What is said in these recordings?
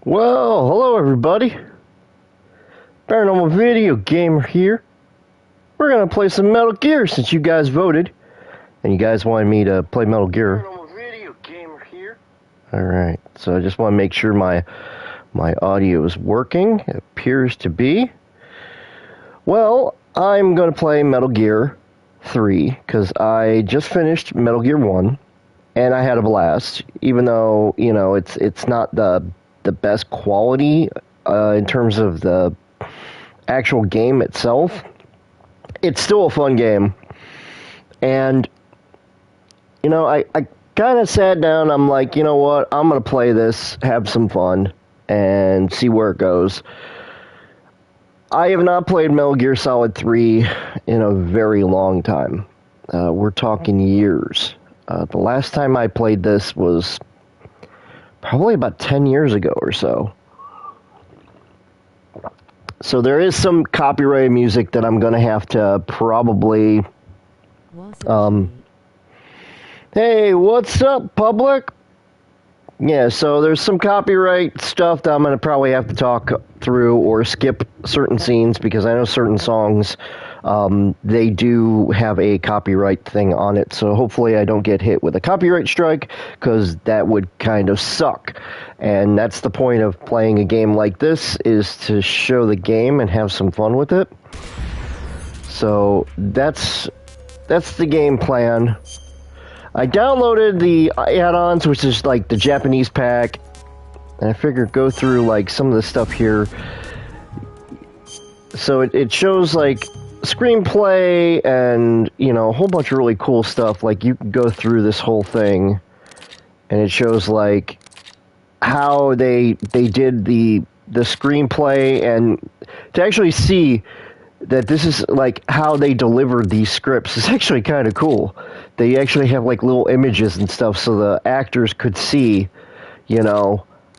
Well, hello everybody. Paranormal Video Gamer here. We're gonna play some Metal Gear since you guys voted, and you guys wanted me to play Metal Gear. Paranormal Video Gamer here. All right, so I just want to make sure my audio is working. It appears to be. Well, I'm gonna play Metal Gear 3 because I just finished Metal Gear 1, and I had a blast. Even though it's not the best quality in terms of the actual game itself, it's still a fun game. And I kind of sat down. I'm like, you know what? I'm gonna play this, have some fun, and see where it goes. I have not played Metal Gear Solid 3 in a very long time. We're talking years. The last time I played this was probably about 10 years ago or so. So there is some copyrighted music that I'm going to have to probably... Hey, what's up, public? Yeah, so there's some copyright stuff that I'm going to probably have to talk through or skip certain scenes because I know certain songs, they do have a copyright thing on it. So hopefully I don't get hit with a copyright strike because that would kind of suck. And that's the point of playing a game like this, is to show the game and have some fun with it. So that's the game plan. I downloaded the add-ons, which is like the Japanese pack, and I figured go through like some of the stuff here. So it shows like screenplay and a whole bunch of really cool stuff. Like you can go through this whole thing, and it shows like how they did the screenplay, and to actually see that this is like how they delivered these scripts is actually kind of cool. They actually have like little images and stuff so the actors could see,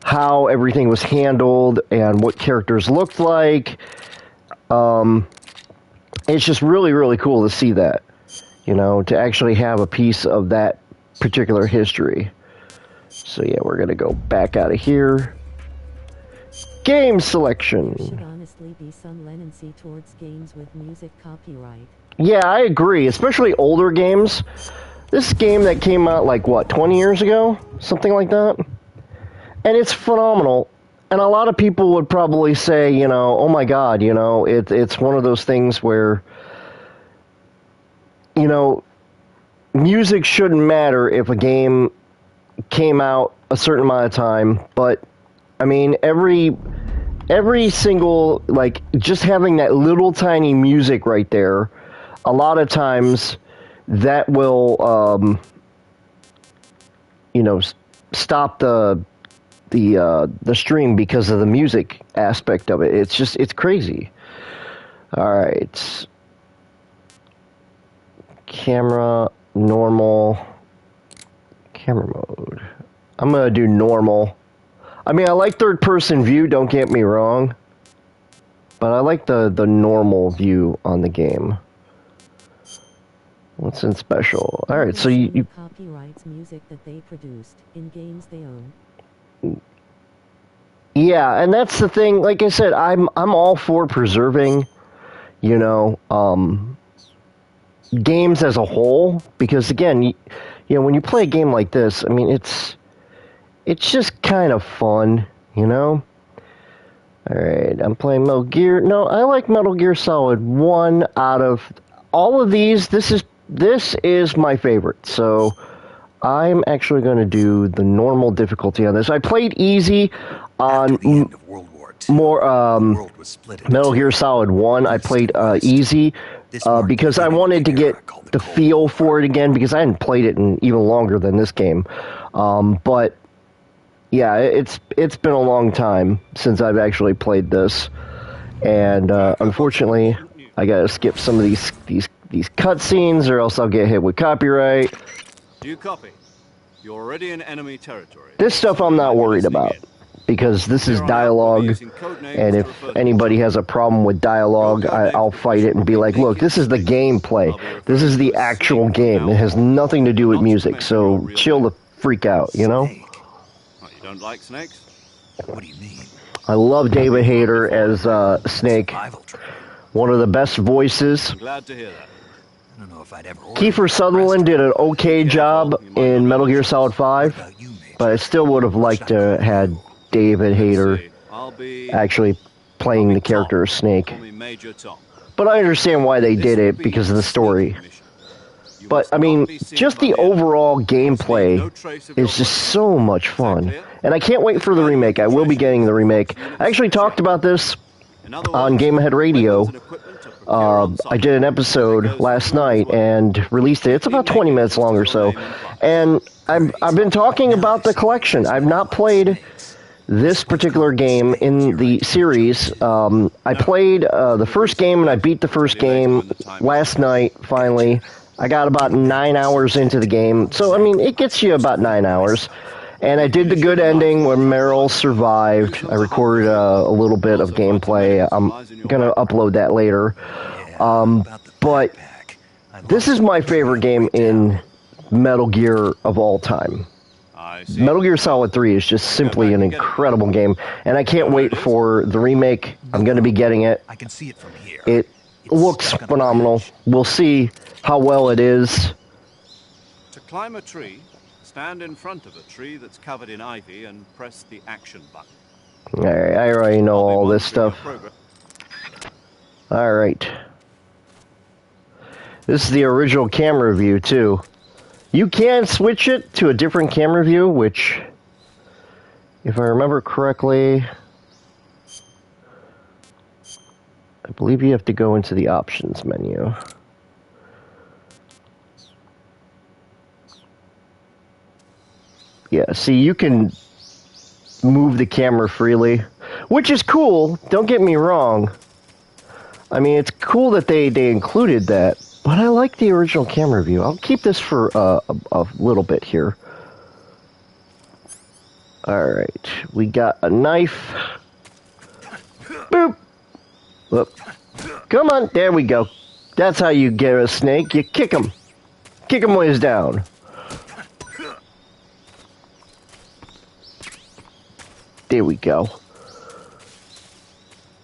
how everything was handled and what characters looked like. It's just really, really cool to see that, to actually have a piece of that particular history. So yeah, we're gonna go back out of here. Game selection. Should honestly be some leniency towards games with music copyright. Yeah, I agree, especially older games. This game that came out like, what, 20 years ago? Something like that? And it's phenomenal. And a lot of people would probably say, oh my god, it's one of those things where, music shouldn't matter if a game came out a certain amount of time, but, I mean, every single, like, just having that little tiny music right there, a lot of times that will, stop the stream because of the music aspect of it. It's crazy. Alright. Camera, normal, camera mode. I'm gonna do normal. I mean, I like third-person view, don't get me wrong, but I like the normal view on the game. What's in special? All right, so you copyrights music that they produced in games they own. Yeah, and that's the thing. Like I said, I'm all for preserving, games as a whole, because again, when you play a game like this, I mean, it's just kind of fun, All right, I'm playing Metal Gear. No, I like Metal Gear Solid 1 out of all of these. This is my favorite. So I'm actually going to do the normal difficulty on this. I played easy on Metal Gear Solid 1. I played easy because I wanted to get the feel for it again, because I hadn't played it in even longer than this game. But yeah, it's been a long time since I've actually played this, and unfortunately, I gotta skip some of these cutscenes, or else I'll get hit with copyright. Do you copy? You're already in enemy territory. This stuff I'm not worried about, because this is dialogue, and if anybody has a problem with dialogue, I'll fight it and be like, look, this is the gameplay. This is the actual game. It has nothing to do with music, so chill the freak out, Oh, you don't like snakes? What do you mean? I love David Hayter as Snake. Survival training. One of the best voices. I'm glad to hear that. I don't know if I'd ever order Kiefer it. Sutherland did an okay job in Metal Gear Solid 5, What about you, Major? but I still would have liked to have had David Hayter See, I'll be actually playing the character of Snake. Call me Major Tom. But I understand why they This did will it be because of the a story. sneaky mission. You But, must I mean, not be seen just by the enemy. overall Must leave gameplay no trace of is your just presence. so much fun. clear? And I can't wait for the remake. I will be getting the remake. I actually talked about this In other on words, Game Ahead Radio. weapons and equipment are procured on I site. did an episode last night and released it. It's about 20 minutes long or so. And I've been talking about the collection. I've not played this particular game in the series. I played the first game and I beat the first game last night, finally. I got about 9 hours into the game. So, I mean, it gets you about 9 hours. And I did the good ending when Meryl survived. I recorded a little bit of gameplay. I'm going to upload that later. But this is my favorite game in Metal Gear of all time. I see. Metal Gear Solid 3 is just simply an incredible game. And I can't wait for the remake. I'm going to be getting it. I can see it from here. It It's looks stuck on a phenomenal. branch. We'll see how well it is. To climb a tree, stand in front of a tree that's covered in ivy and press the action button. Alright, I already know I'll be all this monitoring stuff. your progress. Alright. This is the original camera view, too. You can switch it to a different camera view, which, if I remember correctly, I believe you have to go into the options menu. Yeah, see, you can move the camera freely, which is cool, don't get me wrong. I mean, it's cool that they included that, but I like the original camera view. I'll keep this for a little bit here. Alright, we got a knife. Boop! Whoop. Come on, there we go. That's how you get a snake. You kick him. Kick him when he's down. There we go.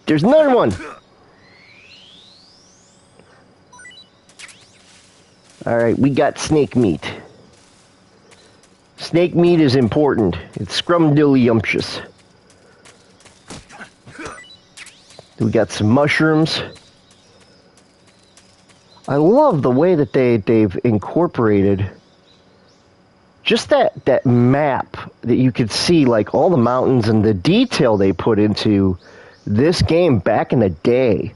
There's another one. Alright, we got snake meat. Snake meat is important. It's scrumdiddlyumptious. We got some mushrooms. I love the way that they've incorporated just that map that you could see, like all the mountains and the detail they put into this game back in the day.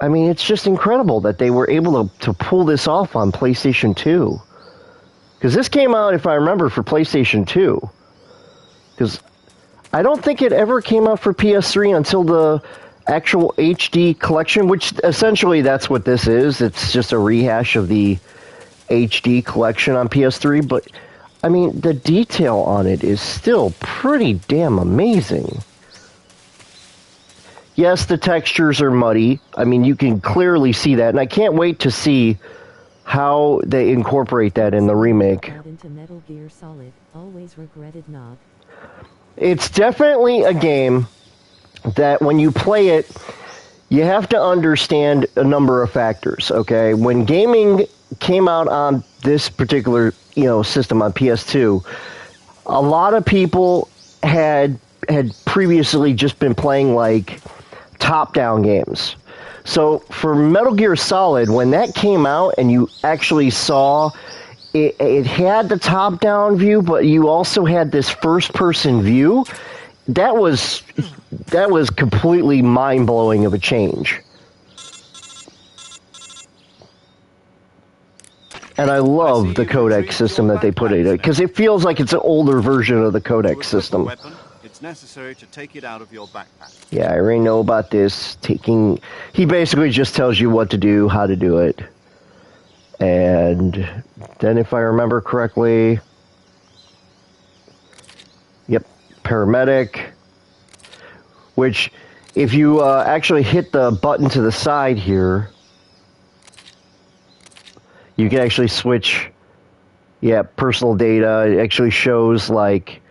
I mean, it's just incredible that they were able to pull this off on PlayStation 2. Because this came out, if I remember, for PlayStation 2. Because I don't think it ever came out for PS3 until the actual HD collection, which essentially that's what this is. It's just a rehash of the HD collection on PS3. But, I mean, the detail on it is still pretty damn amazing. Yes, the textures are muddy. I mean, you can clearly see that, and I can't wait to see how they incorporate that in the remake. Got into Metal Gear Solid, always regretted not. It's definitely a game that when you play it, you have to understand a number of factors, okay? When gaming came out on this particular, system on PS2, a lot of people had previously just been playing like top-down games. So for Metal Gear Solid, when that came out and you actually saw it had the top-down view, but you also had this first-person view, that was completely mind-blowing of a change. And I love the codec system that they put in it, because it feels like it's an older version of the codec system. It's necessary to take it out of your backpack. Yeah, I already know about this. He basically just tells you what to do, how to do it. And then if I remember correctly, yep, paramedic, which if you actually hit the button to the side here, you can actually switch, personal data. It actually shows like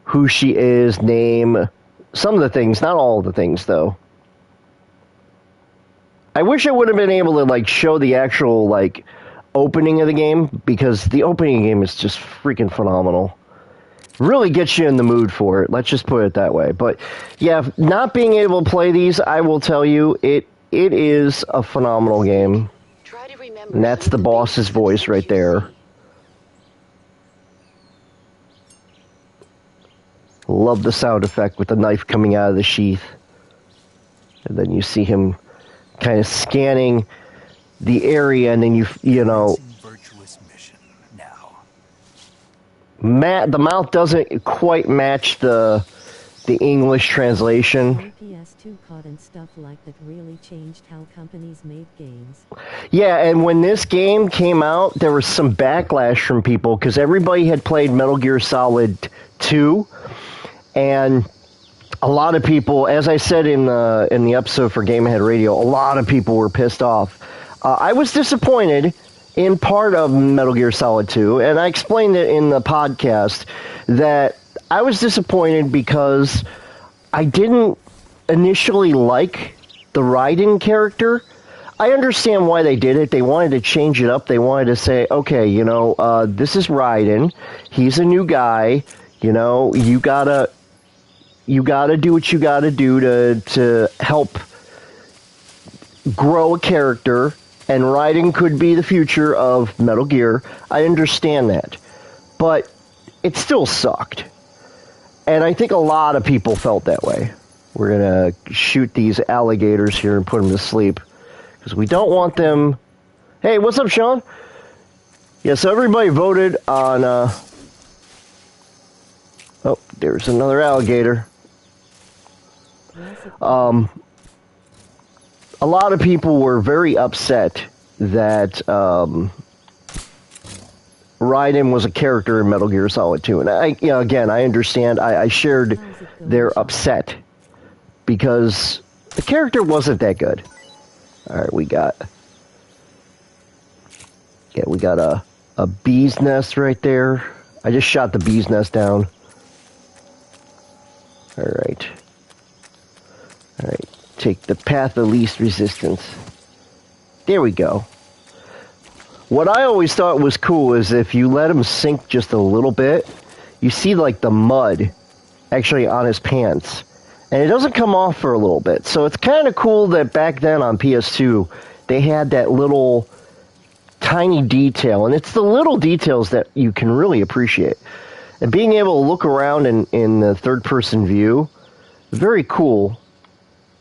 who she is, name, some of the things, not all of the things, though. I wish I would have been able to, like, show the actual, like, opening of the game, because the opening game is just freaking phenomenal. Really gets you in the mood for it, let's just put it that way. But, yeah, not being able to play these, I will tell you, it is a phenomenal game. And that's the boss's voice right there. Love the sound effect with the knife coming out of the sheath. And then you see him kind of scanning the area, and then you know, Virtuous mission now. the mouth doesn't quite match the English translation. PS2 caught and stuff like that really changed how companies made games. Yeah, and when this game came out, there was some backlash from people because everybody had played Metal Gear Solid 2, and a lot of people, as I said in the episode for Game Ahead Radio, a lot of people were pissed off. I was disappointed in part of Metal Gear Solid 2, and I explained it in the podcast that I was disappointed because I didn't initially like the Raiden character. I understand why they did it. They wanted to change it up. They wanted to say, okay, you know, this is Raiden. He's a new guy. You know, you gotta do what you gotta do to help grow a character, and Raiden could be the future of Metal Gear. I understand that. But it still sucked. And I think a lot of people felt that way. We're going to shoot these alligators here and put them to sleep, because we don't want them... Hey, what's up, Sean? Yeah, so everybody voted on... Oh, there's another alligator. A lot of people were very upset that Raiden was a character in Metal Gear Solid 2. And again, I understand. I shared their upset because the character wasn't that good. All right, we got a bee's nest right there. I just shot the bee's nest down. All right. Take the path of least resistance. There we go. What I always thought was cool is if you let him sink just a little bit, you see like the mud actually on his pants. And it doesn't come off for a little bit. So it's kind of cool that back then on PS2, they had that little tiny detail. And it's the little details that you can really appreciate. And being able to look around in the third-person view, very cool.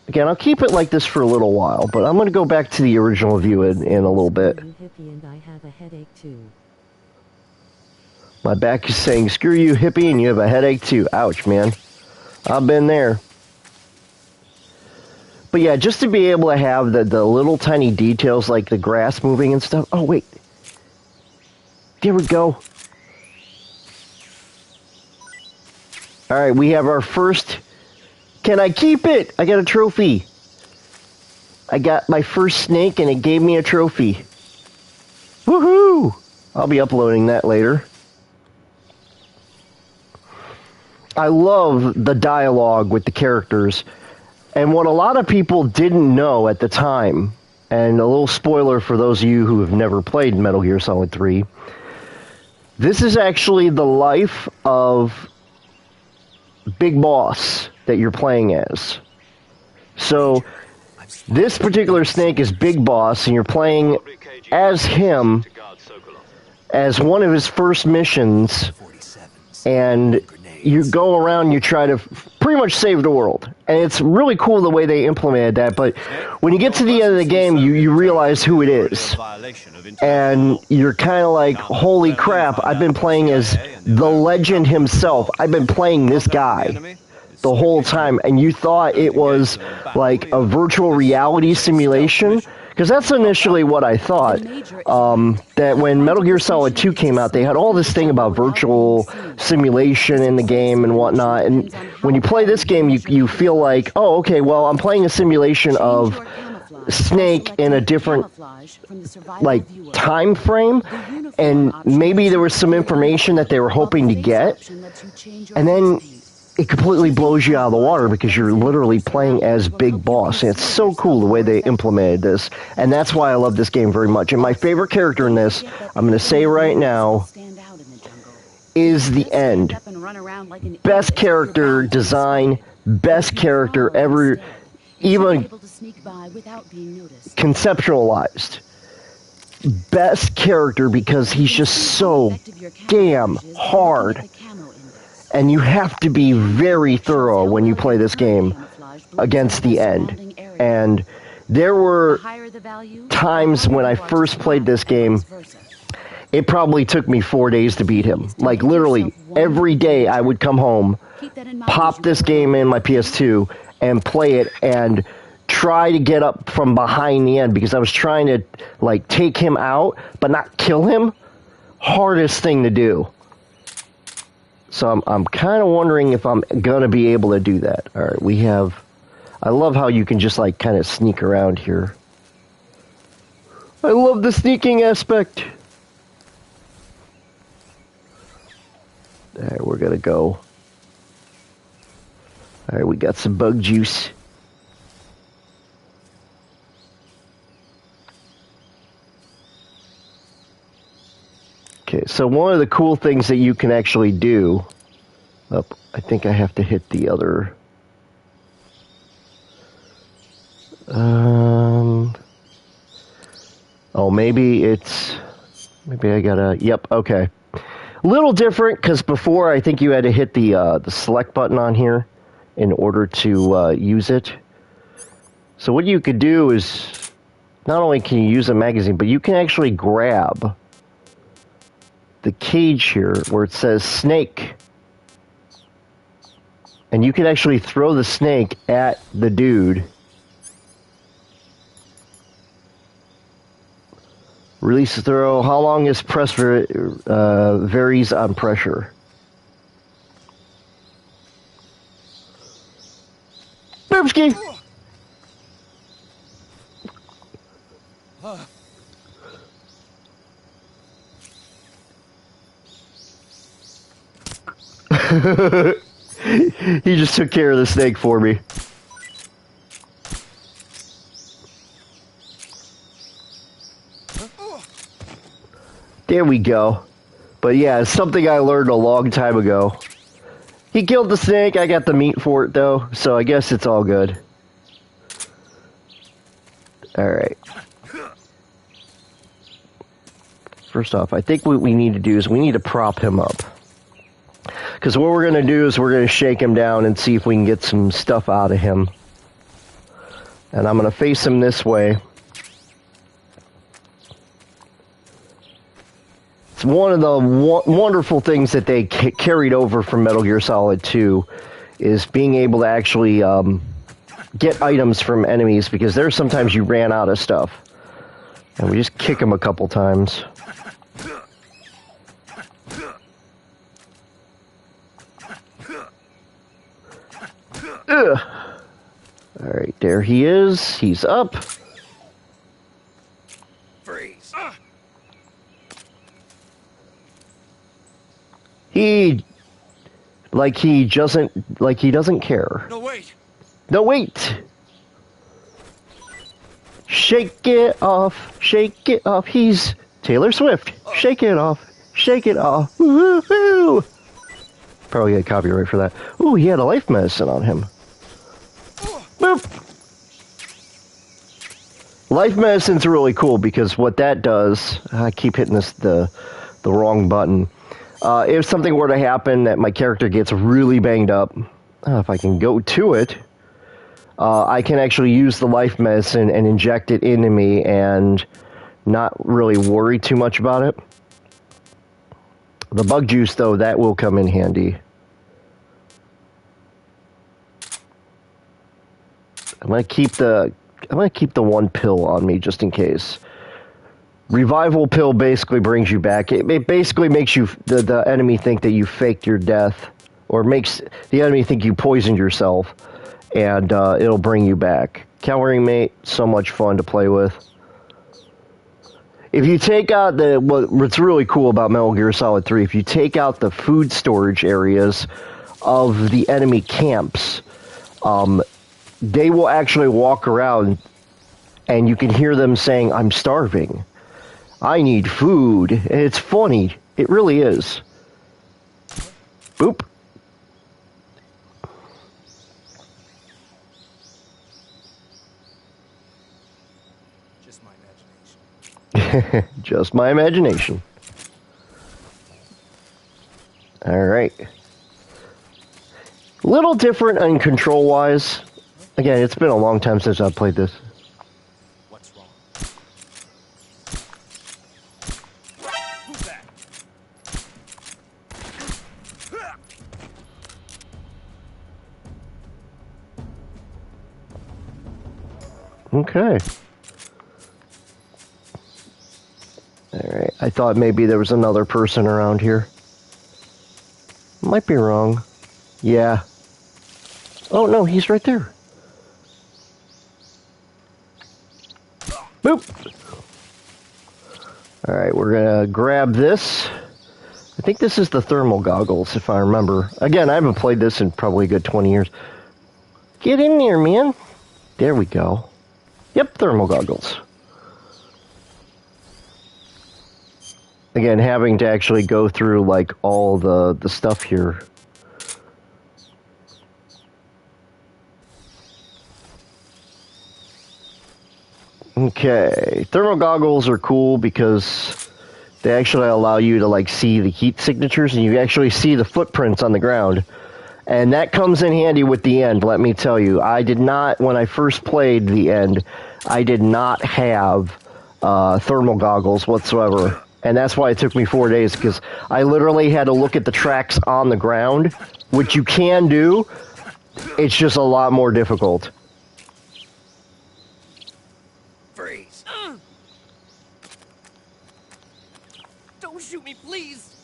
Again, I'll keep it like this for a little while, but I'm going to go back to the original view in a little bit. And I have a headache too. My back is saying, screw you, hippie, and you have a headache too. Ouch, man. I've been there. But yeah, just to be able to have the little tiny details like the grass moving and stuff. Oh, wait. There we go. Alright, we have our first... Can I keep it? I got a trophy. I got my first snake and it gave me a trophy. Woohoo! I'll be uploading that later. I love the dialogue with the characters. And what a lot of people didn't know at the time, and a little spoiler for those of you who have never played Metal Gear Solid 3, this is actually the life of Big Boss that you're playing as. So, this particular snake is Big Boss, and you're playing as him as one of his first missions, and you go around and you try to pretty much save the world. And it's really cool the way they implemented that, but when you get to the end of the game, you realize who it is. And you're kind of like, holy crap, I've been playing as the legend himself. I've been playing this guy the whole time, and you thought it was like a virtual reality simulation, because that's initially what I thought. That when Metal Gear Solid 2 came out, they had all this thing about virtual simulation in the game and whatnot, and when you play this game, you feel like, oh, okay, well, I'm playing a simulation of Snake in a different like time frame, and maybe there was some information that they were hoping to get, and then it completely blows you out of the water because you're literally playing as Big Boss. And it's so cool the way they implemented this, and that's why I love this game very much. And my favorite character in this, I'm going to say right now, is the End. Best character design, best character ever, even conceptualized. Best character because he's just so damn hard. And you have to be very thorough when you play this game against the End. And there were times when I first played this game, it probably took me 4 days to beat him. Like, literally, every day I would come home, pop this game in my PS2, and play it, and try to get up from behind the End, because I was trying to, like, take him out, but not kill him. Hardest thing to do. So I'm kind of wondering if I'm going to be able to do that. All right, we have... I love how you can just, like, kind of sneak around here. I love the sneaking aspect. All right, we're going to go. All right, we got some bug juice. Okay, so one of the cool things that you can actually do... Oh, I think I have to hit the other... Oh, maybe it's... Maybe I gotta... Yep, okay. A little different, because before I think you had to hit the select button on here in order to use it. So what you could do is... Not only can you use a magazine, but you can actually grab the cage here where it says snake. And you can actually throw the snake at the dude. Release the throw. How long is press varies on pressure. Boopski! He just took care of the snake for me. There we go. But yeah, it's something I learned a long time ago. He killed the snake, I got the meat for it though, so I guess it's all good. Alright. First off, I think what we need to do is we need to prop him up. Because what we're going to do is we're going to shake him down and see if we can get some stuff out of him. And I'm going to face him this way. It's one of the wonderful things that they carried over from Metal Gear Solid 2 is being able to actually get items from enemies, because there's sometimes you ran out of stuff. And we just kick him a couple times. Ugh. Alright, there he is. He's up. Freeze. He doesn't care. No, wait. No, wait. Shake it off. Shake it off. He's Taylor Swift. Shake it off. Shake it off. Woo-hoo. Probably get copyright for that. Ooh, he had a life medicine on him. Boop. Life medicine's really cool because what that does... I keep hitting the wrong button. If something were to happen that my character gets really banged up, if I can go to it, I can actually use the life medicine and inject it into me and not really worry too much about it. The bug juice, though, that will come in handy. I'm gonna keep the one pill on me just in case. Revival pill basically brings you back. It basically makes you the enemy think that you faked your death, or makes the enemy think you poisoned yourself, and it'll bring you back. Cowering Mate, so much fun to play with. If you take out what's really cool about Metal Gear Solid 3, if you take out the food storage areas of the enemy camps, they will actually walk around and you can hear them saying, "I'm starving. I need food." And it's funny. It really is. Boop. Just my imagination. Just my imagination. Alright. Little different on control-wise. Again, it's been a long time since I've played this. What's wrong? Who's that? Okay. Alright, I thought maybe there was another person around here. Might be wrong. Yeah. Oh no, he's right there. Boop! Alright, we're gonna grab this. I think this is the thermal goggles, if I remember. Again, I haven't played this in probably a good 20 years. Get in there, man. There we go. Yep, thermal goggles. Again, having to actually go through, like, all the stuff here. Okay, thermal goggles are cool because they actually allow you to, like, see the heat signatures, and you actually see the footprints on the ground. And that comes in handy with the end, let me tell you. I did not, when I first played the end, I did not have thermal goggles whatsoever. And that's why it took me 4 days, because I literally had to look at the tracks on the ground, which you can do. It's just a lot more difficult. Freeze! Don't shoot me, please!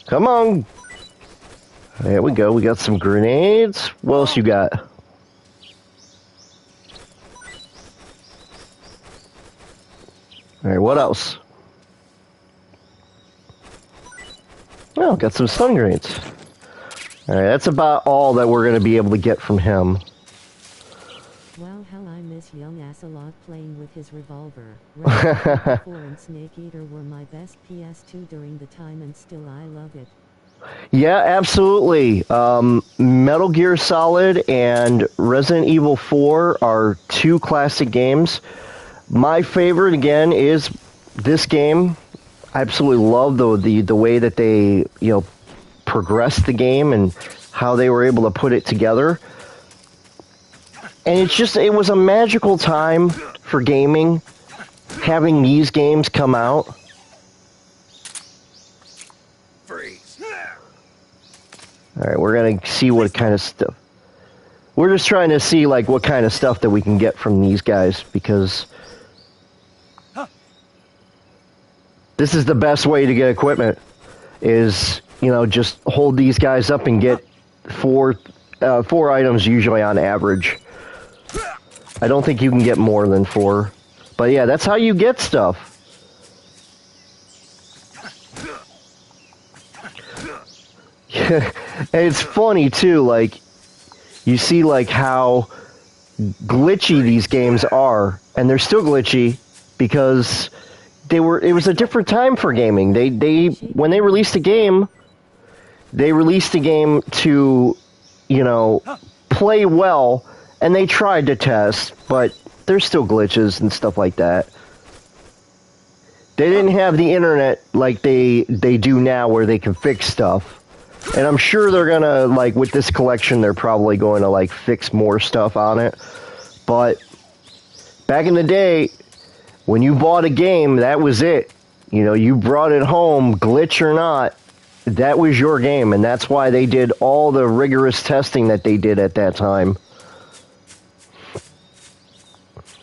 Come on. There we go. We got some grenades. What else you got? Alright, what else? Oh, got some stun grenades. Alright, that's about all that we're going to be able to get from him. Wow, how I miss young Asalot playing with his revolver. Resident 4 and Snake Eater were my best PS2 during the time, and still I love it. Yeah, absolutely. Metal Gear Solid and Resident Evil 4 are two classic games. My favorite, again, is this game. I absolutely love the way that they, progressed the game and how they were able to put it together. And it was a magical time for gaming, having these games come out. Freeze! Alright, we're gonna see what kind of stuff. We're just trying to see, like, what kind of stuff that we can get from these guys, because this is the best way to get equipment, is, just hold these guys up and get four items usually on average. I don't think you can get more than 4. But yeah, that's how you get stuff. And it's funny too, like, you see like how glitchy these games are, and they're still glitchy because it was a different time for gaming. When they released a game, they released a game to, play well, and they tried to test, but there's still glitches and stuff like that. They didn't have the internet like they do now, where they can fix stuff. And I'm sure they're gonna, like, with this collection, they're probably going to, like, fix more stuff on it. But back in the day, when you bought a game, that was it. You brought it home, glitch or not, that was your game. And that's why they did all the rigorous testing that they did at that time.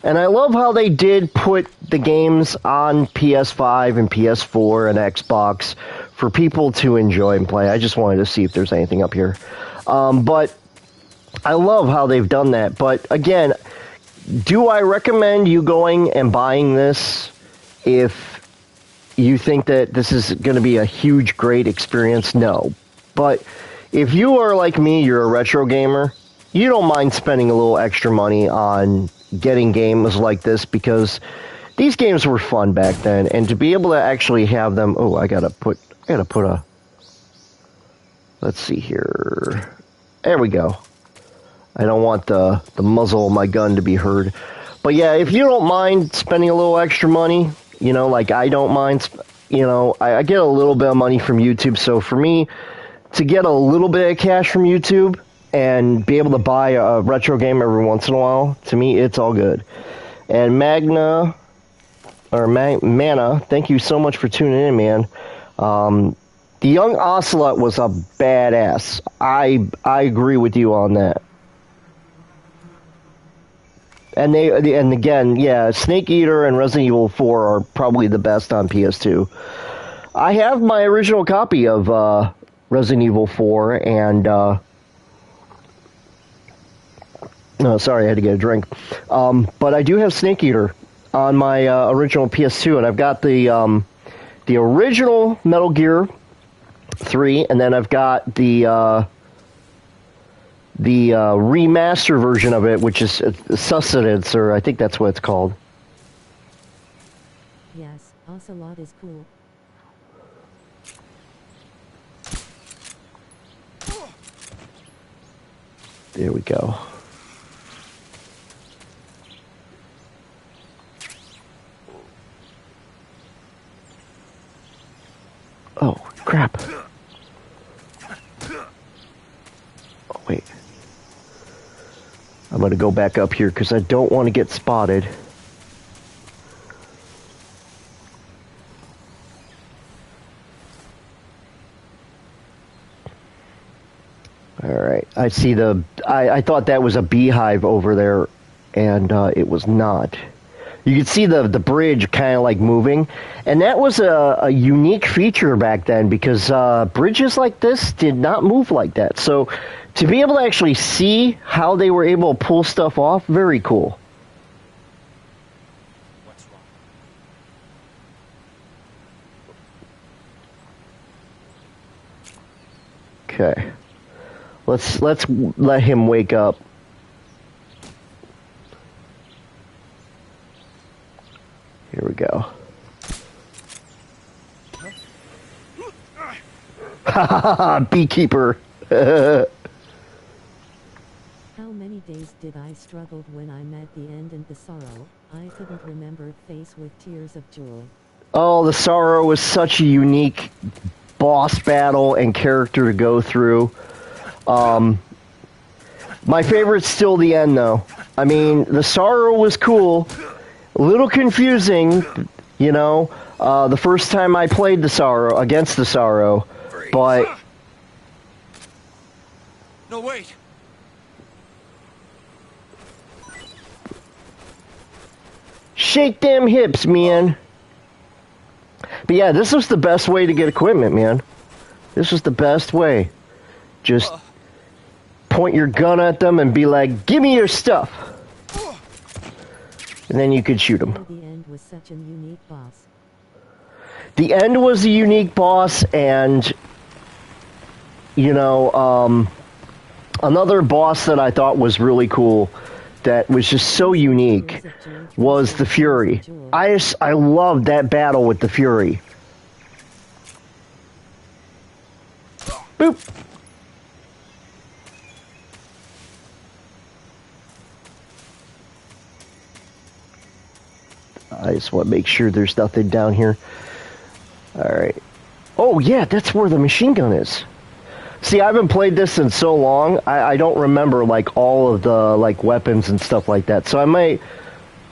And I love how they did put the games on PS5 and PS4 and Xbox for people to enjoy and play. I just wanted to see if there's anything up here. But I love how they've done that. But again, do I recommend you going and buying this if you think that this is going to be a huge, great experience? No. But if you are like me, you're a retro gamer, you don't mind spending a little extra money on getting games like this because these games were fun back then, and to be able to actually have them... Oh, I gotta put a... Let's see here. There we go. I don't want the muzzle of my gun to be heard. But yeah, if you don't mind spending a little extra money, you know, like I don't mind, you know, I get a little bit of money from YouTube, so for me to get a little bit of cash from YouTube and be able to buy a retro game every once in a while, to me, it's all good. And Mana, thank you so much for tuning in, man. The Young Ocelot was a badass. I agree with you on that. And again, yeah, Snake Eater and Resident Evil 4 are probably the best on PS2. I have my original copy of Resident Evil 4, and no, sorry, I had to get a drink. But I do have Snake Eater on my original PS2, and I've got the original Metal Gear 3, and then I've got the remaster version of it, which is Sustenance, or I think that's what it's called. Yes, Ocelot is cool. There we go. Oh, crap. Oh, wait. I'm going to go back up here because I don't want to get spotted. Alright, I see I thought that was a beehive over there, and it was not. You could see the bridge kind of like moving, and that was a unique feature back then because bridges like this did not move like that. So to be able to actually see how they were able to pull stuff off, very cool. What's wrong? Okay. Let's let him wake up. Here we go. Ha ha ha! Beekeeper. How many days did I struggled when I met the end and the sorrow? I couldn't remember face with tears of joy. Oh, the Sorrow was such a unique boss battle and character to go through. My favorite's still the end, though. I mean, the Sorrow was cool. A little confusing, you know, the first time I played the Sorrow, against the Sorrow, but... No, wait! Shake them hips, man. But yeah, this was the best way to get equipment, man. This was the best way. Just point your gun at them and be like, give me your stuff. And then you could shoot them. The end was such a unique boss. The end was a unique boss, and, you know, another boss that I thought was really cool, that was just so unique, was the Fury. I loved that battle with the Fury. Boop. I just want to make sure there's nothing down here. Alright. Oh, yeah, that's where the machine gun is. See, I haven't played this in so long, I don't remember, like, all of the, like, weapons and stuff like that. So I might...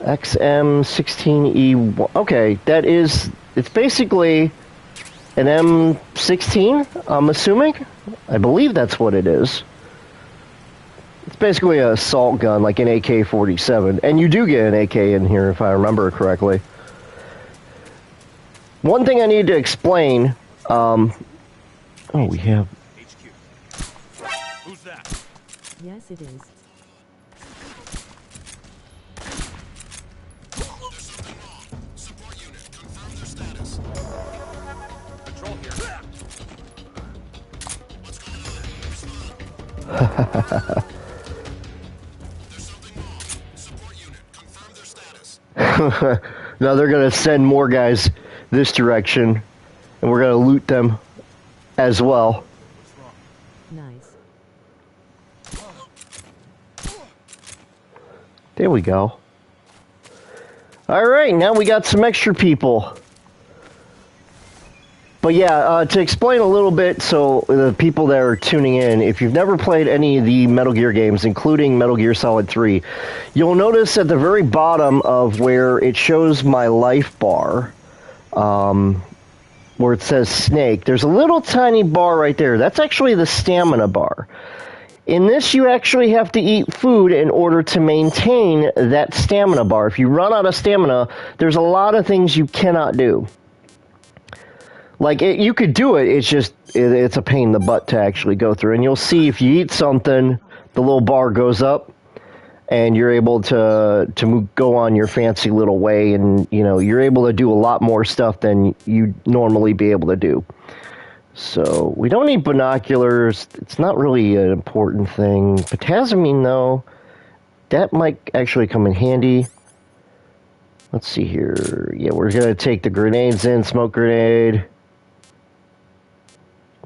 XM16E... Okay, that is... It's basically an M16, I'm assuming? I believe that's what it is. It's basically an assault gun, like an AK-47. And you do get an AK in here, if I remember correctly. One thing I need to explain... oh, we have... HQ. Who's that? Yes, it is. Now they're gonna send more guys this direction, and we're gonna loot them as well. Nice. There we go. Alright, now we got some extra people. But yeah, to explain a little bit, so the people that are tuning in, if you've never played any of the Metal Gear games, including Metal Gear Solid 3, you'll notice at the very bottom of where it shows my life bar, where it says Snake, there's a little tiny bar right there. That's actually the stamina bar. In this, you actually have to eat food in order to maintain that stamina bar. If you run out of stamina, there's a lot of things you cannot do. Like, you could do it, it's just, it's a pain in the butt to actually go through. And you'll see if you eat something, the little bar goes up, and you're able to go on your fancy little way, and, you know, you're able to do a lot more stuff than you'd normally be able to do. So, we don't need binoculars. It's not really an important thing. Potassiumine, though, that might actually come in handy. Let's see here. Yeah, we're going to take the grenades in, smoke grenade.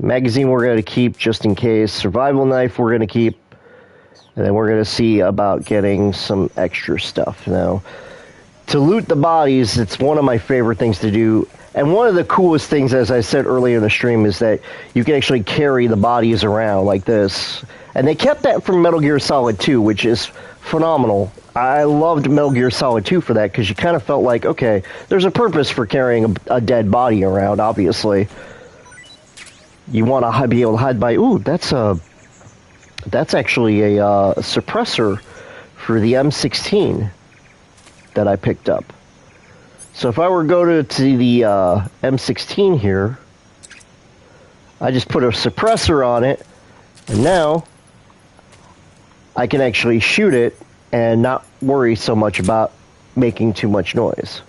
Magazine we're going to keep just in case. Survival knife we're going to keep. And then we're going to see about getting some extra stuff. Now, to loot the bodies, it's one of my favorite things to do. And one of the coolest things, as I said earlier in the stream, is that you can actually carry the bodies around like this. And they kept that from Metal Gear Solid 2, which is phenomenal. I loved Metal Gear Solid 2 for that, because you kind of felt like, okay, there's a purpose for carrying a dead body around, obviously. You want to be able to hide by... Ooh, that's actually a suppressor for the M16 that I picked up. So if I were to go to the M16 here, I just put a suppressor on it, and now I can actually shoot it and not worry so much about making too much noise.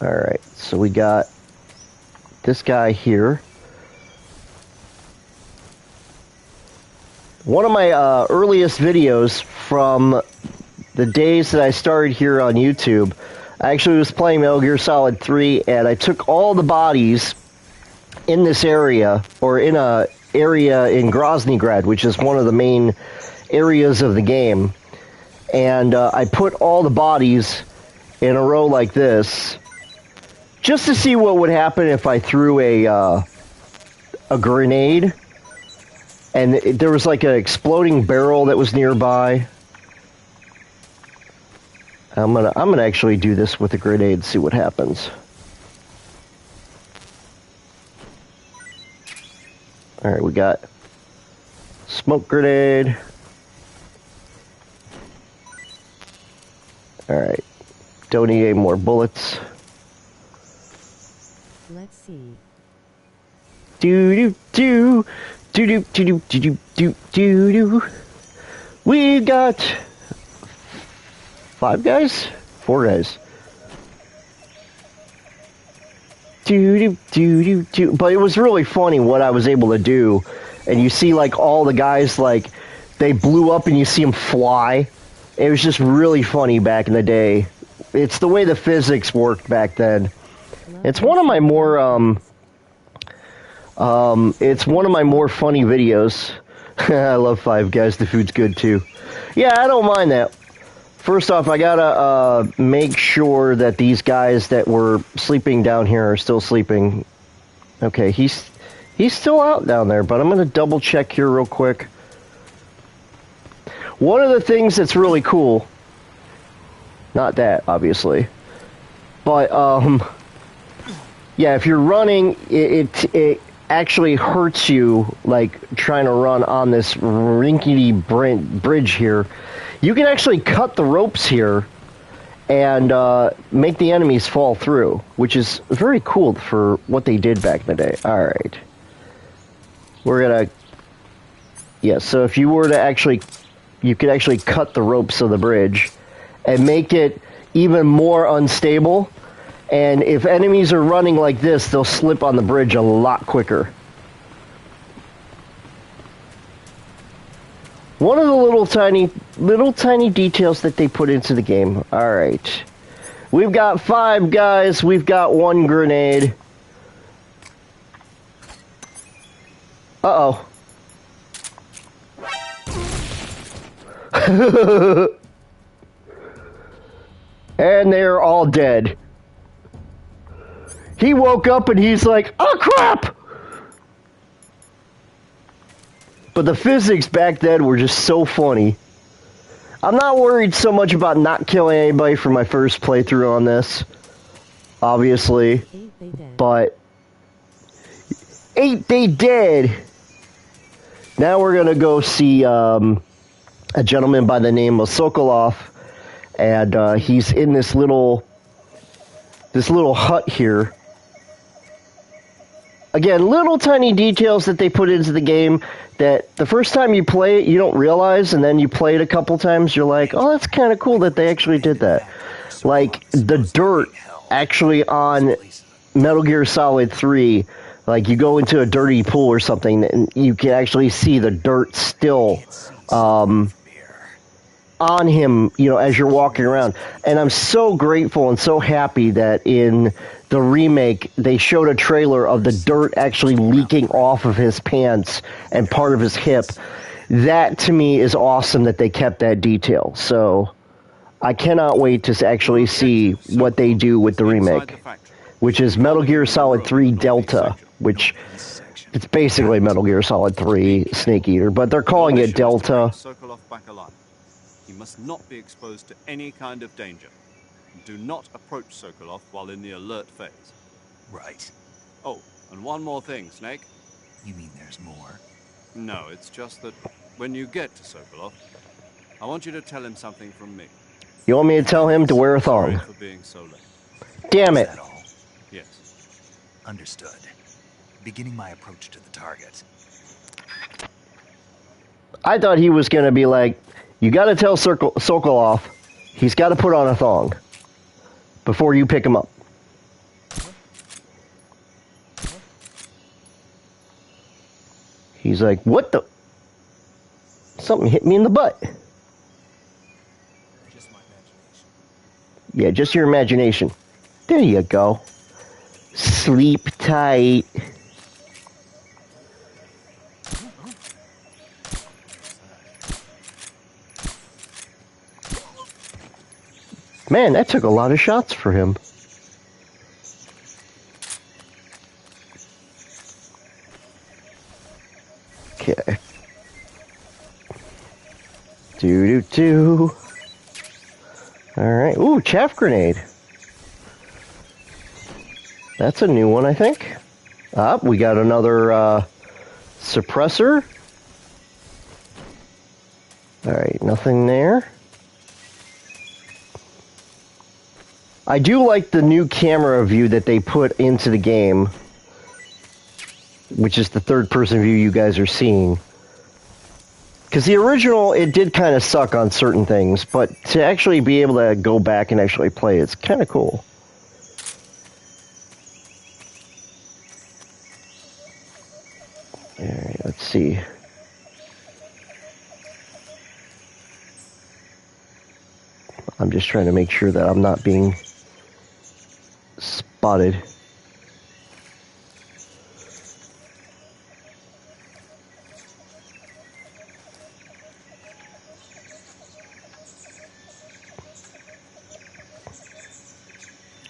Alright, so we got this guy here. One of my earliest videos from the days that I started here on YouTube, I actually was playing Metal Gear Solid 3, and I took all the bodies in this area, or in a area in Groznygrad, which is one of the main areas of the game, and I put all the bodies in a row like this, just to see what would happen if I threw a grenade. And there was like an exploding barrel that was nearby. I'm gonna actually do this with a grenade, see what happens. All right, we got smoke grenade. All right, don't need any more bullets. Let's see. Do do do. Do. We got 5 guys? 4 guys. Do. But it was really funny what I was able to do. And you see, like, all the guys, like, they blew up and you see them fly. It was just really funny back in the day. It's the way the physics worked back then. It's one of my more, it's one of my more funny videos. I love Five Guys, the food's good too. Yeah, I don't mind that. First off, I gotta make sure that these guys that were sleeping down here are still sleeping. Okay, he's still out down there, but I'm gonna double check here real quick. One of the things that's really cool, not that, obviously, but, yeah, if you're running, it actually hurts you, like, trying to run on this rinkety bridge here. You can actually cut the ropes here and make the enemies fall through, which is very cool for what they did back in the day. Alright. We're gonna... Yeah, so if you were to actually... You could actually cut the ropes of the bridge and make it even more unstable. And if enemies are running like this, they'll slip on the bridge a lot quicker. One of the little tiny details that they put into the game. Alright. We've got 5 guys. We've got 1 grenade. Uh-oh. And they're all dead. He woke up and he's like, oh crap! But the physics back then were just so funny. I'm not worried so much about not killing anybody for my first playthrough on this. Obviously. But 8 they did. Now we're gonna go see a gentleman by the name of Sokolov, and he's in this little hut here. Again, little tiny details that they put into the game that the first time you play it, you don't realize, and then you play it a couple times, you're like, oh, that's kind of cool that they actually did that. Like, the dirt actually on Metal Gear Solid 3, like, you go into a dirty pool or something, and you can actually see the dirt still on him, you know, as you're walking around. And I'm so grateful and so happy that in the remake, they showed a trailer of the dirt actually leaking off of his pants and part of his hip. That, to me, is awesome that they kept that detail. So, I cannot wait to actually see what they do with the remake, which is Metal Gear Solid 3 Delta, which it's basically Metal Gear Solid 3 Snake Eater, but they're calling it Delta. Sokolov back alive. He must not be exposed to any kind of danger. Do not approach Sokolov while in the alert phase. Right. Oh, and one more thing, Snake. You mean there's more? No, it's just that when you get to Sokolov, I want you to tell him something from me. You want me to tell him to wear a Sorry thong? for being so late. Damn it. Is that all? Yes. Understood. Beginning my approach to the target. I thought he was going to be like, you got to tell Sokolov he's got to put on a thong before you pick him up. He's like, what the? Something hit me in the butt. Just my imagination. Yeah, just your imagination. There you go. Sleep tight. Man, that took a lot of shots for him. Okay. Doo-doo-doo. Alright. Ooh, chaff grenade. That's a new one, I think. Ah, we got another suppressor. Alright, nothing there. I do like the new camera view that they put into the game, which is the third-person view you guys are seeing. Because the original, it did kind of suck on certain things, but to actually be able to go back and actually play it's kind of cool. Alright, let's see. I'm just trying to make sure that I'm not being spotted.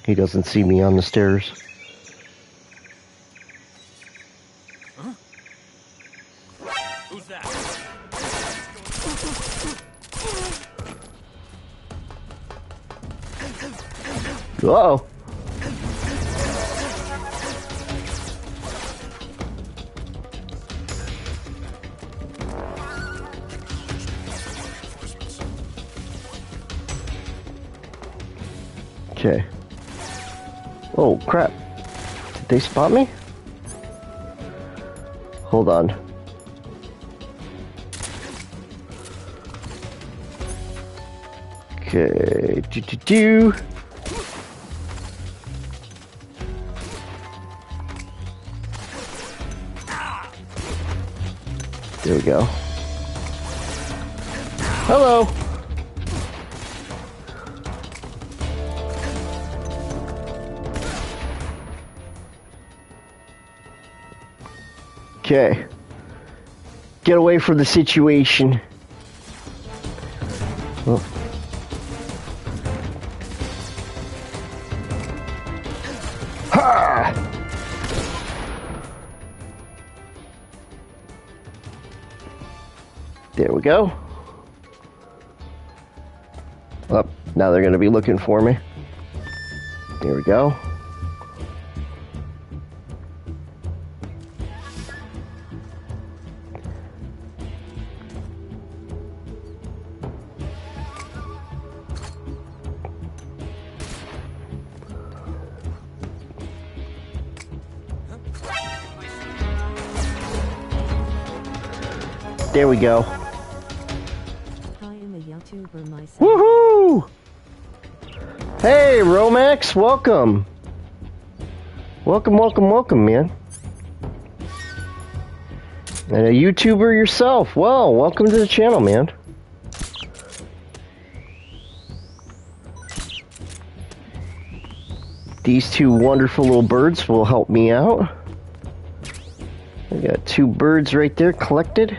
He doesn't see me on the stairs. Huh? Who's that? Uh-oh. Okay. Oh, crap. Did they spot me? Hold on. Okay. Do. There we go. Hello. Okay. Get away from the situation. Oh. Ha! There we go. Oh, now they're going to be looking for me. There we go. There we go. I am a YouTuber myself. Woohoo! Hey, Romax, welcome. Welcome, welcome, welcome, man. And a YouTuber yourself. Well, welcome to the channel, man. These two wonderful little birds will help me out. I got two birds right there collected.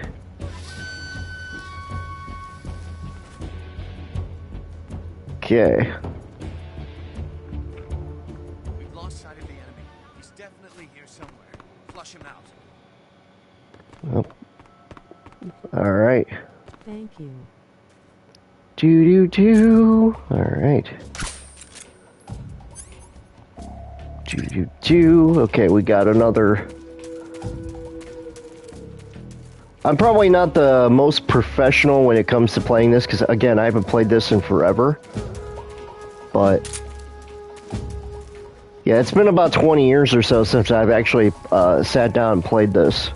Okay. We've lost sight of the enemy. He's definitely here somewhere. Flush him out. Oh. All right. Thank you. Do. All right. Do. Okay, we got another. I'm probably not the most professional when it comes to playing this, because again, I haven't played this in forever. But yeah, it's been about 20 years or so since I've actually sat down and played this.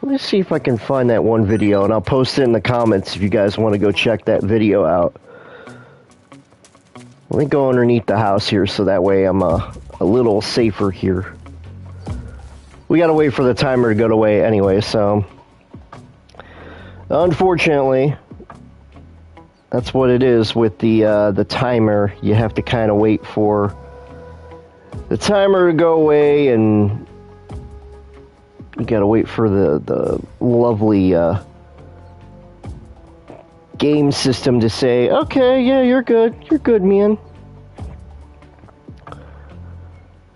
Let me see if I can find that one video, and I'll post it in the comments if you guys want to go check that video out. Let me go underneath the house here so that way I'm a little safer here. We gotta wait for the timer to go away anyway, so unfortunately that's what it is with the timer. You have to kind of wait for the timer to go away, and you gotta wait for the lovely game system to say, okay, yeah, you're good, man.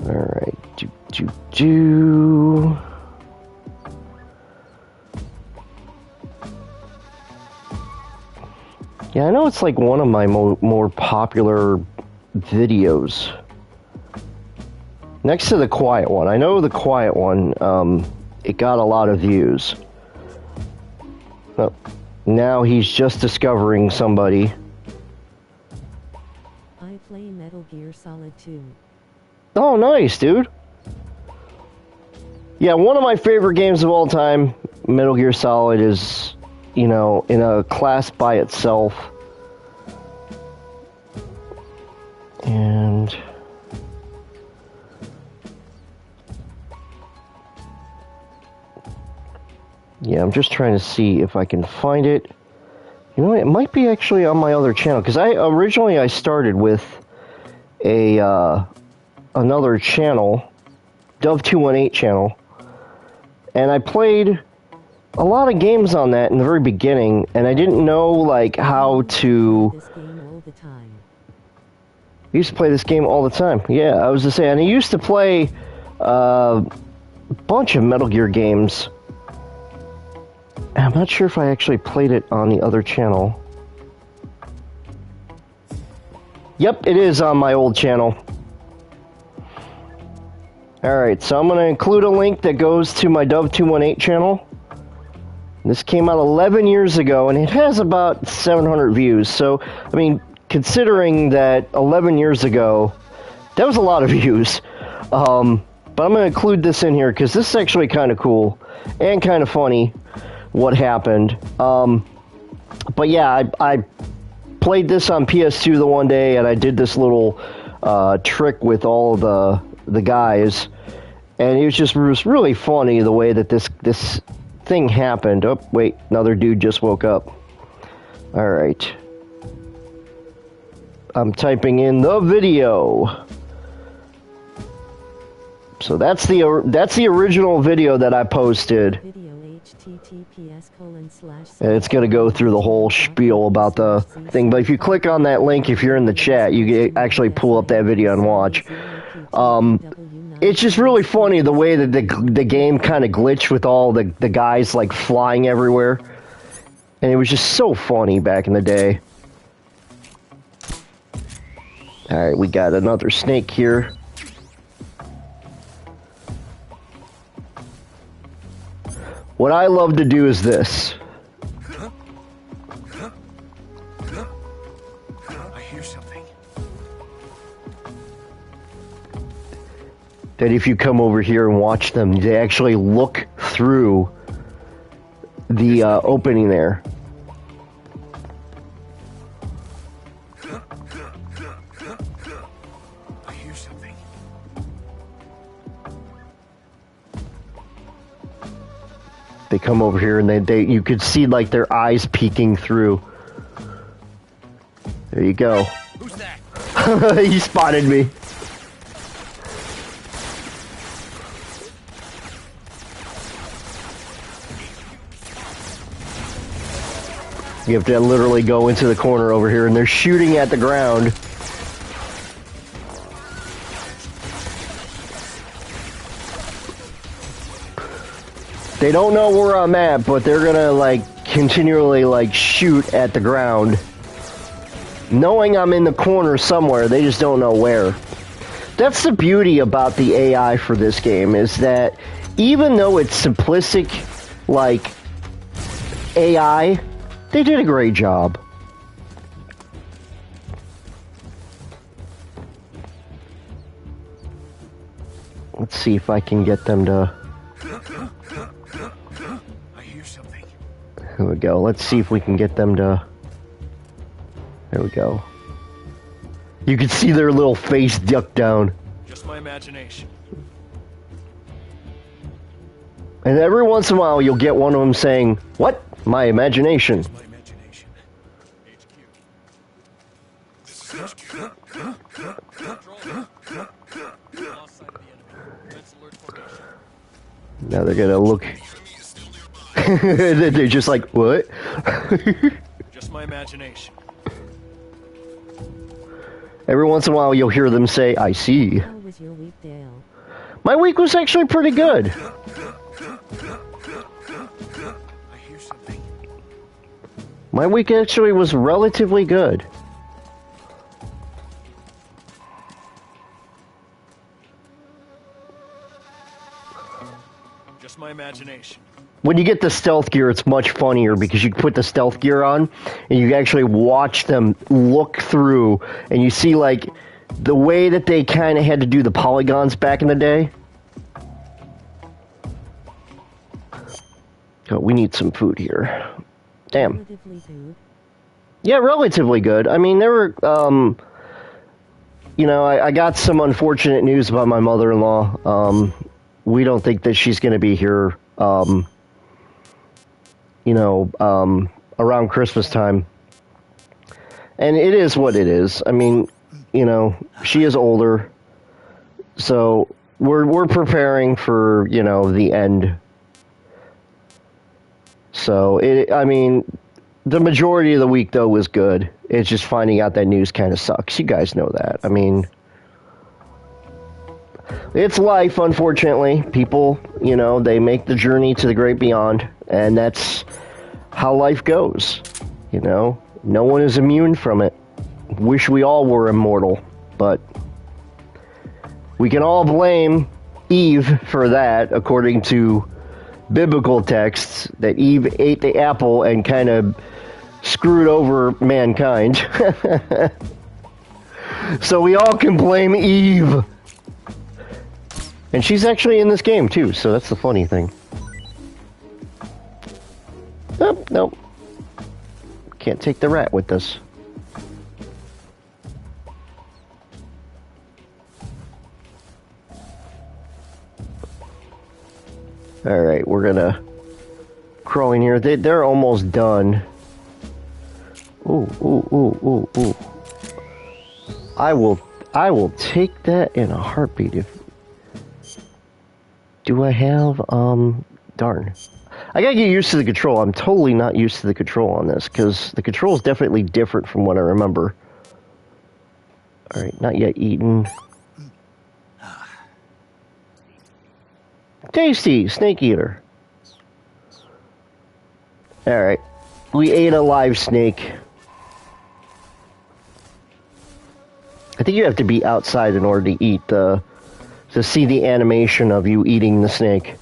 Alright, do. Yeah, I know it's like one of my more popular videos. Next to the quiet one. I know the quiet one, it got a lot of views. Oh, now he's just discovering somebody. I play Metal Gear Solid 2. Oh, nice, dude. Yeah, one of my favorite games of all time, Metal Gear Solid, is, you know, in a class by itself. And yeah, I'm just trying to see if I can find it. You know, it might be actually on my other channel, because I started with a another channel, Dove218 channel, and I played a lot of games on that in the very beginning, and I didn't know like how to. This game all the time. I used to play this game all the time. Yeah, I was to say, and I used to play a bunch of Metal Gear games. I'm not sure if I actually played it on the other channel. Yep, it is on my old channel. Alright, so I'm going to include a link that goes to my Dove218 channel. This came out 11 years ago, and it has about 700 views. So, I mean, considering that 11 years ago, that was a lot of views. But I'm going to include this in here, because this is actually kind of cool and kind of funny what happened. But yeah, I played this on PS2 the one day, and I did this little trick with all the guys, And it was really funny the way that this thing happened. Oh, wait, another dude just woke up. All right. I'm typing in the video. So that's the original video that I posted. Video And it's going to go through the whole spiel about the thing. But if you click on that link, if you're in the chat, you can actually pull up that video and watch. It's just really funny the way that the game kind of glitched with all the guys like flying everywhere. And it was just so funny back in the day. Alright, we got another snake here. What I love to do is this. I hear something. That if you come over here and watch them, they actually look through the opening there. I hear something. They come over here and you could see like their eyes peeking through. There you go. Who's that? He spotted me. You have to literally go into the corner over here and they're shooting at the ground. They don't know where I'm at, but they're gonna like continually like shoot at the ground. Knowing I'm in the corner somewhere, they just don't know where. That's the beauty about the AI for this game, is that even though it's simplistic, like AI, they did a great job. Let's see if I can get them to... I hear something. Here we go. Let's see if we can get them to... There we go. You can see their little face duck down. Just my imagination. And every once in a while, you'll get one of them saying, "What? My imagination." My imagination. HQ. This is HQ. Control. Lost sight of the enemy. Defense alert formation. Now they're gonna look. They're just like, "What?" Just my imagination. Every once in a while, you'll hear them say, "I see." How was your week, Dale? My week was actually pretty good. I hear something. My week actually was relatively good. Just my imagination. When you get the stealth gear, it's much funnier because you put the stealth gear on and you actually watch them look through and you see like the way that they kind of had to do the polygons back in the day. Oh, we need some food here. Damn. Relatively good. Yeah, relatively good. I mean, there were, you know, I got some unfortunate news about my mother-in-law. We don't think that she's going to be here, you know, around Christmas time. And it is what it is. I mean, you know, she is older. So we're preparing for, you know, the end. So, I mean, the majority of the week, though, was good. It's just finding out that news kind of sucks. You guys know that. I mean, it's life, unfortunately. People, you know, they make the journey to the great beyond, and that's how life goes. You know, no one is immune from it. Wish we all were immortal, but we can all blame Eve for that, according to biblical texts, that Eve ate the apple and kind of screwed over mankind. So we all can blame Eve. And she's actually in this game too, so that's the funny thing. Oh, nope. Can't take the rat with us. Alright, we're gonna crawl in here. They're almost done. Ooh, ooh, ooh, ooh, ooh. I will take that in a heartbeat if... Do I have, darn. I gotta get used to the control. I'm totally not used to the control on this, because the control is definitely different from what I remember. Alright, not yet eaten. Tasty! Snake eater. Alright. We ate a live snake. I think you have to be outside in order to eat to see the animation of you eating the snake.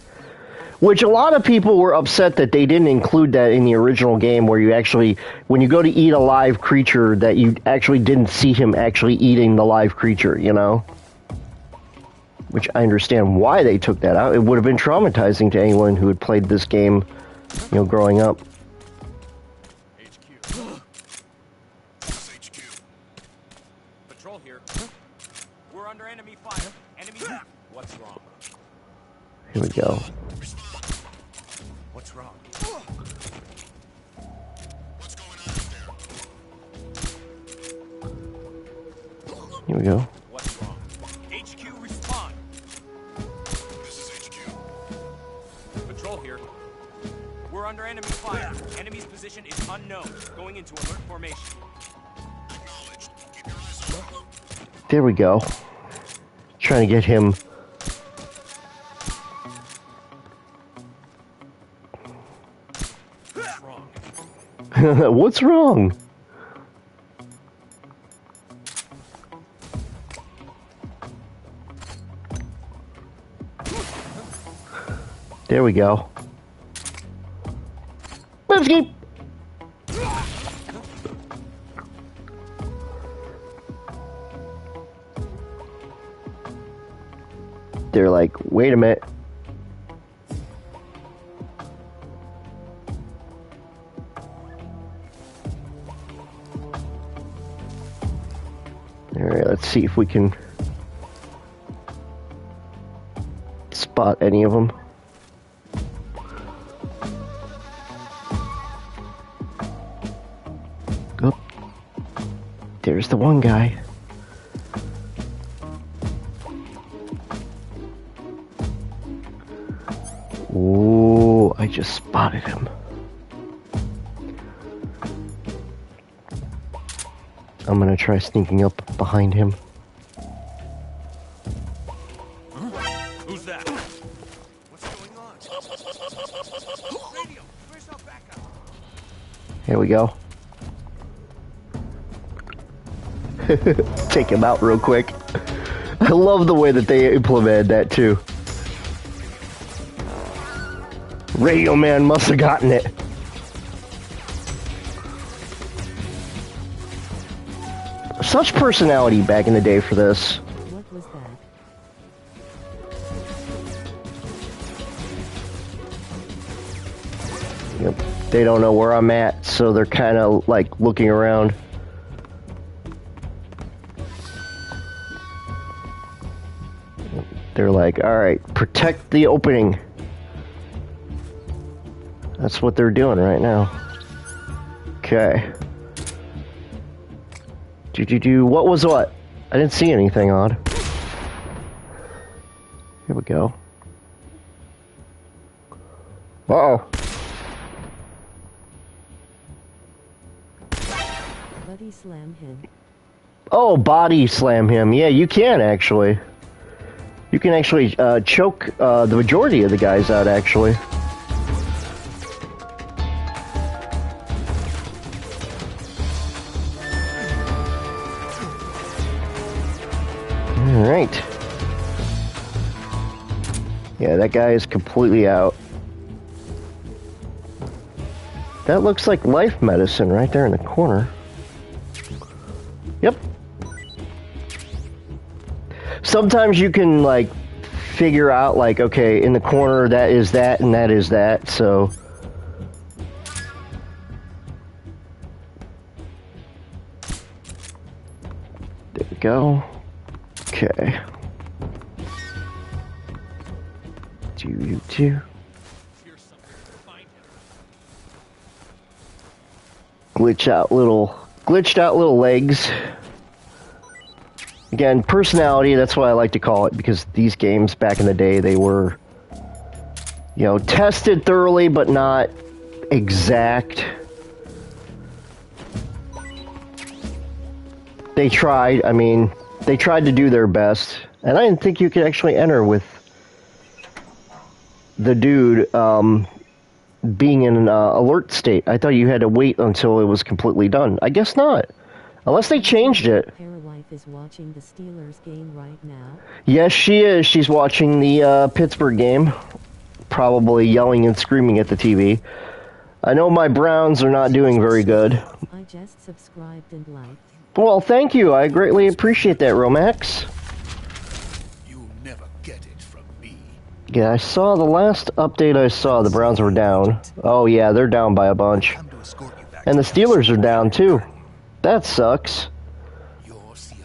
Which a lot of people were upset that they didn't include that in the original game, where you actually, when you go to eat a live creature, that you actually didn't see him actually eating the live creature, you know? Which I understand why they took that out. It would have been traumatizing to anyone who had played this game, you know, growing up. HQ. HQ. Patrol here. We're under enemy fire. Enemy. What's wrong? Here we go. What's wrong? What's going on up there? Here we go. What's wrong? HQ, respond. This is HQ. Patrol here. We're under enemy fire. Enemy's position is unknown. Going into alert formation. Acknowledged. Keep your eyes open. There we go. Trying to get him. What's wrong? What's wrong? There we go. Booski! They're like, wait a minute. Alright, let's see if we can spot any of them. Oh, there's the one guy. Oh, I just spotted him. I'm gonna try sneaking up behind him. Who's that? What's going on? Radio, where's our backup? Here we go. Take him out real quick. I love the way that they implemented that too. Radio Man must have gotten it. Such personality back in the day for this. What was that? Yep. They don't know where I'm at, so they're kind of like looking around. They're like, alright, protect the opening. That's what they're doing right now. Okay. What was what? I didn't see anything odd. Here we go. Uh-oh. Buddy slam him. Oh, body slam him. Yeah, you can actually. You can actually choke the majority of the guys out, actually. Alright. Yeah, that guy is completely out. That looks like life medicine right there in the corner. Yep. Sometimes you can, like, figure out, like, okay, in the corner that is that and that is that, so... There we go. Okay. Do. glitched out little legs. Again, personality, that's what I like to call it, because these games back in the day, they were, you know, tested thoroughly, but not exact. They tried to do their best, and I didn't think you could actually enter with the dude being in an alert state. I thought you had to wait until it was completely done. I guess not. Unless they changed it. Parawife is watching the Steelers game right now. Yes, she is. She's watching the Pittsburgh game. Probably yelling and screaming at the TV. I know my Browns are not doing very good. I just subscribed and liked. Well, thank you. I greatly appreciate that, Romax. You'll never get it from me. Yeah, I saw the last update I saw, the Browns were down. Oh yeah, they're down by a bunch. Come to escort you back And the to Steelers are down too. Journey. That sucks. Your CIA.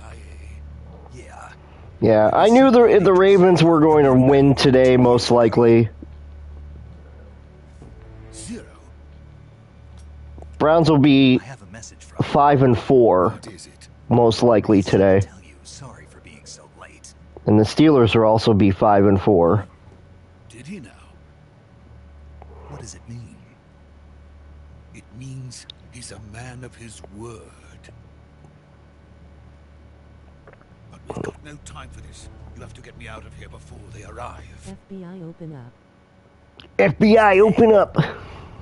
Yeah. Yeah, I knew the Ravens were going to win today, most likely. 0. Browns will be I have a message from 5-4, What is it? most likely today. Tell you sorry for being so late. And the Steelers will also be 5-4. Did he now? What does it mean? It means he's a man of his word. But we've got no time for this. You have to get me out of here before they arrive. FBI open up. FBI, open up!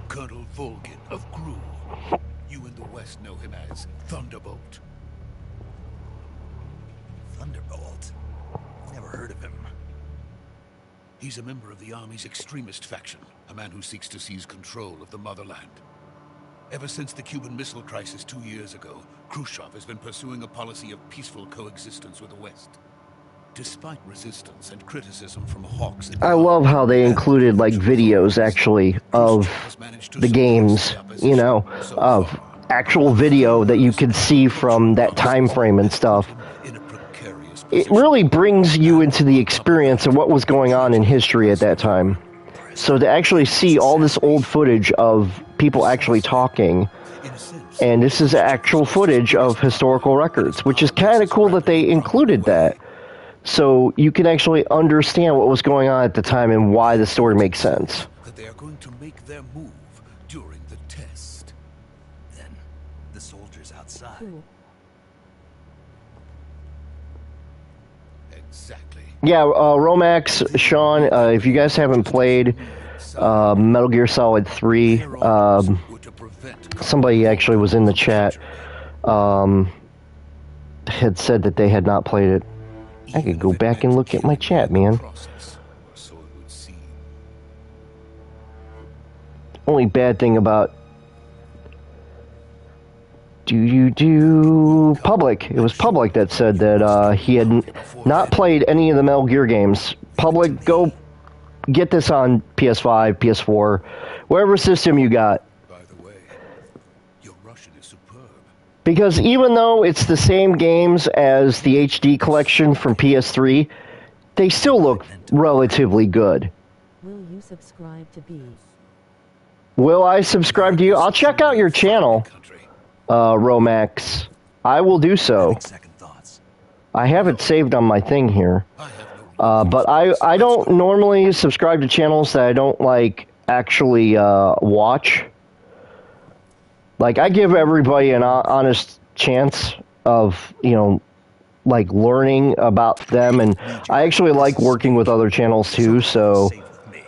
Colonel Volgin of Gruul. You in the West know him as Thunderbolt. Thunderbolt? Never heard of him. He's a member of the Army's extremist faction, a man who seeks to seize control of the motherland. Ever since the Cuban Missile Crisis 2 years ago, Khrushchev has been pursuing a policy of peaceful coexistence with the West. Despite resistance and criticism from hawks and I love how they included, like, videos, actually, of the games, you know, of actual video that you could see from that time frame and stuff. in a precarious It position. really brings you into the experience of what was going on in history at that time. So to actually see all this old footage of people actually talking, In a sense, and this is actual footage of historical records, which is kind of cool that they included that. So you can actually understand what was going on at the time and why the story makes sense. that they are going to make their move during the test. Then, the soldiers outside. Cool. Exactly. Yeah, Romax, Sean, if you guys haven't played Metal Gear Solid 3, Were to prevent somebody actually was in the chat, had said that they had not played it. I could go back and look at my chat, man. process, or so it would seem. Only bad thing about Public. It was Public that said that he had not played any of the Metal Gear games. Public, go get this on PS5, PS4, whatever system you got. By the way, your Russian is superb. Because even though it's the same games as the HD collection from PS3, they still look relatively good. Will you subscribe to B? Will I subscribe to you? I'll check out your channel, Country. Romax. I will do so. Second thoughts. I have it saved on my thing here. I have no But I don't normally subscribe to channels that I don't, like, actually watch. Like, I give everybody an honest chance of, you know, like, learning about them, and I actually like working with other channels, too, so... Safe with me.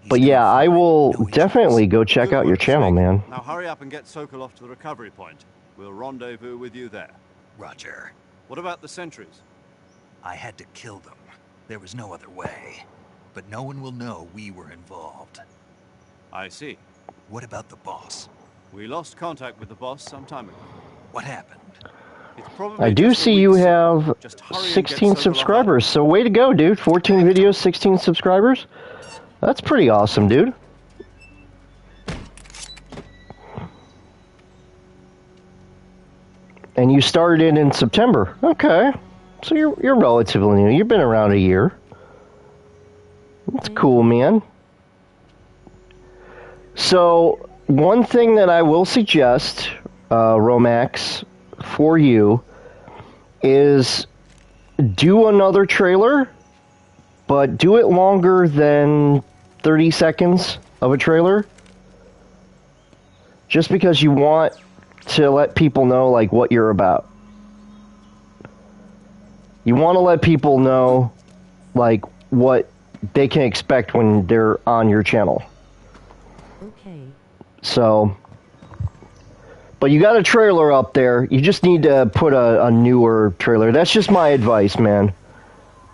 He's But yeah, gonna I will no issues. definitely go check out your channel, man. Now hurry up and get Sokolov to the recovery point. We'll rendezvous with you there. Roger. What about the sentries? I had to kill them. There was no other way. But no one will know we were involved. I see. What about the boss? We lost contact with the boss some time ago. What happened? It's probably I do just a see weak you signal. have Just hurry and get 16 Sokolov subscribers, so way to go, dude. 14 videos, 16 subscribers. That's pretty awesome, dude. And you started in September. Okay. So you're relatively new. You've been around a year. That's cool, man. So, one thing that I will suggest, Romax, for you is do another trailer, but do it longer than 30 seconds of a trailer. Just because you want to let people know, like, what you're about. You want to let people know, like, what they can expect when they're on your channel. Okay. So, but you got a trailer up there. You just need to put a newer trailer. That's just my advice, man.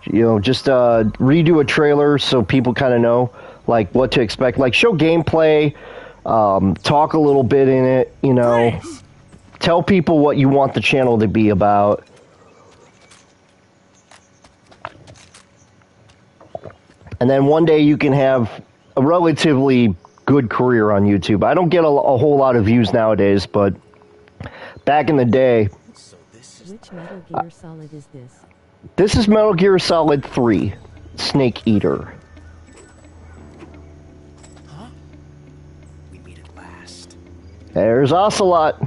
You know, just redo a trailer so people kind of know, like, what to expect. Like, show gameplay, talk a little bit in it, you know. Freeze! Tell people what you want the channel to be about. And then one day you can have a relatively good career on YouTube. I don't get a whole lot of views nowadays, but back in the day... So this is Which Metal Gear Solid is this? This is Metal Gear Solid 3, Snake Eater. Huh? We meet at last. There's Ocelot.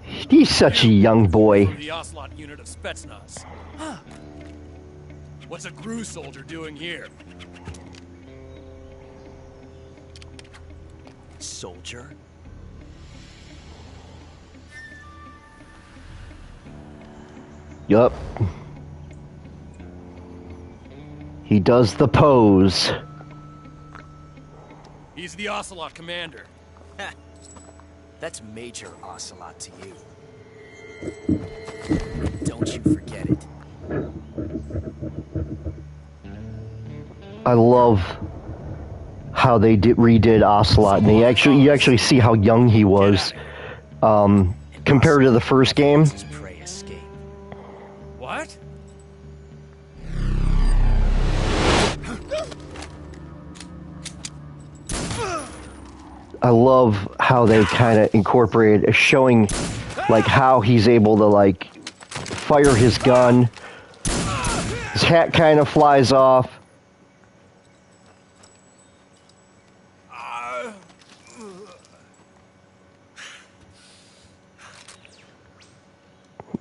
He's such a young boy. From the Ocelot unit of Spetsnaz. Huh. What's a GRU soldier doing here? Soldier? Yup. He does the pose. He's the Ocelot commander. That's Major Ocelot to you. Don't you forget it. I love how they redid Ocelot, and you actually see how young he was compared to the first game. His prey escape. What? I love how they kind of incorporate showing like how he's able to like fire his gun. His hat kind of flies off.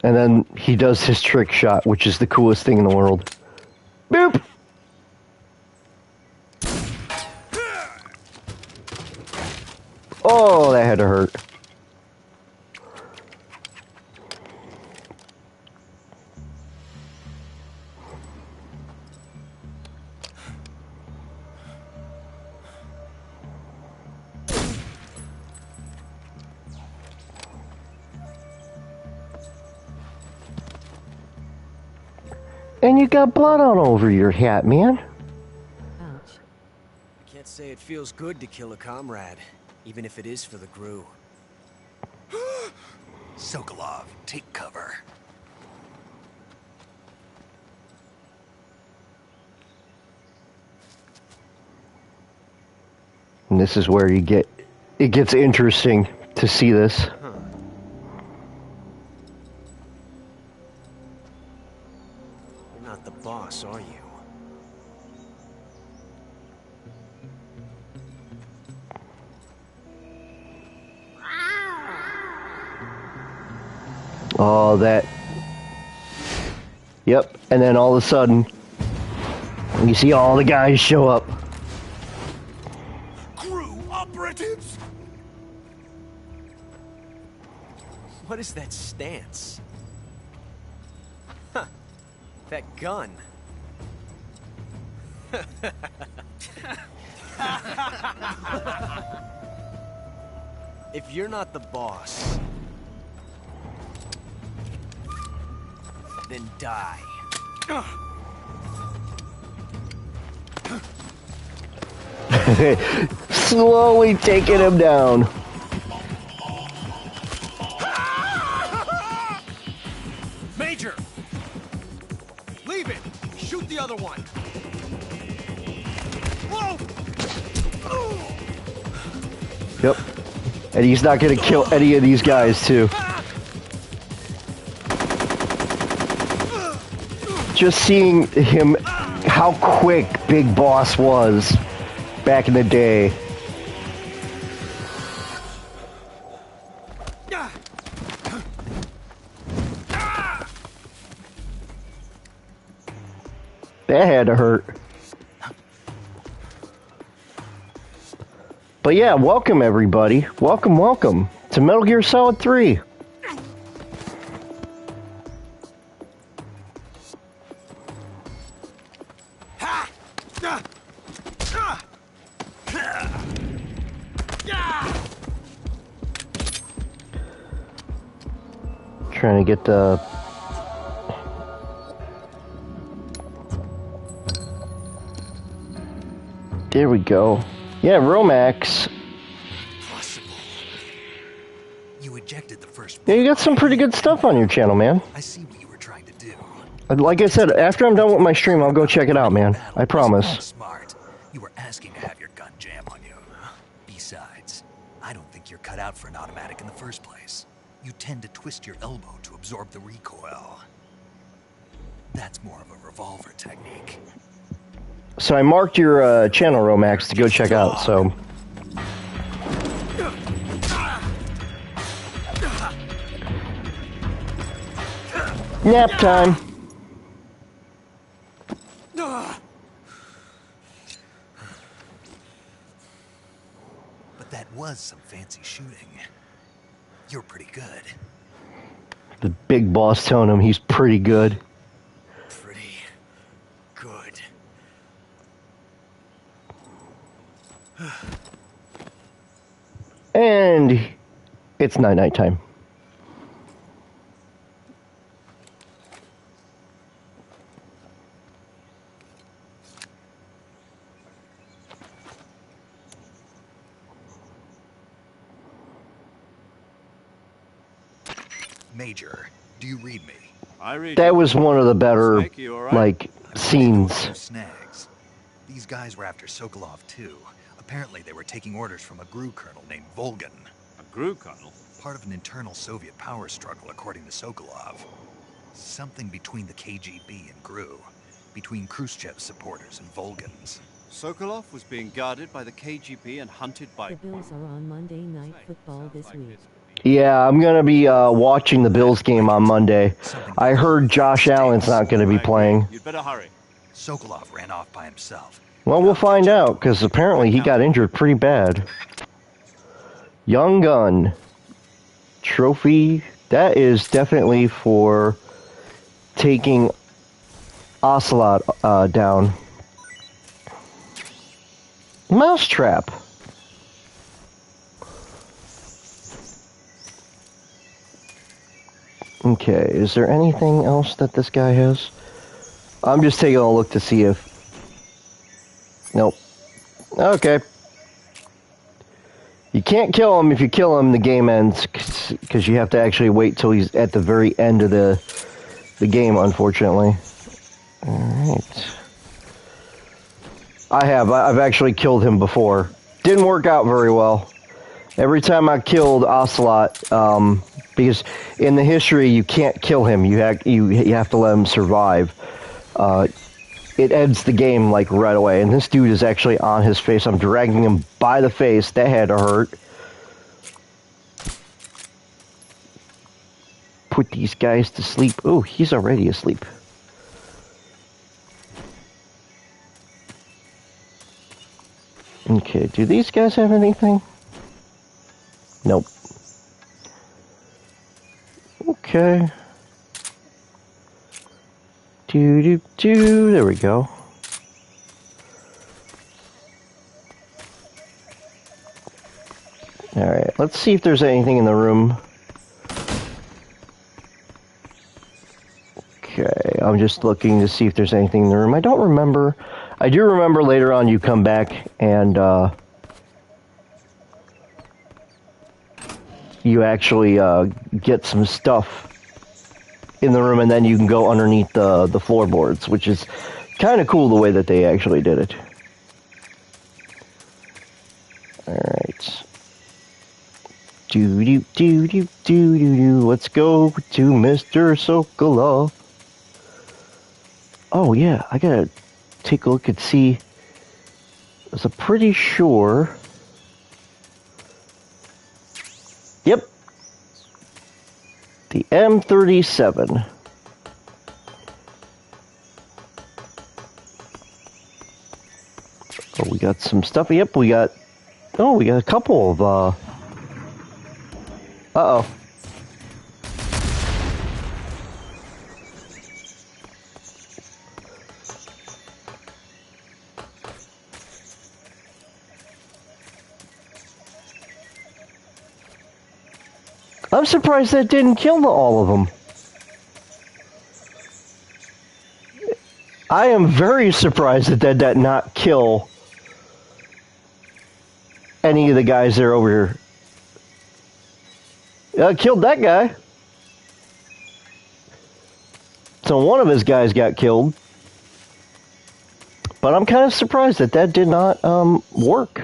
And then he does his trick shot, which is the coolest thing in the world. Boop! Oh, that had to hurt. And you got blood all over your hat, man. Ouch. I can't say it feels good to kill a comrade, even if it is for the GRU. Sokolov, take cover. And this is where it gets interesting to see this. You're not the boss, are you? Oh, that. Yep, and then all of a sudden, you see all the guys show up. GRU operatives? What is that stance? Huh. That gun. If you're not the boss, then die. Slowly taking him down. Major! Leave it! Shoot the other one! Whoa! Yep. And he's not gonna kill any of these guys, too. Just seeing him, how quick Big Boss was back in the day. That had to hurt. But yeah, welcome everybody. Welcome, welcome to Metal Gear Solid 3. Trying to get the... There we go. Yeah, Romax. Possible. You ejected the first. Yeah, you got some pretty good stuff on your channel, man. I see what you were trying to do. Like I said, after I'm done with my stream, I'll go check it out, man. I promise. Smart. You were asking to have your gun jam on you. Besides, I don't think you're cut out for an automatic in the first place. You tend to twist your elbow to absorb the recoil. That's more of a revolver technique. So I marked your channel, Romax, to go check out, so... Nap time! But that was some fancy shooting. You're pretty good. The big boss telling him he's pretty good. Pretty good. And it's night time. Major, do you read me? I read That you. was one of the better, Snake, you all right? like, scenes. Snags. These guys were after Sokolov too. Apparently they were taking orders from a GRU colonel named Volgan. A GRU colonel? Part of an internal Soviet power struggle, according to Sokolov. Something between the KGB and GRU. Between Khrushchev's supporters and Volgan's. Sokolov was being guarded by the KGB and hunted by... The Bills are on Monday Night Football this week. Yeah, I'm gonna be watching the Bills game on Monday. I heard Josh Allen's not gonna be playing. You'd better hurry. Sokolov ran off by himself. Well, we'll find out, because apparently he got injured pretty bad. Young Gun. Trophy. That is definitely for taking Ocelot down. Mousetrap. Okay, is there anything else that this guy has? I'm just taking a look to see if... Nope. Okay. You can't kill him. If you kill him, the game ends, because you have to actually wait till he's at the very end of the game, unfortunately. Alright. I've actually killed him before. Didn't work out very well. Every time I killed Ocelot, because in the history you can't kill him. You have to let him survive. It ends the game like right away, and this dude is actually on his face. I'm dragging him by the face. That had to hurt. Put these guys to sleep. Oh, he's already asleep. Okay, do these guys have anything? Nope. Okay. There we go. Alright, let's see if there's anything in the room. Okay, I'm just looking to see if there's anything in the room. I don't remember. I do remember later on you come back and, you actually, get some stuff in the room, and then you can go underneath the floorboards, which is kind of cool the way that they actually did it. Alright. Let's go to Mr. Sokolov. Oh yeah, I gotta take a look and see. I'm pretty sure. Yep. The M37. Oh, we got some stuff. Yep, we got... Oh, we got a couple of, Uh-oh. I'm surprised that didn't kill all of them. I am very surprised that that did not kill any of the guys that are over here. Killed that guy. So one of his guys got killed. But I'm kind of surprised that that did not work.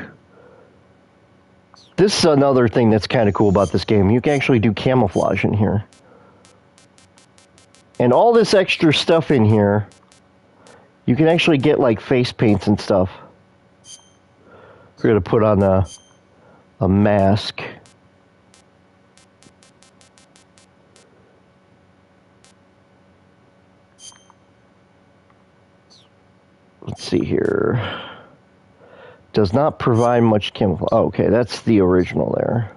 This is another thing that's kind of cool about this game. You can actually do camouflage in here. And all this extra stuff in here, you can actually get like face paints and stuff. We're going to put on a mask. Let's see here. Does not provide much camouflage. Oh, okay, that's the original there.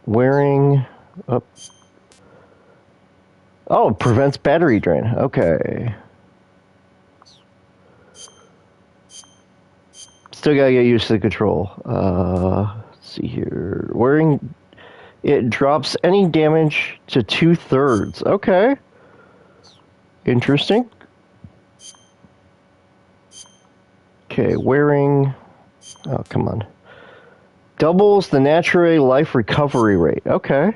Wearing... Oh, prevents battery drain. Okay. Still gotta get used to the control. Let's see here. Wearing... It drops any damage to 2/3. Okay. Interesting. Okay, wearing... Oh, come on. Doubles the natural life recovery rate. Okay.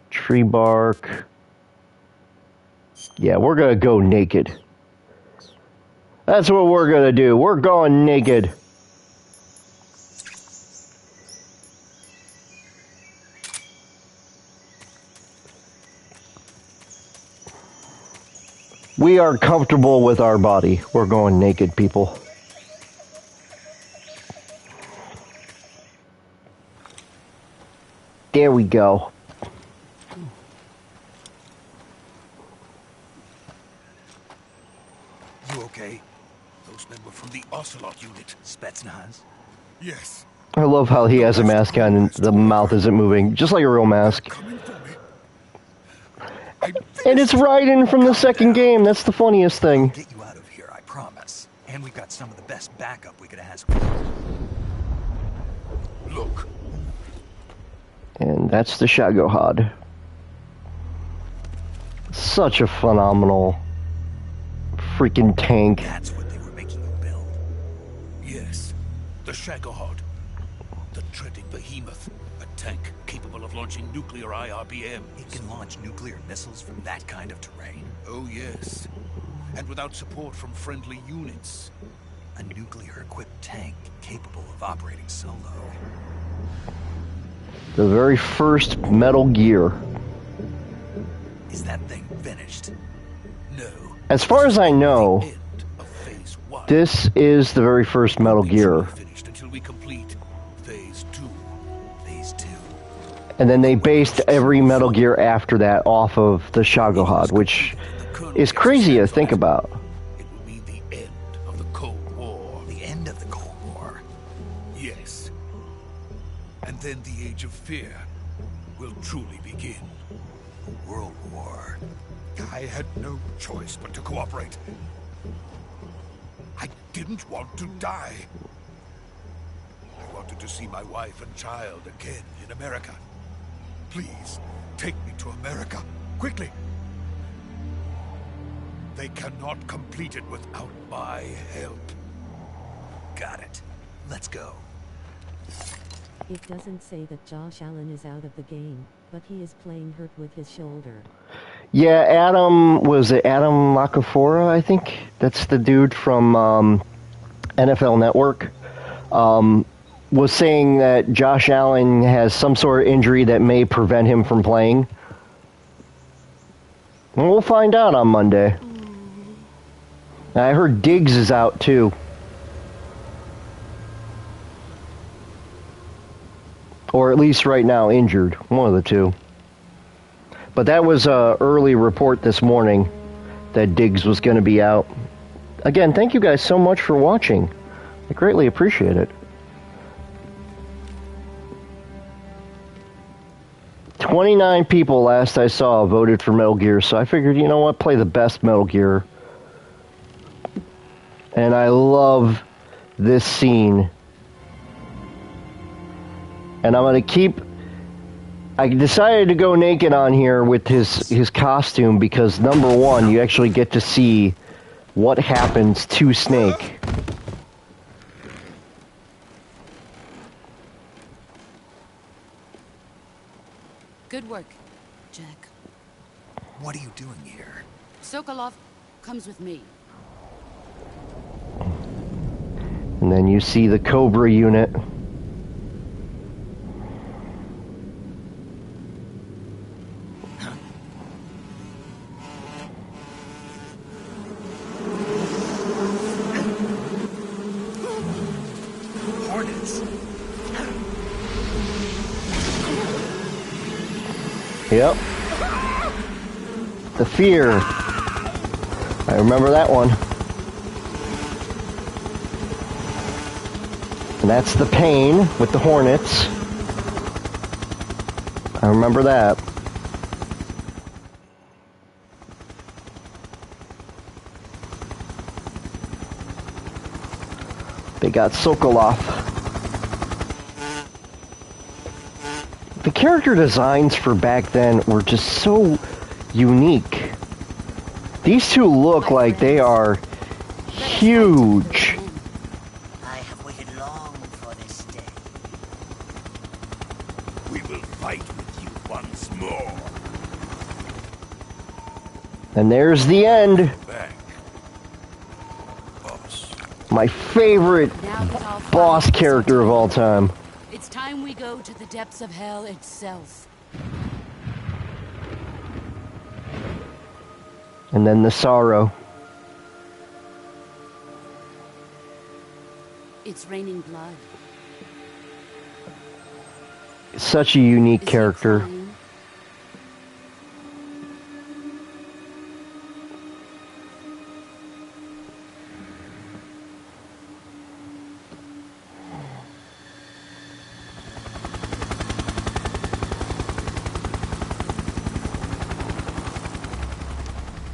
Tree bark. Yeah, we're gonna go naked. That's what we're gonna do. We're going naked. We are comfortable with our body. We're going naked, people. There we go. You okay? Those men were from the Ocelot unit. Spetsnaz? Yes. I love how he has a mask on and the mouth isn't moving, just like a real mask. Coming for me. And it's Raiden from the second game. That's the funniest thing. Get you out of here, I promise. And we've got some of the best backup we could ask. Look. And that's the Shagohod. Such a phenomenal freaking tank. That's what they were making you build. Yes. The Shagohod. The treading behemoth. A tank capable of launching nuclear IRBM. It can launch nuclear missiles from that kind of terrain. Oh, yes. And without support from friendly units. A nuclear-equipped tank capable of operating solo. The very first Metal Gear. Is that thing finished? No. As far as I know, The end of phase 1. this is the very first Metal Gear. Finished until we complete phase 2. Phase 2. And then they based every Metal Gear after that off of the Shagohod, which is crazy to think about. It will mean the end of the Cold War. The end of the Cold War. Yes. And then the Age of Fear will truly begin. A world war. I had no choice but to cooperate. I didn't want to die. I wanted to see my wife and child again in America. Please, take me to America, quickly. They cannot complete it without my help. Got it. Let's go. It doesn't say that Josh Allen is out of the game, but he is playing hurt with his shoulder. Yeah, was it Adam Lacafora, I think? That's the dude from NFL Network. Was saying that Josh Allen has some sort of injury that may prevent him from playing. And we'll find out on Monday. I heard Diggs is out too. Or at least right now injured. One of the two. But that was a early report this morning that Diggs was going to be out. Again, thank you guys so much for watching. I greatly appreciate it. 29 people last I saw voted for Metal Gear, so I figured, you know what, play the best Metal Gear. And I love this scene. And I'm going to keep... I decided to go naked on here with his costume because, number one, you actually get to see what happens to Snake. Good work, Jack. What are you doing here? Sokolov comes with me. And then you see the Cobra unit. Hornets. Yep. The Fear. I remember that one. And that's the Pain with the Hornets. I remember that. They got Sokolov. The character designs for back then were just so unique. These two look like they are huge. I have waited long for this day. We will fight with you once more. And there's the end. Back. Boss. My favorite Now that our boss fight is character of all time. It's time we go to the depths of hell itself. And then the Sorrow. It's raining blood. Such a unique Is he character. crying?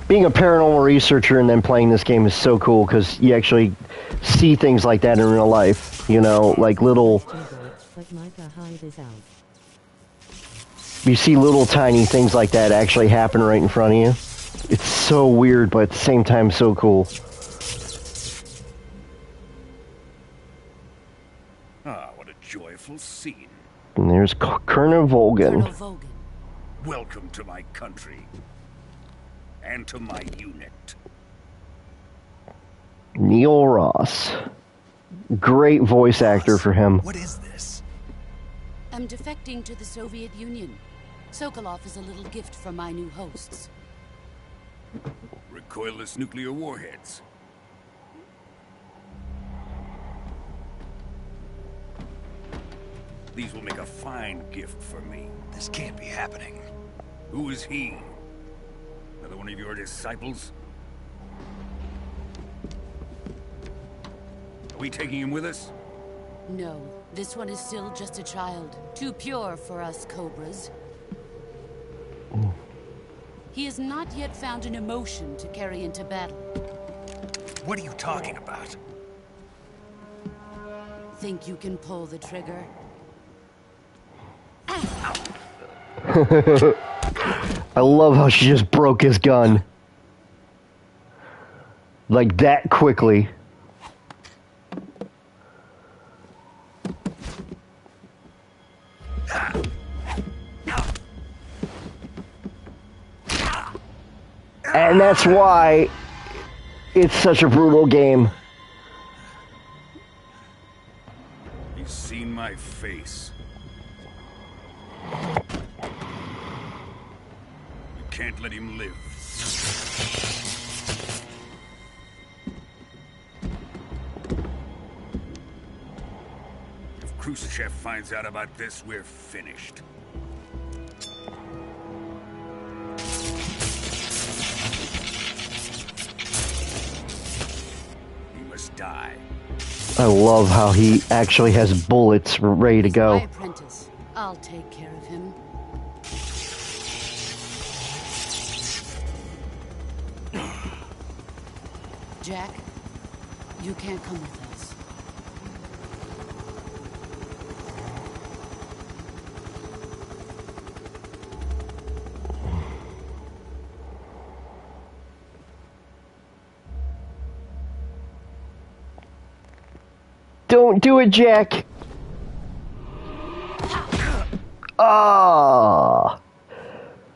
Being a paranormal researcher and then playing this game is so cool because you actually see things like that in real life. You know, like little... But Micah Hyde is out. You see little tiny things like that actually happen right in front of you. It's so weird, but at the same time so cool. Ah, what a joyful scene. And there's Colonel Colonel Volgan. Vogan. Welcome to my country. And to my unit. Neil Ross. Great voice actor for him. What is this? I'm defecting to the Soviet Union. Sokolov is a little gift from my new hosts. Recoilless nuclear warheads. These will make a fine gift for me. This can't be happening. Who is he? Another one of your disciples? Are we taking him with us? No, this one is still just a child. Too pure for us Cobras. He has not yet found an emotion to carry into battle. What are you talking about? Think you can pull the trigger? I love how she just broke his gun. Like that quickly. And that's why it's such a brutal game. He's seen my face. You can't let him live. If Khrushchev finds out about this, we're finished. I love how he actually has bullets ready to My go. apprentice. I'll take care of him. Jack, you can't come with us. Don't do it, Jack! Ah!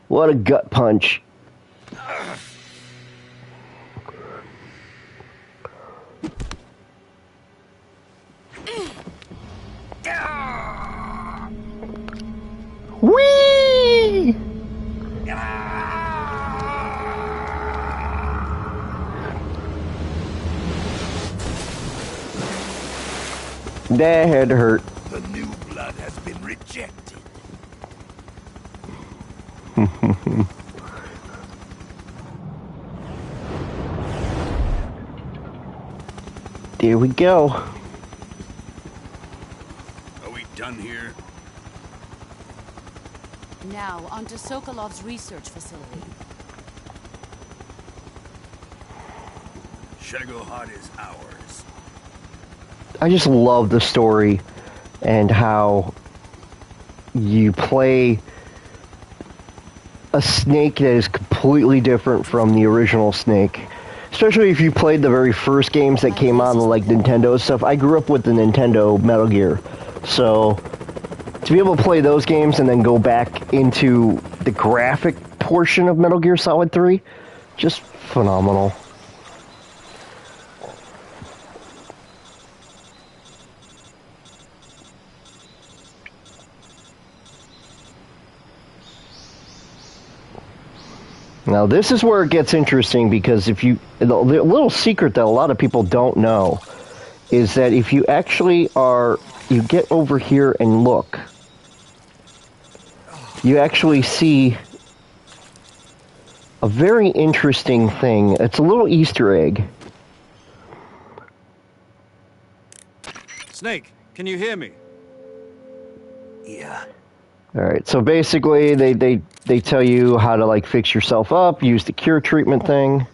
What a gut punch. Whee! That had to hurt. The new blood has been rejected. There we go. Are we done here? Now, onto Sokolov's research facility. Shagohod is ours. I just love the story and how you play a Snake that is completely different from the original Snake. Especially if you played the very first games that came on the like Nintendo stuff. I grew up with the Nintendo Metal Gear. So to be able to play those games and then go back into the graphic portion of Metal Gear Solid 3, just phenomenal. Now this is where it gets interesting, because if you, the little secret that a lot of people don't know is that if you actually you get over here and look, you actually see a very interesting thing. It's a little Easter egg. Snake, can you hear me? Yeah. Alright, so basically they tell you how to like fix yourself up, use the cure treatment thing.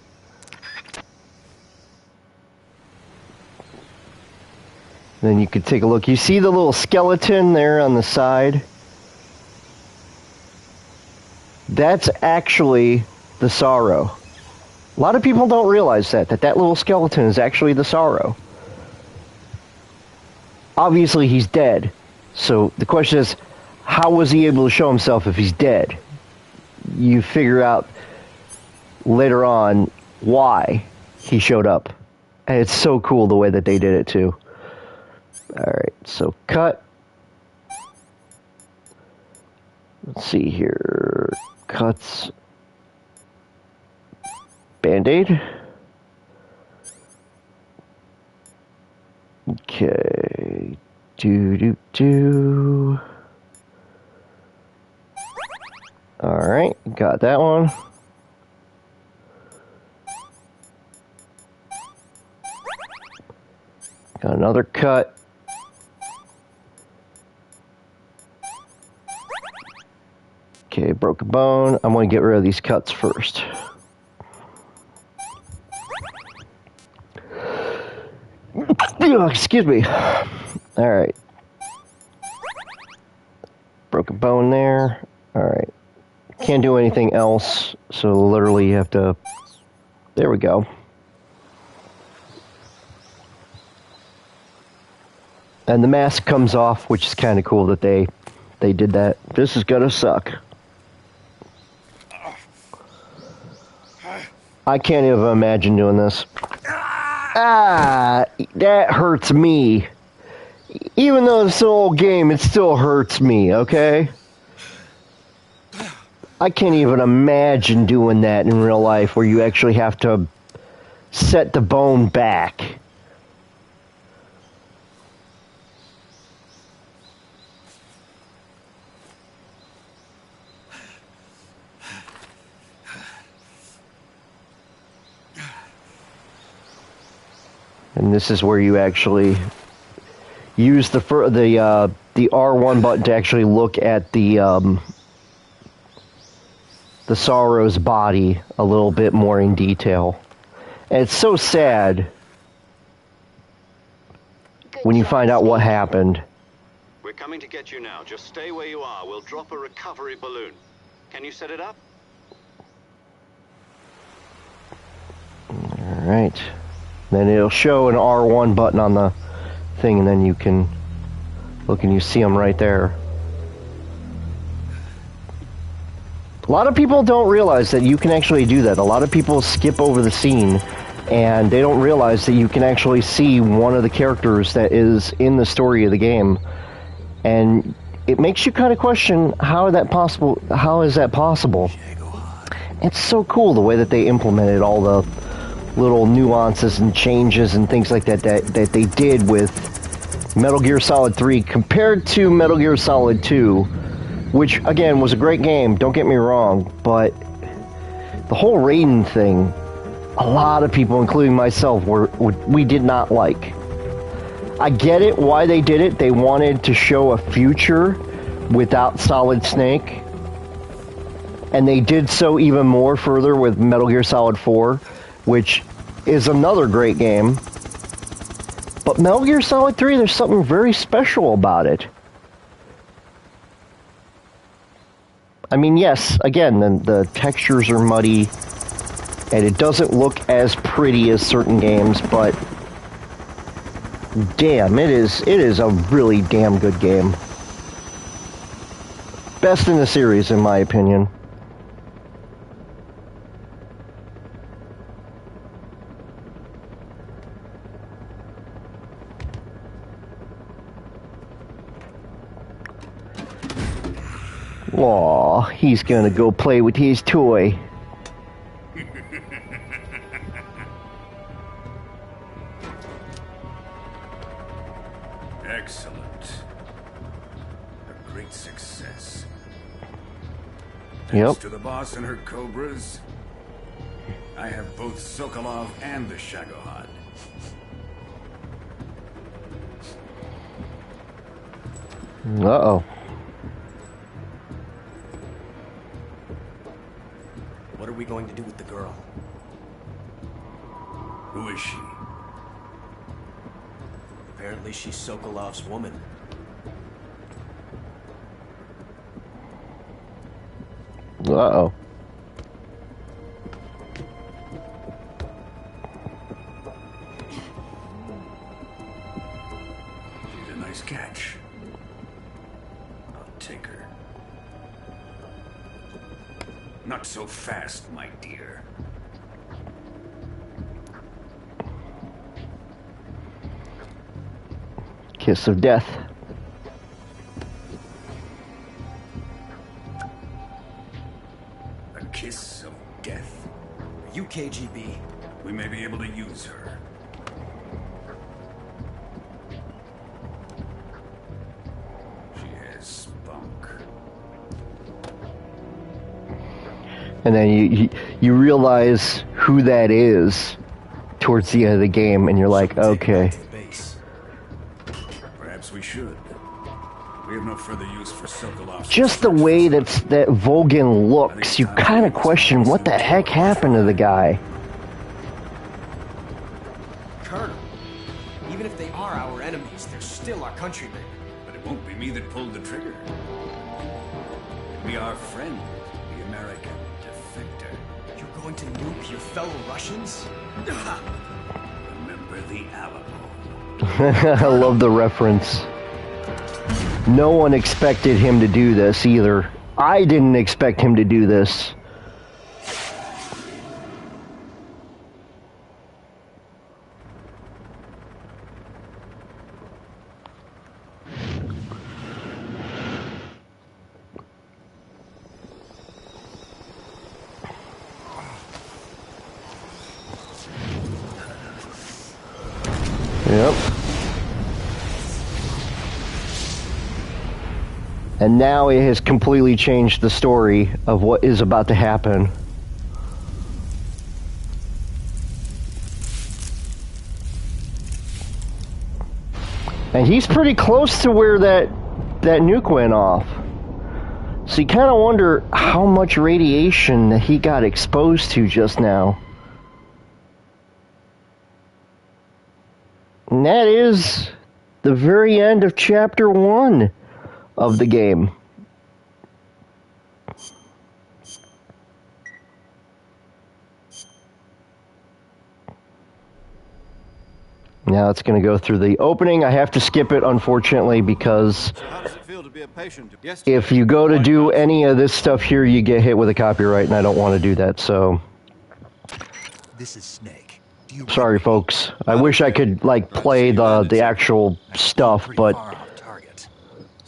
Then you could take a look. You see the little skeleton there on the side? That's actually the Sorrow. A lot of people don't realize that little skeleton is actually the Sorrow. Obviously he's dead. So the question is, how was he able to show himself if he's dead? You figure out later on why he showed up. And it's so cool the way that they did it too. Alright, so cut. Let's see here. Cuts. Band-Aid. Okay. Do. Alright, got that one. Got another cut. Okay, broke a bone. I'm going to get rid of these cuts first. Excuse me. Alright. Broke a bone there. Alright. Can't do anything else, so literally you have to... There we go. And the mask comes off, which is kind of cool that they did that. This is gonna suck. I can't even imagine doing this. Ah, that hurts me. Even though it's an old game, it still hurts me, okay? I can't even imagine doing that in real life, where you actually have to set the bone back. And this is where you actually use the R1 button to actually look at the Sorrow's body a little bit more in detail. And it's so sad when you find out what happened. We're coming to get you now. Just stay where you are. We'll drop a recovery balloon. Can you set it up? Alright. Then it'll show an R1 button on the thing, and then you can look and you see them right there. A lot of people don't realize that you can actually do that. A lot of people skip over the scene, and they don't realize that you can actually see one of the characters that is in the story of the game. And it makes you kind of question, how is that possible? How is that possible? It's so cool the way that they implemented all the little nuances and changes and things like that that they did with Metal Gear Solid 3 compared to Metal Gear Solid 2, which again was a great game, don't get me wrong, but the whole Raiden thing, a lot of people, including myself, we did not like. I get it why they did it. They wanted to show a future without Solid Snake, and they did so even more further with Metal Gear Solid 4, which is another great game. But Metal Gear Solid 3, there's something very special about it. I mean, yes, again, the textures are muddy, and it doesn't look as pretty as certain games, but damn, it is a really damn good game. Best in the series, in my opinion. Aw, he's gonna go play with his toy. Excellent. A great success. Yep. Thanks to the boss and her cobras, I have both Sokolov and the Shagohod. Uh-oh. What are we going to do with the girl? Who is she? Apparently she's Sokolov's woman. Uh-oh. She's a nice catch. I'll take her. Not so fast, my dear. Kiss of death. A kiss of death. Are you KGB? We may be able to use her. She has spunk. And then you realize who that is towards the end of the game, and you're like, okay. Perhaps we should. We have no further use for Sokolov. Just the way that Volgin looks, you kind of question what the heck happened to the guy. Colonel, even if they are our enemies, they're still our countrymen. But it won't be me that pulled the trigger. It'll be our friend, the American defector. You're going to nuke your fellow Russians? Remember the Alamo. I love the reference. No one expected him to do this either. I didn't expect him to do this. Yep. And now it has completely changed the story of what is about to happen. And he's pretty close to where that nuke went off. So you kind of wonder how much radiation that he got exposed to just now. And that is the very end of Chapter 1 of the game. Now it's going to go through the opening. I have to skip it, unfortunately, because if you go to do any of this stuff here, you get hit with a copyright, and I don't want to do that, so... This is Snake. Sorry, folks. I wish I could, like, play the actual stuff, but...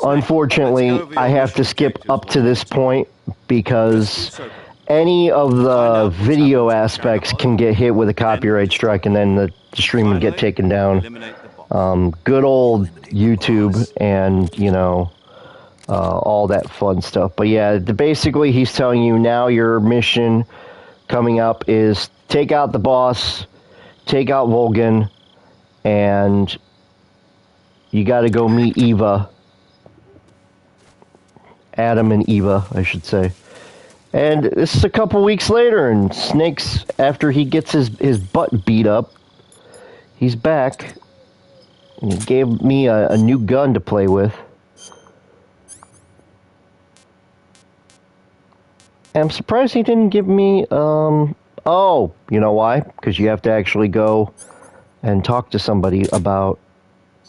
Unfortunately, I have to skip up to this point, because any of the video aspects can get hit with a copyright strike, and then the stream would get taken down. Good old YouTube and, you know, all that fun stuff. But yeah, basically he's telling you now your mission coming up is take out the boss, take out Volgan, and you got to go meet Eva. Adam and Eva, I should say. And this is a couple weeks later, and Snake's, after he gets his butt beat up, he's back. And he gave me a new gun to play with. And I'm surprised he didn't give me, oh, you know why? Because you have to actually go and talk to somebody about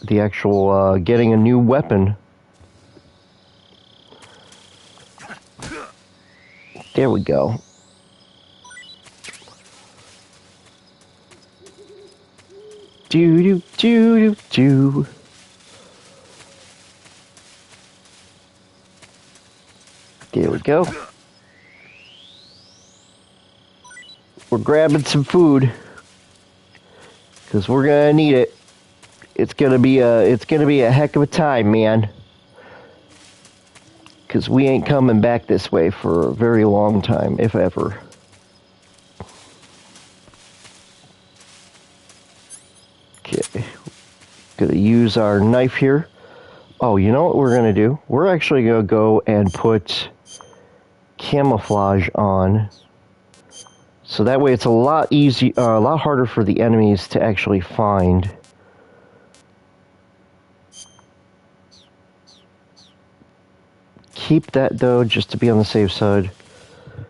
the actual, getting a new weapon. There we go. Do. There we go. We're grabbing some food because we're gonna need it. It's gonna be a heck of a time, man. Because we ain't coming back this way for a very long time, if ever. Okay. Gonna use our knife here. Oh, you know what we're gonna do? We're actually gonna go and put camouflage on. So that way it's a lot harder for the enemies to actually find. Keep that, though, just to be on the safe side.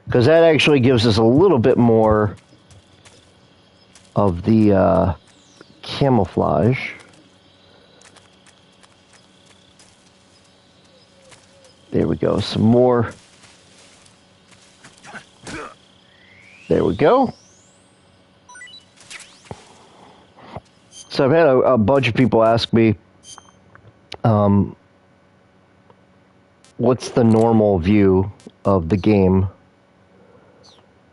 Because that actually gives us a little bit more of the camouflage. There we go. Some more. There we go. So I've had a bunch of people ask me, what's the normal view of the game?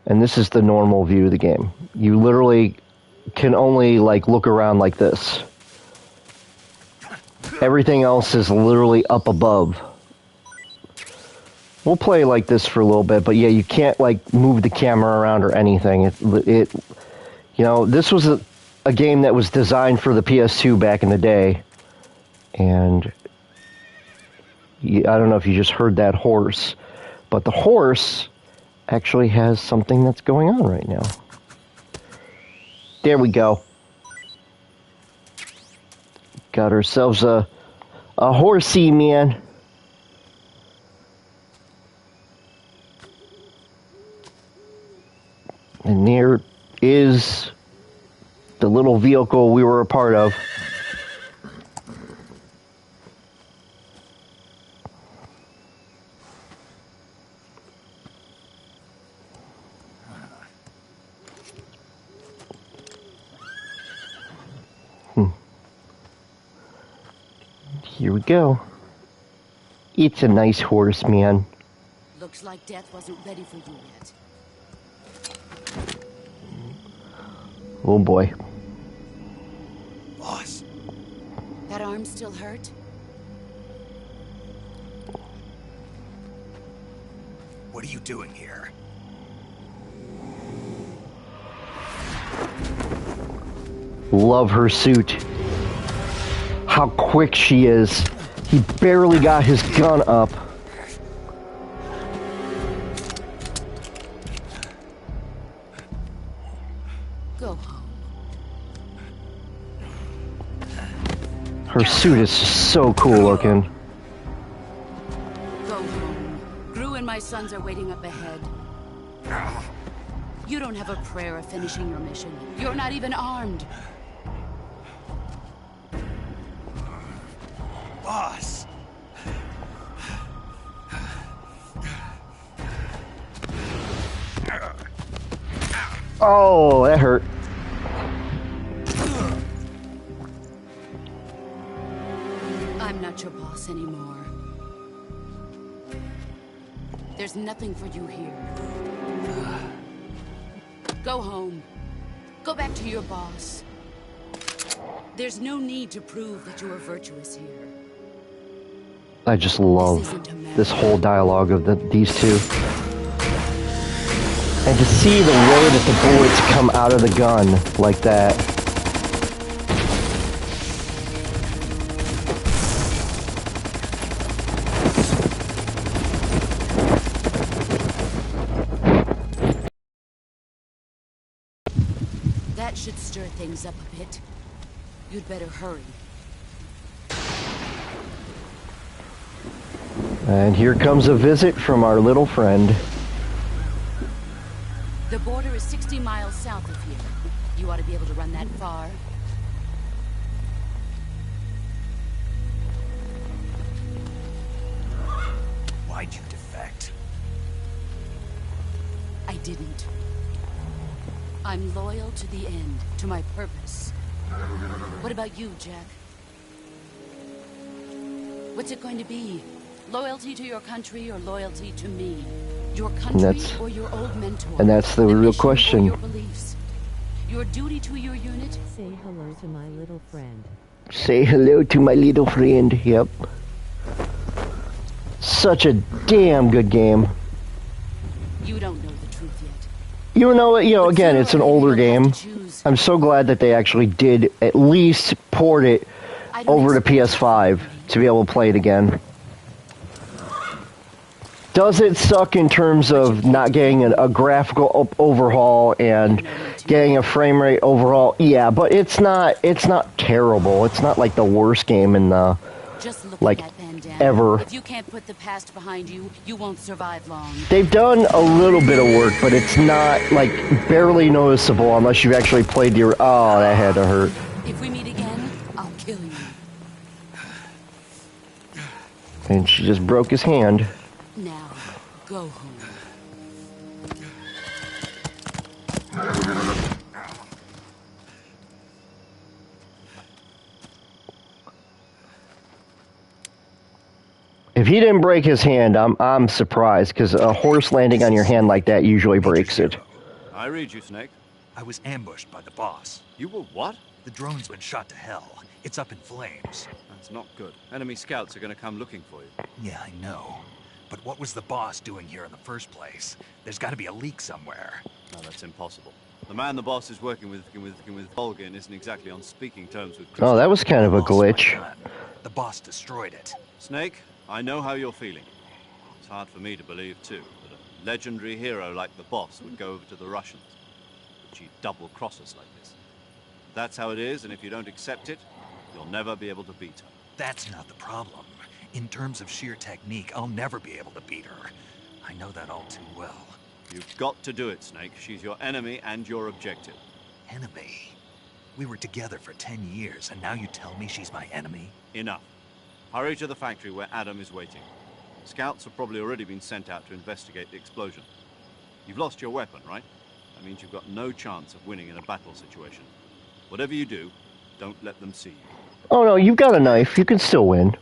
And this is the normal view of the game. You literally can only, like, look around like this. Everything else is literally up above. We'll play like this for a little bit, but yeah, you can't, like, move the camera around or anything. It you know, this was a game that was designed for the PS2 back in the day, and I don't know if you just heard that horse, but the horse actually has something that's going on right now. There we go. Got ourselves a horsey, man. And there is the little vehicle we were a part of. Here we go. It's a nice horse, man. Looks like death wasn't ready for you yet. Oh boy. Boss. That arm still hurt? What are you doing here? Love her suit. how quick she is. He barely got his gun up. Go home. Her suit is so cool looking. Go home. Gru and my sons are waiting up ahead. You don't have a prayer of finishing your mission. You're not even armed. Boss! Oh, that hurt. I'm not your boss anymore. There's nothing for you here. Go home. Go back to your boss. There's no need to prove that you are virtuous here. I just love this whole dialogue of these two. And to see the way that the bullets come out of the gun like that. That should stir things up a bit. You'd better hurry. And here comes a visit from our little friend. The border is 60 miles south of here. You ought to be able to run that far. Why'd you defect? I didn't. I'm loyal to the end, to my purpose. What about you, Jack? What's it going to be? Loyalty to your country or loyalty to me? Your country or your old mentor? And that's the real mission question. or your beliefs? Your duty to your unit? Say hello to my little friend. Say hello to my little friend. Yep. Such a damn good game. You don't know the truth yet. You know, again, it's an older game. I'm so glad that they actually did at least port it over to PS5 to be able to play it again. Does it suck in terms of not getting a graphical overhaul and getting a frame rate overhaul? Yeah, but it's not terrible. It's not like the worst game in the like ever. If you can't put the past behind you, you won't survive long. They've done a little bit of work, but it's not like barely noticeable unless you've actually played the. Oh, that had to hurt. If we meet again, I'll kill you. And she just broke his hand. Now, go home. If he didn't break his hand, I'm surprised, because a horse landing on your hand like that usually breaks it. I read you, Snake. I was ambushed by the boss. You were what? The drone's been shot to hell. It's up in flames. That's not good. Enemy scouts are going to come looking for you. Yeah, I know. But what was the boss doing here in the first place? There's got to be a leak somewhere. No, that's impossible. The man the boss is working with Volgin isn't exactly on speaking terms with Oh, that was kind of a glitch. The boss destroyed it. Snake, I know how you're feeling. It's hard for me to believe, too, that a legendary hero like the boss would go over to the Russians. But she'd double-cross us like this. That's how it is, and if you don't accept it, you'll never be able to beat her. That's not the problem. In terms of sheer technique, I'll never be able to beat her. I know that all too well. You've got to do it, Snake. She's your enemy and your objective. Enemy? We were together for 10 years, and now you tell me she's my enemy? Enough. Hurry to the factory where Adam is waiting. Scouts have probably already been sent out to investigate the explosion. You've lost your weapon, right? That means you've got no chance of winning in a battle situation. Whatever you do, don't let them see you. Oh no, you've got a knife. You can still win.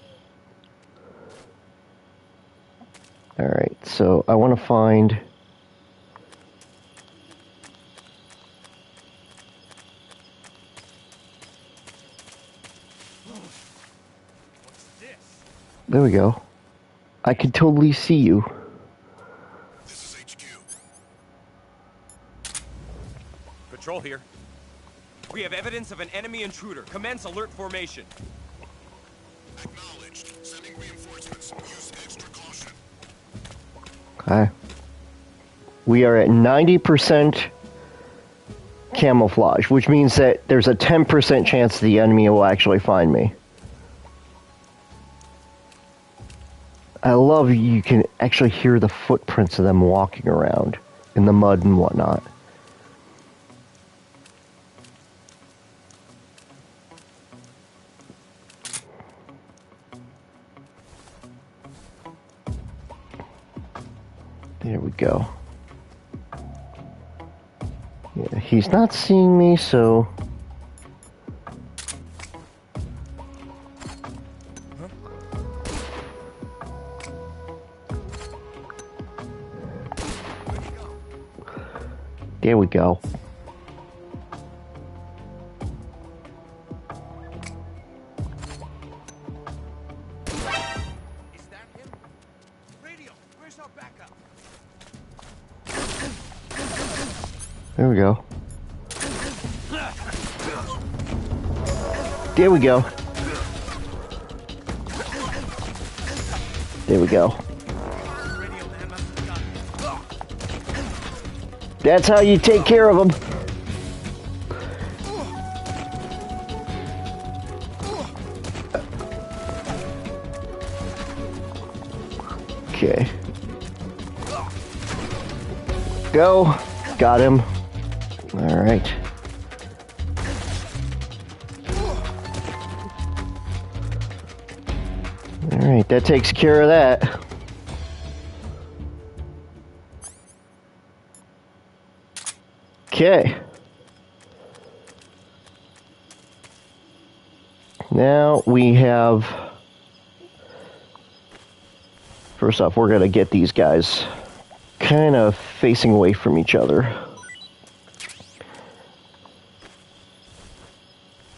Alright, so I want to find... There we go. I can totally see you. This is HQ. Patrol here. We have evidence of an enemy intruder. Commence alert formation. Acknowledged. Sending reinforcements. Use extra caution. Okay. We are at 90% camouflage, which means that there's a 10% chance the enemy will actually find me. I love you can actually hear the footprints of them walking around in the mud and whatnot. There we go. Yeah, he's not seeing me, so... There we go. Is that him? Radio, where's our backup? There we go. There we go. There we go. Radio man must have got it. That's how you take care of them. Okay. Go. Got him. All right. All right, that takes care of that. Okay. Now we have... First off, we're going to get these guys kind of facing away from each other.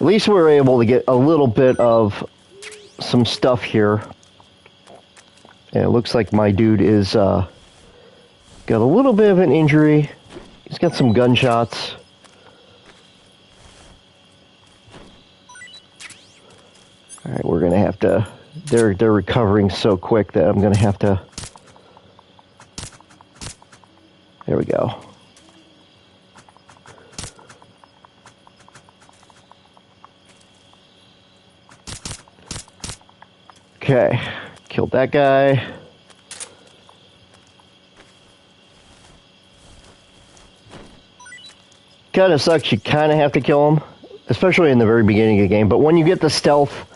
At least we were able to get a little bit of some stuff here. And it looks like my dude is got a little bit of an injury. He's got some gunshots. All right, we're gonna have to. They're recovering so quick that I'm gonna have to. There we go. Okay, killed that guy. Kind of sucks, you kind of have to kill him, especially in the very beginning of the game, but when you get the stealth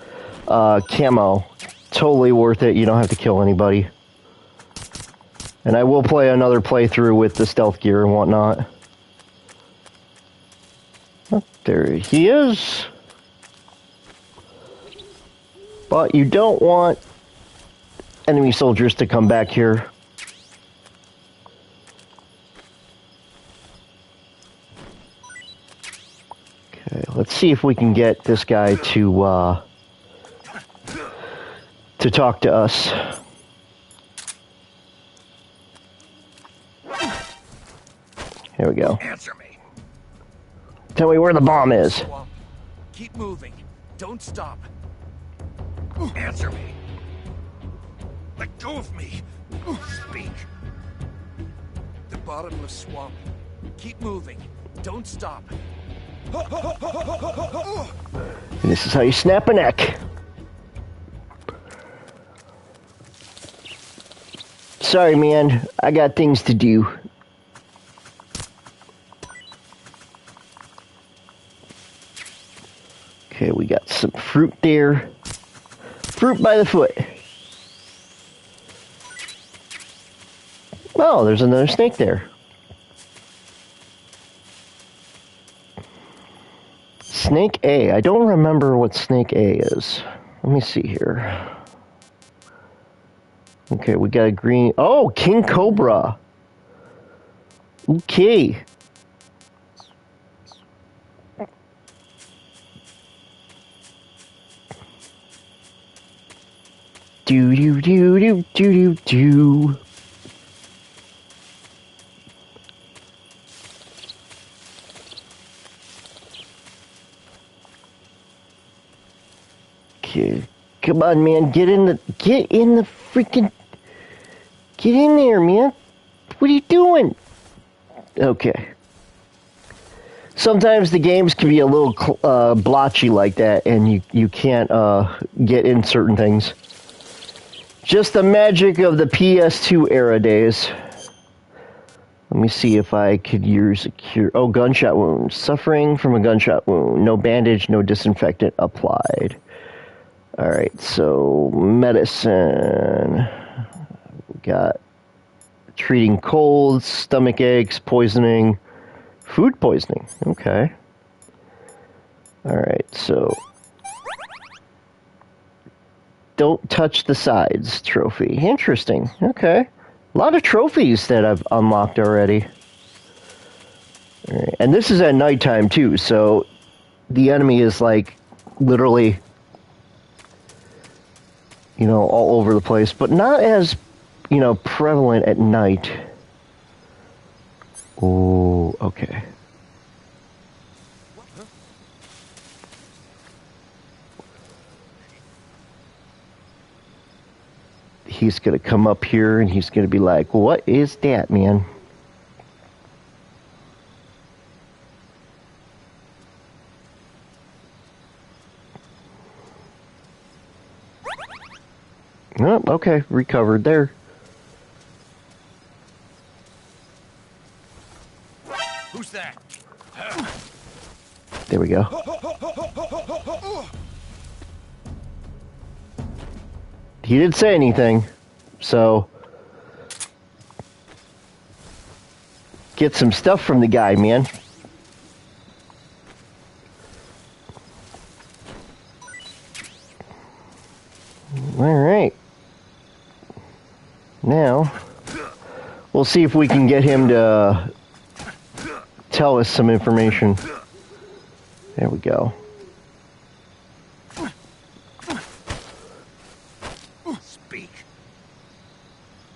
camo, totally worth it. You don't have to kill anybody. And I will play another playthrough with the stealth gear and whatnot. Oh, there he is. But you don't want enemy soldiers to come back here. Okay, let's see if we can get this guy to talk to us. Here we go. Answer me. Tell me where the bomb is. Swamp. Keep moving. Don't stop. Answer me. Let go of me. Speak. The bottomless swamp. Keep moving. Don't stop. And this is how you snap a neck. Sorry, man. I got things to do. Okay, we got some fruit there. Fruit by the foot. Oh, there's another snake there. Snake A. I don't remember what Snake A is. Let me see here. Okay, we got a green... Oh, King Cobra. Okay. Do do do do do do do. Okay, Come on, man. Get in the freaking... Get in there, man. What are you doing? Okay. Sometimes the games can be a little blotchy like that, and you can't get in certain things. Just the magic of the PS2 era days. Let me see if I could use a cure. Oh, gunshot wound. Suffering from a gunshot wound. No bandage, no disinfectant applied. Alright, so medicine. Got treating colds, stomach aches, poisoning, food poisoning. Okay. Alright, so don't touch the sides trophy. Interesting. Okay. A lot of trophies that I've unlocked already. All right. And this is at nighttime too, so the enemy is like literally, you know, all over the place, but not as, you know, prevalent at night. Oh, okay. He's going to come up here and he's going to be like, what is that, man? Oh, okay, recovered there. Who's that? There we go. He didn't say anything, so get some stuff from the guy, man. All right. Now, we'll see if we can get him to tell us some information. There we go. Speak.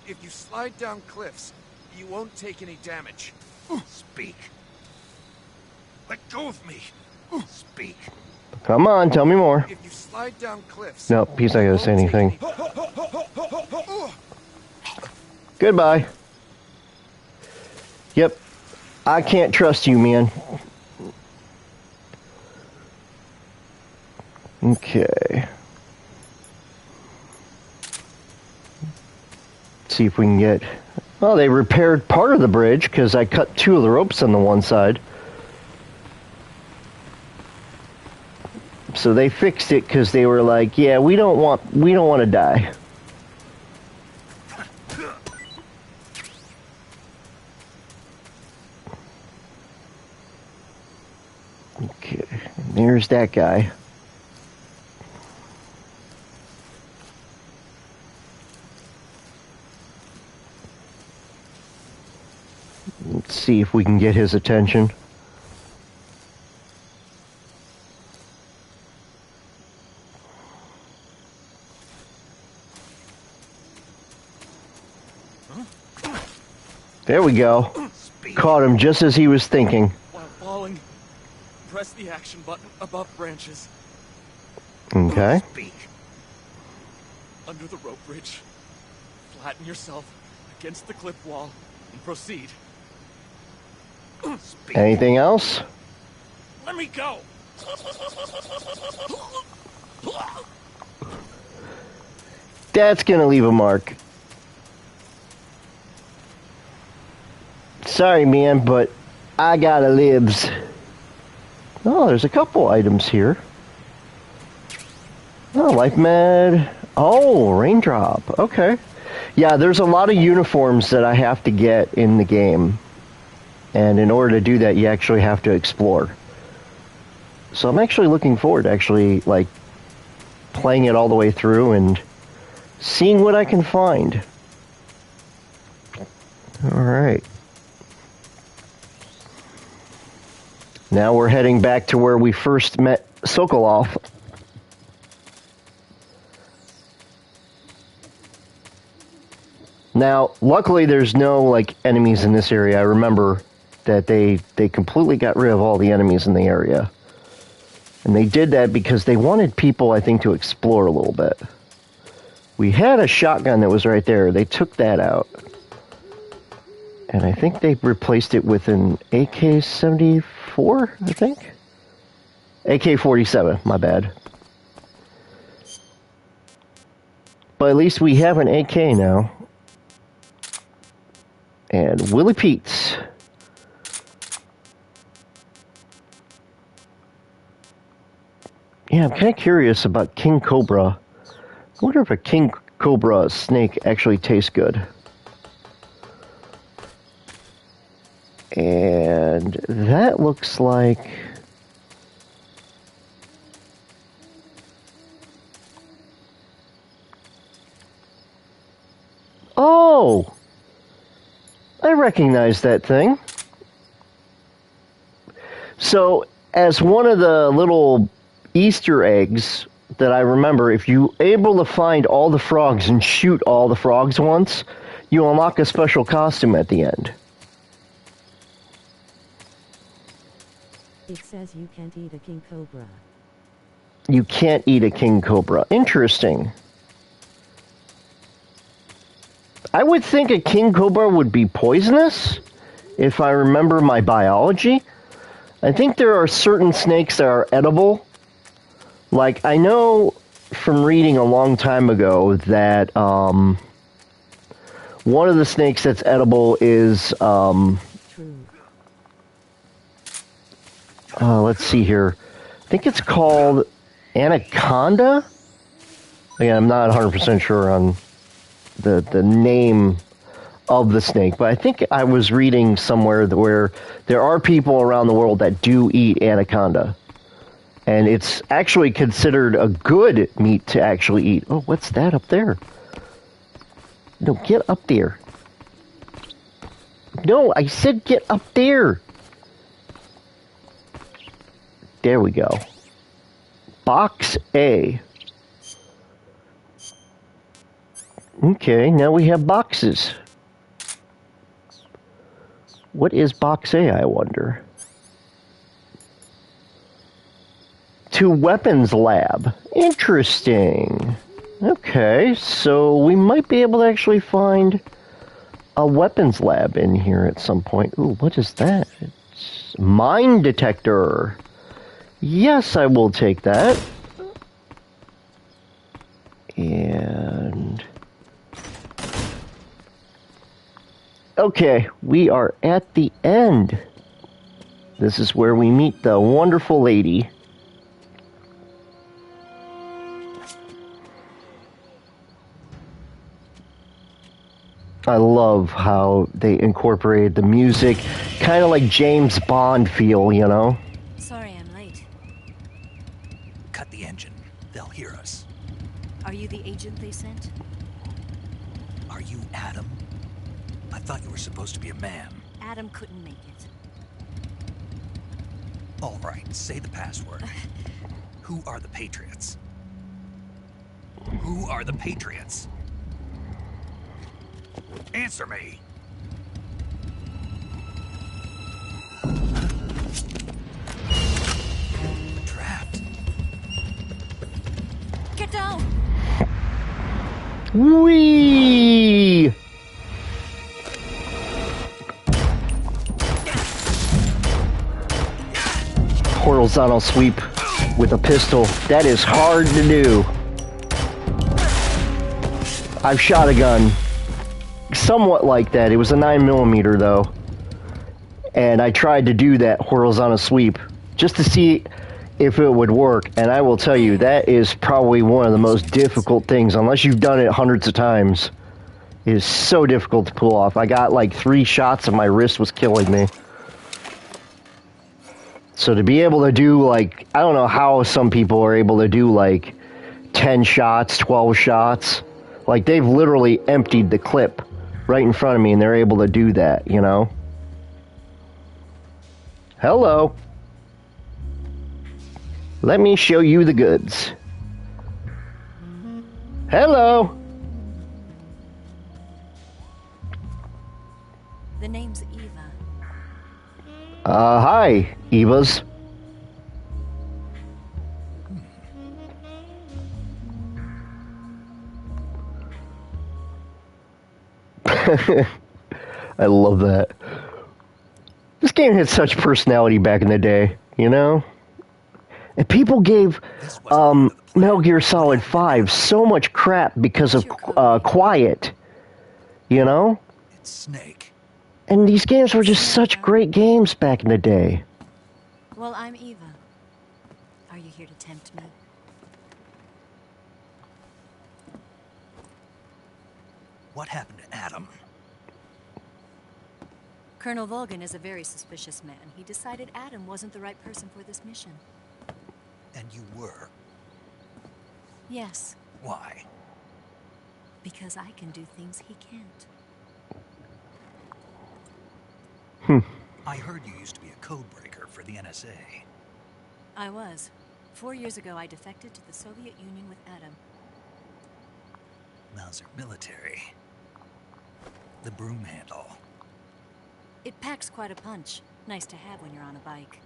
If you slide down cliffs, you won't take any damage. Speak. Let go of me. Speak. Come on, tell me more. If you slide down cliffs. Nope, he's not going to say anything. Goodbye. Yep. I can't trust you, man. Okay. See if we can get... Well, they repaired part of the bridge because I cut 2 of the ropes on the one side. So they fixed it because they were like, yeah, we don't want to die. Okay, there's that guy. Let's see if we can get his attention. There we go. Caught him just as he was thinking. While falling, press the action button above branches. Okay. Speak. Under the rope bridge, flatten yourself against the cliff wall and proceed. Speak. Anything else? Let me go. That's gonna leave a mark. Sorry, man, but I gotta lives. Oh, there's a couple items here. Oh, life med. Oh, raindrop. Okay. Yeah, there's a lot of uniforms that I have to get in the game. And in order to do that, you actually have to explore. So I'm actually looking forward to actually, like, playing it all the way through and seeing what I can find. Alright. Now we're heading back to where we first met Sokolov. Now, luckily there's no, like, enemies in this area. I remember that they completely got rid of all the enemies in the area. And they did that because they wanted people, I think, to explore a little bit. We had a shotgun that was right there. They took that out. And I think they replaced it with an AK-74, I think? AK-47, my bad. But at least we have an AK now. And Willie Pete's. Yeah, I'm kind of curious about King Cobra. I wonder if a King Cobra snake actually tastes good. And that looks like... Oh! I recognize that thing. So, as one of the little Easter eggs that I remember, if you're able to find all the frogs and shoot all the frogs once, you unlock a special costume at the end. It says you can't eat a king cobra. You can't eat a king cobra. Interesting. I would think a king cobra would be poisonous, if I remember my biology. I think there are certain snakes that are edible. Like, I know from reading a long time ago that one of the snakes that's edible is... let's see here. I think it's called anaconda? Again, I'm not 100% sure on the name of the snake, but I think I was reading somewhere where there are people around the world that do eat anaconda. And it's actually considered a good meat to actually eat. Oh, what's that up there? No, get up there. No, I said get up there. There we go. Box A. Okay, now we have boxes. What is box A, I wonder? To weapons lab. Interesting. Okay, so we might be able to actually find a weapons lab in here at some point. Ooh, what is that? It's mine detector. Yes, I will take that. And... okay, we are at the end. This is where we meet the wonderful lady. I love how they incorporated the music, kind of like James Bond feel, you know? Sorry I'm late. Cut the engine. They'll hear us. Are you the agent they sent? Are you Adam? I thought you were supposed to be a man. Adam couldn't make it. All right, say the password. Who are the Patriots? Who are the Patriots? Answer me! Trapped. Get down! Whee! Horizontal sweep with a pistol. That is hard to do. I've shot a gun somewhat like that. It was a 9mm though. And I tried to do that horizontal sweep just to see if it would work. And I will tell you, that is probably one of the most difficult things, unless you've done it hundreds of times. It is so difficult to pull off. I got like 3 shots and my wrist was killing me. So to be able to do, like, I don't know how some people are able to do like 10 shots, 12 shots. Like, they've literally emptied the clip right in front of me and they're able to do that, you know? Hello. Let me show you the goods. Hello. The name's Eva. Hi, Evas. I love that. This game had such personality back in the day, you know? And people gave Metal Gear Solid 5 so much crap because of Quiet, you know? It's Snake. And these games were just such great games back in the day. Well, I'm Eva. Are you here to tempt me? What happened to Adam? Colonel Volgin is a very suspicious man. He decided Adam wasn't the right person for this mission. And you were? Yes, Why? because I can do things he can't. I heard you used to be a codebreaker for the NSA. I was. 4 years ago, I defected to the Soviet Union with Adam. Mauser military. The broom handle. It packs quite a punch. Nice to have when you're on a bike.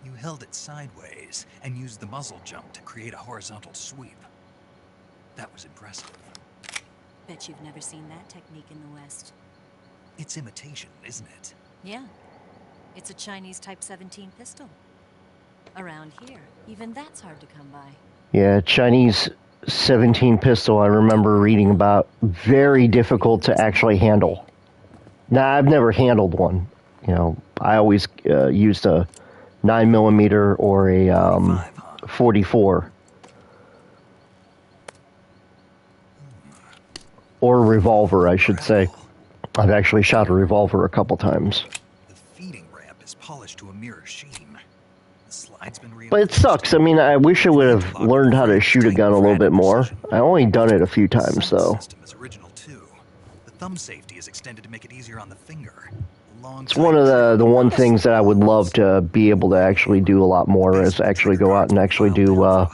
You held it sideways and used the muzzle jump to create a horizontal sweep. That was impressive. Bet you've never seen that technique in the West. It's imitation, isn't it? Yeah. It's a Chinese Type 17 pistol. Around here, even that's hard to come by. Yeah, Chinese 17 pistol, I remember reading about. Very difficult to actually handle. Now, I've never handled one. You know, I always used a 9mm or a 44. Or a revolver, I should say. I've actually shot a revolver a couple times. The feeding ramp is polished to a mirror sheen. The slide's been But it sucks. I mean, I wish I would have learned how to shoot a gun a little bit more. I only done it a few times, though. System is original too. The thumb safety is extended to make it easier on the finger. It's one of the one things that I would love to be able to actually do a lot more is actually go out and actually do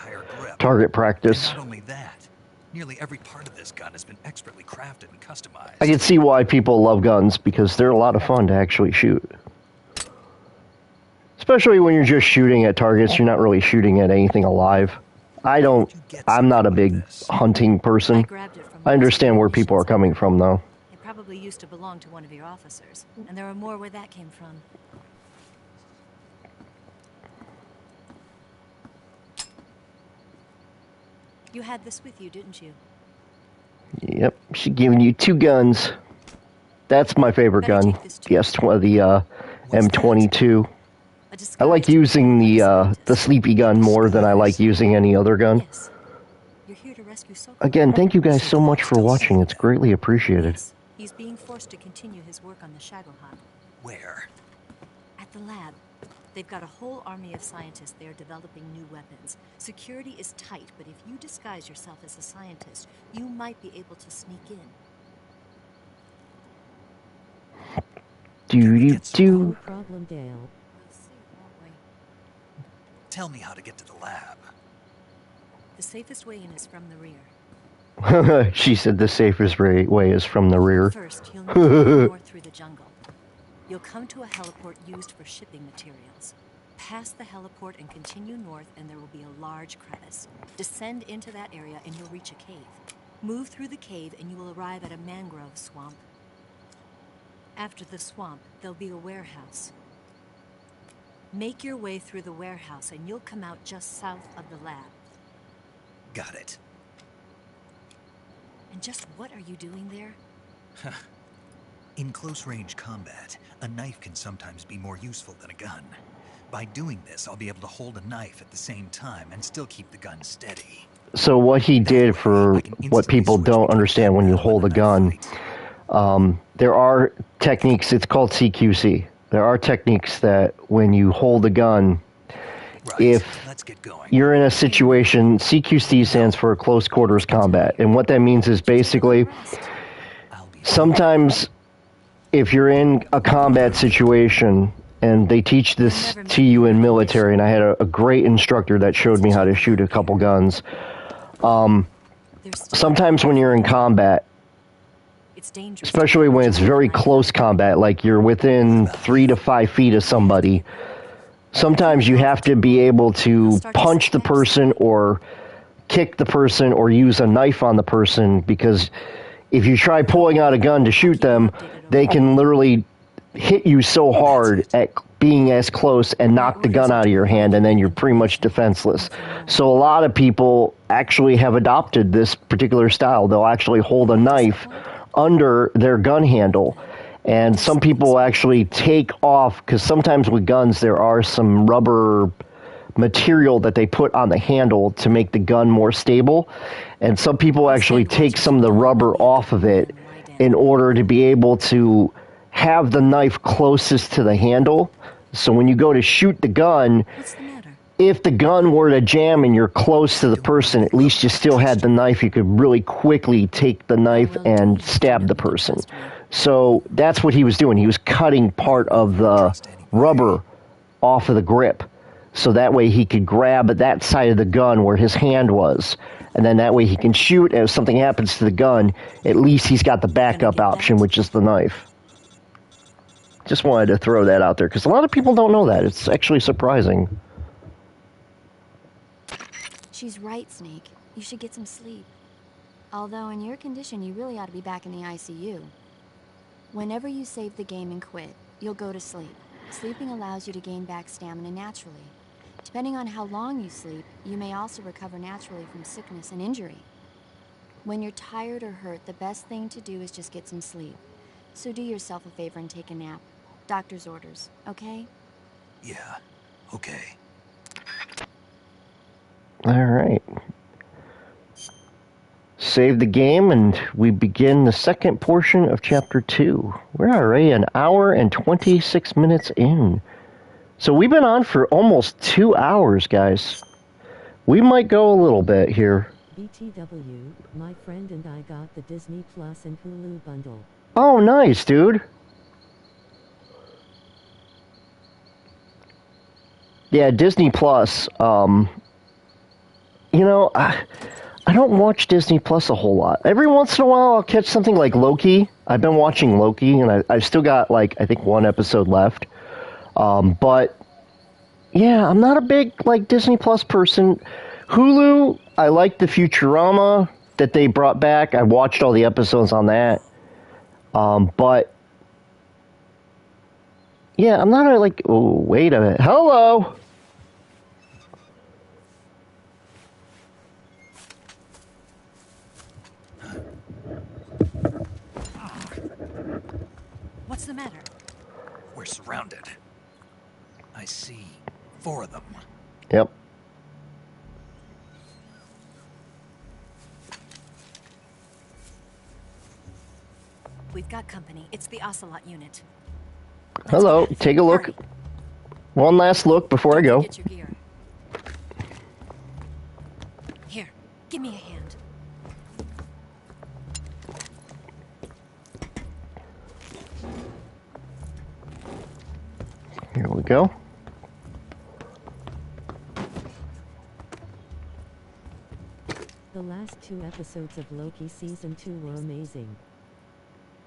target practice. Not only that, nearly every part of this gun has been expertly crafted and customized. I can see why people love guns, because they're a lot of fun to actually shoot. Especially when you're just shooting at targets, you're not really shooting at anything alive. I'm not a big hunting person. I understand where people are coming from, though. It probably used to belong to one of your officers, and there are more where that came from. You had this with you, didn't you? Yep, she's giving you 2 guns. That's my favorite gun. The M22. I like using the sleepy gun more than I like using any other gun. You're here to rescue Sokol. Again, thank you guys so much for watching. It's greatly appreciated. He's being forced to continue his work on the Shagohod. Where? At the lab. They've got a whole army of scientists there developing new weapons. Security is tight, but if you disguise yourself as a scientist, you might be able to sneak in. No problem, Dale. We'll see, won't we? Tell me how to get to the lab. The safest way in is from the rear. She said the safest way is from the rear. First, you'll need to go north through the jungle. You'll come to a heliport used for shipping materials. Pass the heliport and continue north, and there will be a large crevice. Descend into that area, and you'll reach a cave. Move through the cave, and you will arrive at a mangrove swamp. After the swamp, there'll be a warehouse. Make your way through the warehouse, and you'll come out just south of the lab. Got it. And just what are you doing there? In close-range combat, a knife can sometimes be more useful than a gun. By doing this, I'll be able to hold a knife at the same time and still keep the gun steady. So what he did, for what people don't understand when you hold a gun, there are techniques, it's called CQC. There are techniques that when you hold a gun, if you're in a situation, CQC stands for close quarters combat. And what that means is basically, sometimes if you're in a combat situation, and they teach this to you in military, and I had a great instructor that showed me how to shoot a couple guns. Sometimes when you're in combat, especially when it's very close combat, like you're within 3 to 5 feet of somebody, sometimes you have to be able to punch the person or kick the person or use a knife on the person, because if you try pulling out a gun to shoot them, they can literally hit you so hard at being as close and knock the gun out of your hand, and then you're pretty much defenseless. So a lot of people actually have adopted this particular style. They'll actually hold a knife under their gun handle, and some people actually take off, because sometimes with guns there are some rubber material that they put on the handle to make the gun more stable, and some people actually take some of the rubber off of it in order to be able to have the knife closest to the handle. So when you go to shoot the gun, if the gun were to jam and you're close to the person, at least you still had the knife. You could really quickly take the knife and stab the person. So that's what he was doing. He was cutting part of the rubber off of the grip, so that way he could grab at that side of the gun where his hand was, and then that way he can shoot, and if something happens to the gun, at least he's got the backup option, which is the knife. Just wanted to throw that out there, because a lot of people don't know that. It's actually surprising. She's right, Snake. You should get some sleep. Although in your condition, you really ought to be back in the ICU. Whenever you save the game and quit, you'll go to sleep. Sleeping allows you to gain back stamina naturally. Depending on how long you sleep, you may also recover naturally from sickness and injury. When you're tired or hurt, the best thing to do is just get some sleep. So do yourself a favor and take a nap. Doctor's orders, okay? Yeah, okay. Alright. Save the game, and we begin the second portion of Chapter 2. We're already an hour and 26 minutes in. So we've been on for almost 2 hours, guys. We might go a little bit here. BTW, my friend and I got the Disney Plus and Hulu bundle. Oh, nice, dude. Yeah, Disney Plus, you know, I don't watch Disney Plus a whole lot. Every once in a while, I'll catch something like Loki. I've been watching Loki, and I've still got, like, I think one episode left. But, yeah, I'm not a big, like, Disney Plus person. Hulu, I like the Futurama that they brought back. I watched all the episodes on that. But, yeah, I'm not like, oh, wait a minute. Hello! What's the matter? We're surrounded. I see 4 of them. Yep. We've got company. It's the Ocelot unit. Hello. Take a look. One last look before I go. Get your gear. Here, give me a hand. Here we go. The last 2 episodes of Loki Season 2 were amazing.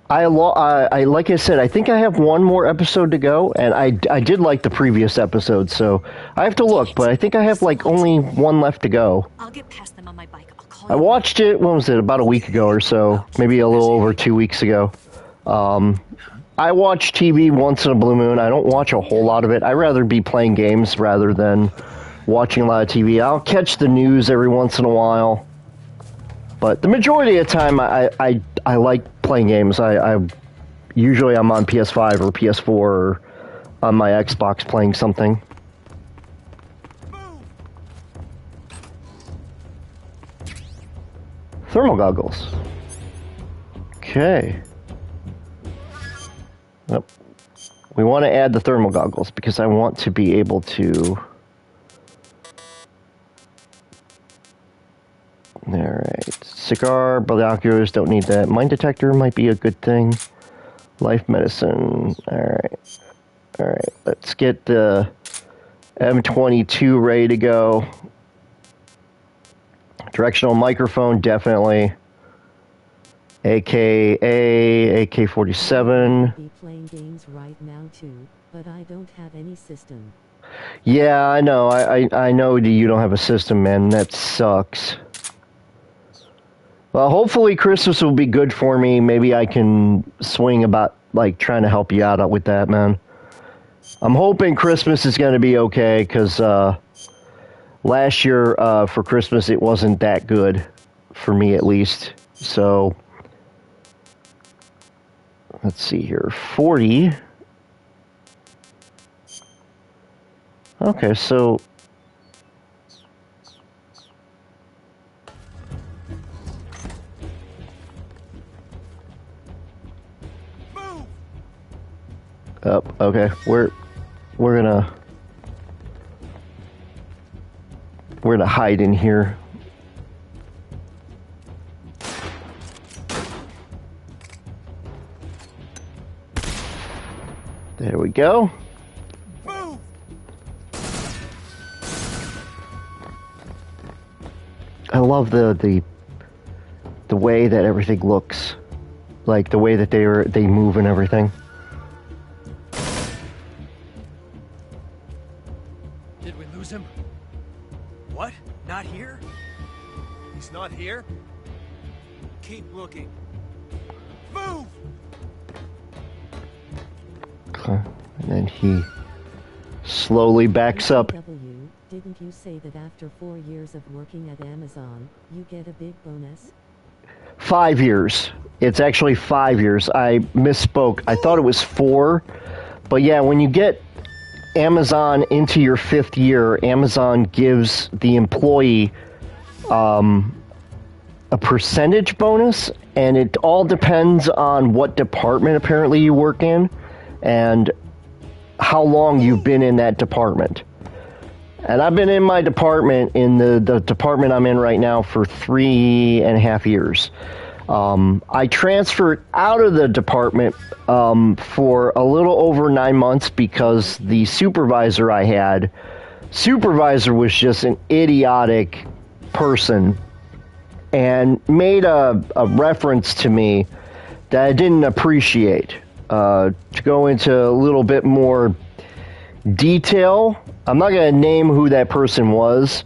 I like I said, I think I have one more episode to go, and I did like the previous episode, so I have to look, but I think I have like only one left to go. I'll get past them on my bike. I'll call I watched it, when was it, about a week ago or so, maybe a little over 2 weeks ago. I watch TV once in a blue moon. I don't watch a whole lot of it. I'd rather be playing games rather than watching a lot of TV. I'll catch the news every once in a while, but the majority of the time I like playing games. Usually I'm on PS5 or PS4 or on my Xbox playing something. Thermal goggles. Okay. Yep. We want to add the thermal goggles because I want to be able to... Alright. Cigar, binoculars, don't need that. Mine detector might be a good thing. Life medicine. Alright. Alright, let's get the M22 ready to go. Directional microphone, definitely. AKA AK-47. Be playing games right now too, but I don't have any system. Yeah, I know. I know that you don't have a system, man. That sucks. Well, hopefully Christmas will be good for me. Maybe I can swing about, like, trying to help you out with that, man. I'm hoping Christmas is going to be okay, because last year for Christmas it wasn't that good, for me at least. So, let's see here. 40. Okay, so... Okay, we're gonna hide in here. There we go. I love the way that everything looks, like the way that they move and everything. Did we lose him? What? Not here? He's not here? Keep looking. Move! Okay. And then he slowly backs up. Didn't you say that after 4 years of working at Amazon, you get a big bonus? 5 years. It's actually 5 years. I misspoke. I thought it was 4. But yeah, when you get Amazon into your 5th year, Amazon gives the employee a percentage bonus, and it all depends on what department apparently you work in and how long you've been in that department. And I've been in my department, in the department I'm in right now, for 3.5 years. I transferred out of the department for a little over 9 months because the supervisor was just an idiotic person and made a reference to me that I didn't appreciate. To go into a little bit more detail, I'm not going to name who that person was,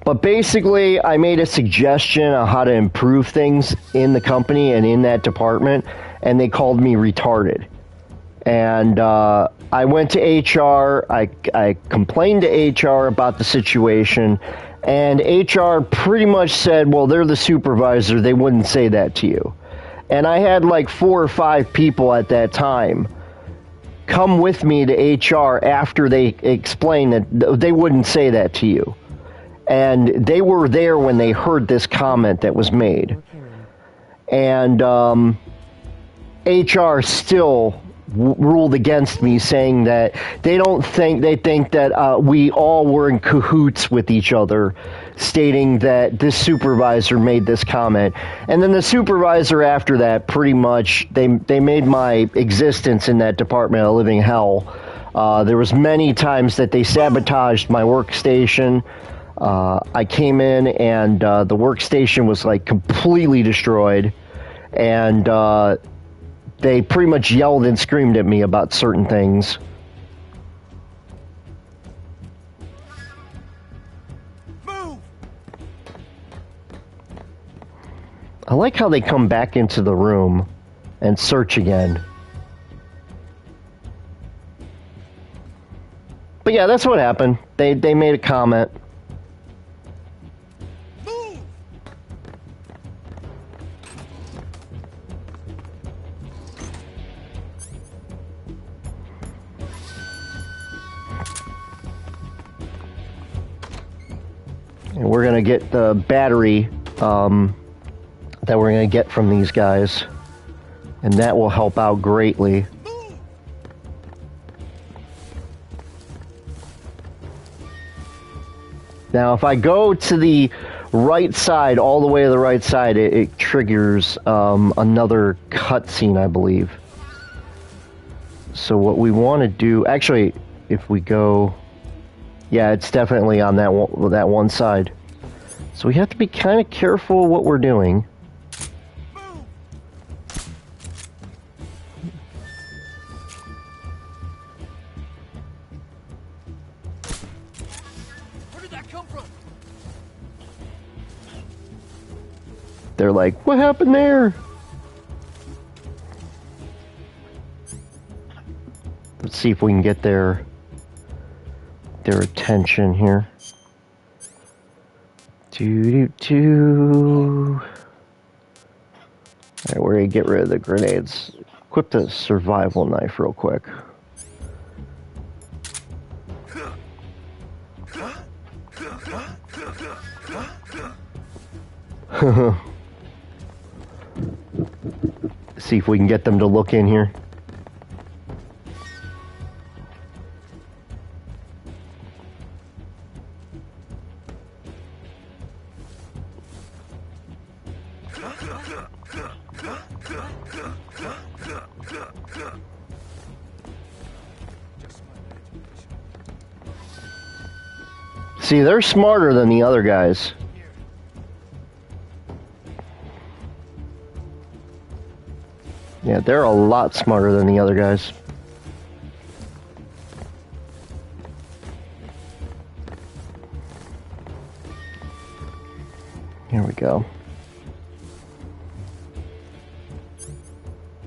but basically I made a suggestion on how to improve things in the company and in that department, and they called me retarded. And I went to HR, I complained to HR about the situation, and HR pretty much said, well, they're the supervisor, they wouldn't say that to you. And I had like 4 or 5 people at that time come with me to HR after they explained that they wouldn't say that to you. And they were there when they heard this comment that was made. And HR still ruled against me, saying that they think that we all were in cahoots with each other, stating that this supervisor made this comment. And then the supervisor after that, pretty much, they made my existence in that department a living hell. There was many times that they sabotaged my workstation. I came in and the workstation was like completely destroyed, and they pretty much yelled and screamed at me about certain things. Move! I like how they come back into the room and search again. But yeah, that's what happened. They made a comment. And we're going to get the battery that we're going to get from these guys. And that will help out greatly. Now, if I go to the right side, all the way to the right side, it triggers another cutscene, I believe. So what we want to do... Actually, if we go... Yeah, it's definitely on that one side. So we have to be kind of careful what we're doing. Where did that come from? They're like, what happened there? Let's see if we can get their attention here. Doo-doo-doo. Alright, we're gonna get rid of the grenades. Equip the survival knife real quick. See if we can get them to look in here. See, they're smarter than the other guys. Yeah, they're a lot smarter than the other guys. Here we go.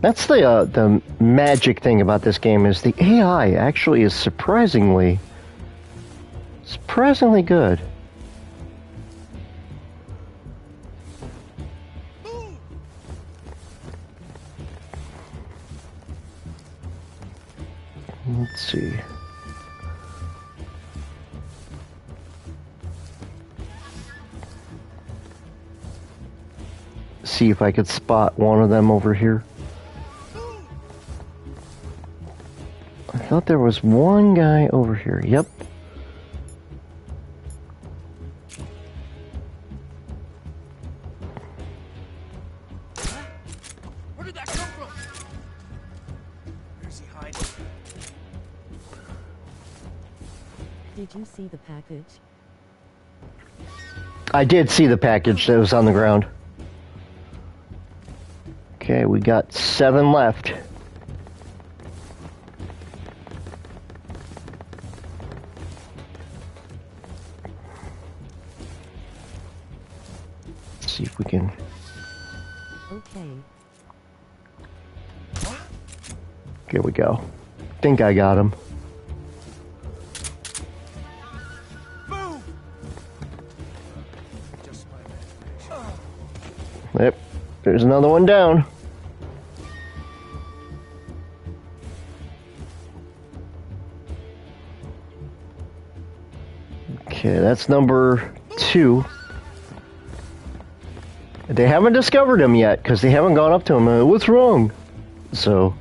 That's the magic thing about this game is the AI actually is surprisingly good. Let's see. See if I could spot one of them over here. I thought there was one guy over here. Yep. Where did that come from? Where's he hiding? Did you see the package? I did see the package that was on the ground. Okay, we got 7 left. Let's see if we can... Okay. Here we go. Think I got him. Boom! Yep. There's another one down. Okay, that's number 2. They haven't discovered him yet because they haven't gone up to him. What's wrong? So.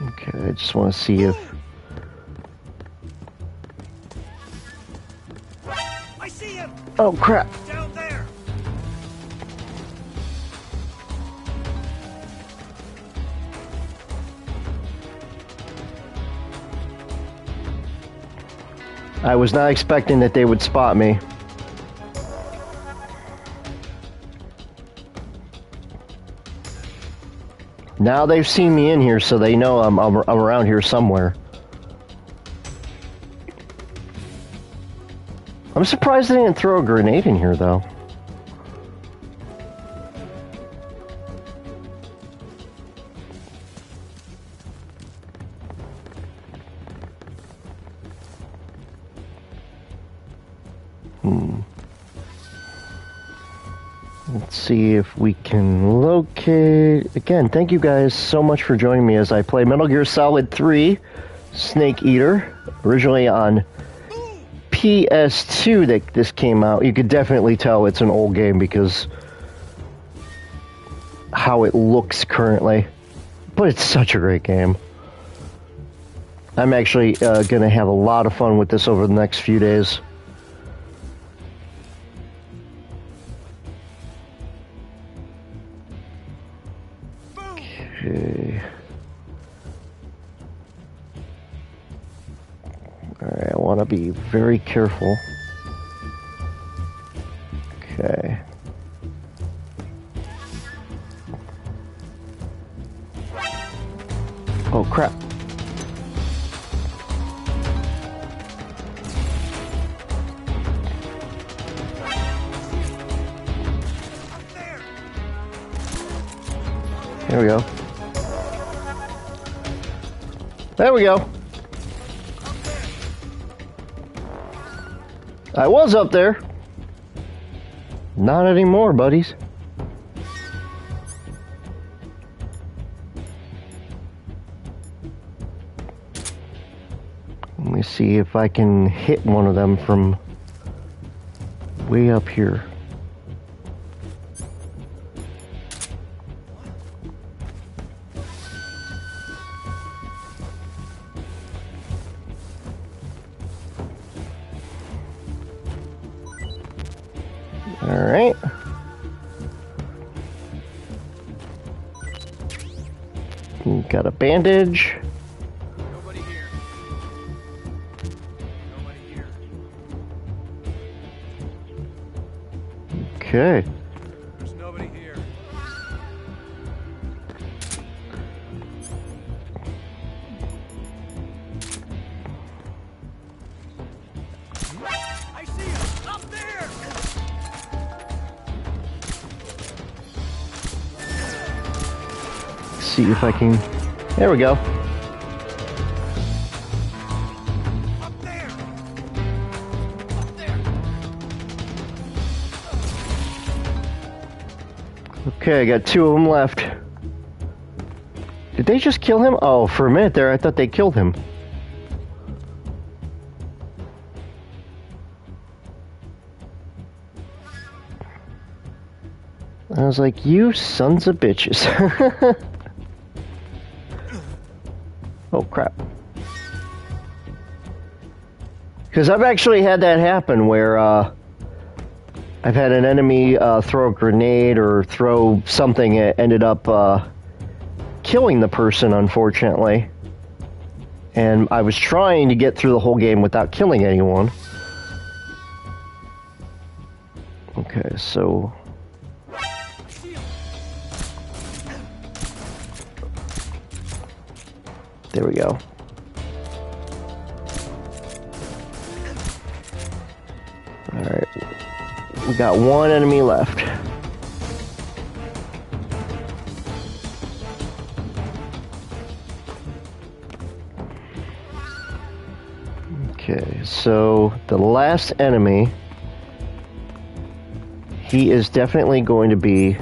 Okay, I just want to see if. I see him! Oh crap! Down there! I was not expecting that they would spot me. Now they've seen me in here, so they know I'm around here somewhere. I'm surprised they didn't throw a grenade in here, though. Let's see if we can locate... Again, thank you guys so much for joining me as I play Metal Gear Solid 3 Snake Eater. Originally on PS2 that this came out. You could definitely tell it's an old game because how it looks currently. But it's such a great game. I'm actually going to have a lot of fun with this over the next few days. Okay. Alright, I want to be very careful. Okay. Oh crap. There we go. There we go. I was up there. Not anymore, buddies. Let me see if I can hit one of them from way up here. Alright. Got a bandage. Nobody here. Nobody here. Okay. There's nobody here. I see him! Up there! See if I can. There we go. Up there! Up there! Okay, I got two of them left. Did they just kill him? Oh, for a minute there, I thought they killed him. I was like, you sons of bitches. Oh, crap. Because I've actually had that happen where I've had an enemy throw a grenade or throw something that ended up killing the person, unfortunately. And I was trying to get through the whole game without killing anyone. Okay, so... There we go. Alright. We got one enemy left. Okay, so the last enemy, he is definitely going to be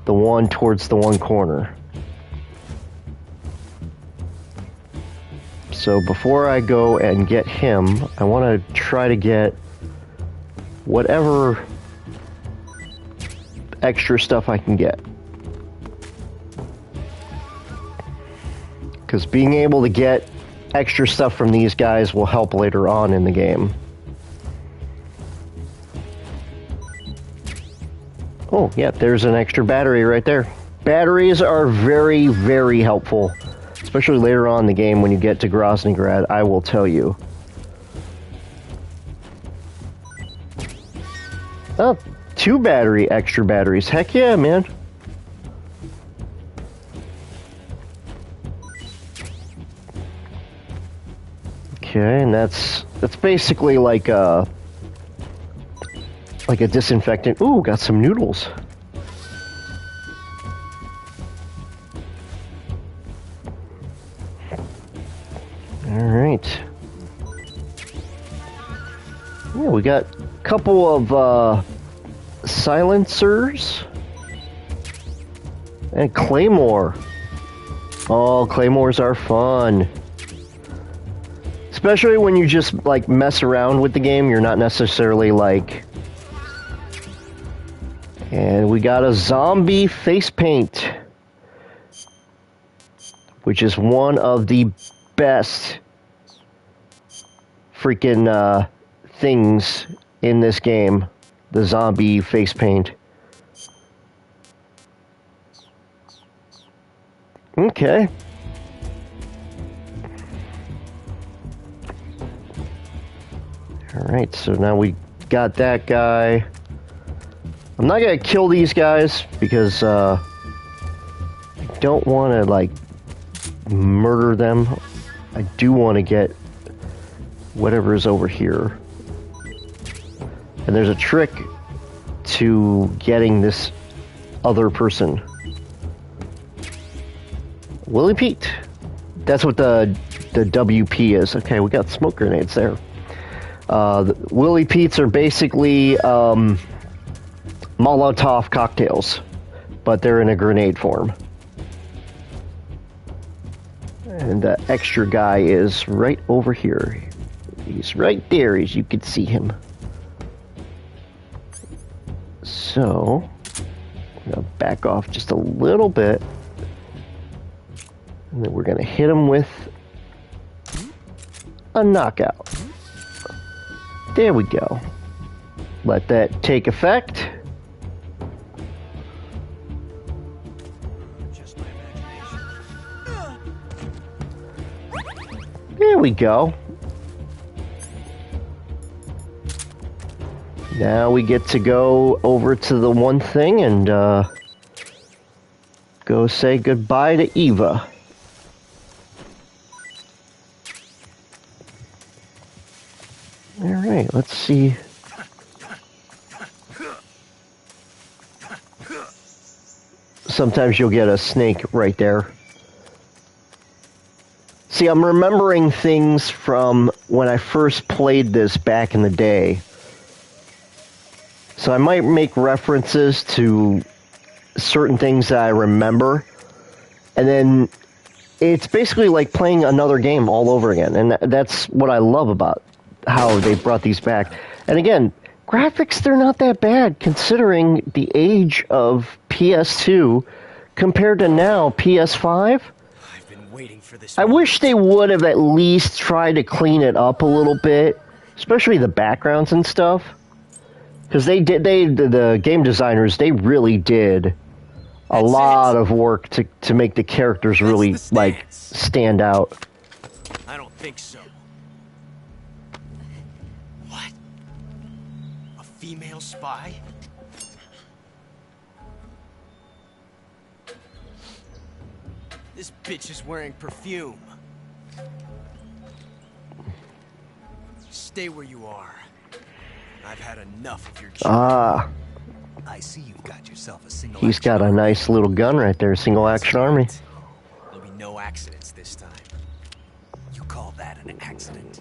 the one towards the one corner. So before I go and get him, I want to try to get whatever extra stuff I can get. Because being able to get extra stuff from these guys will help later on in the game. Oh, yeah, there's an extra battery right there. Batteries are very, very helpful. Especially later on in the game when you get to Groznygrad, I will tell you. Oh, extra batteries. Heck yeah, man. Okay, and that's basically like a disinfectant. Ooh, got some noodles. Alright. Yeah, we got a couple of silencers. And Claymore. Oh, Claymores are fun. Especially when you just, like, mess around with the game. You're not necessarily, like... And we got a zombie face paint. Which is one of the best freaking things in this game. The zombie face paint. Okay. Alright, so now we got that guy. I'm not gonna kill these guys because I don't want to, like, murder them. I do want to get whatever is over here. And there's a trick to getting this other person. Willie Pete. That's what the WP is. Okay, we got smoke grenades there. The Willie Pete's are basically Molotov cocktails, but they're in a grenade form. And the extra guy is right over here. He's right there, as you can see him. So, I'm going to back off just a little bit. And then we're going to hit him with a knockout. There we go. Let that take effect. There we go. Now we get to go over to the one thing and go say goodbye to Eva. Alright, let's see. Sometimes you'll get a snake right there. See, I'm remembering things from when I first played this back in the day. So I might make references to certain things that I remember. And then it's basically like playing another game all over again. And that's what I love about how they brought these back. And again, graphics, they're not that bad considering the age of PS2 compared to now PS5. I've been waiting for this. I wish they would have at least tried to clean it up a little bit, especially the backgrounds and stuff. Because the game designers, they really did a lot of work to make the characters really, like, stand out. I don't think so. What? A female spy? This bitch is wearing perfume. Stay where you are. I've had enough of your Ah. I see you've got yourself a single. He's got a nice little gun right there, single action army. There'll be no accidents this time. You call that an accident?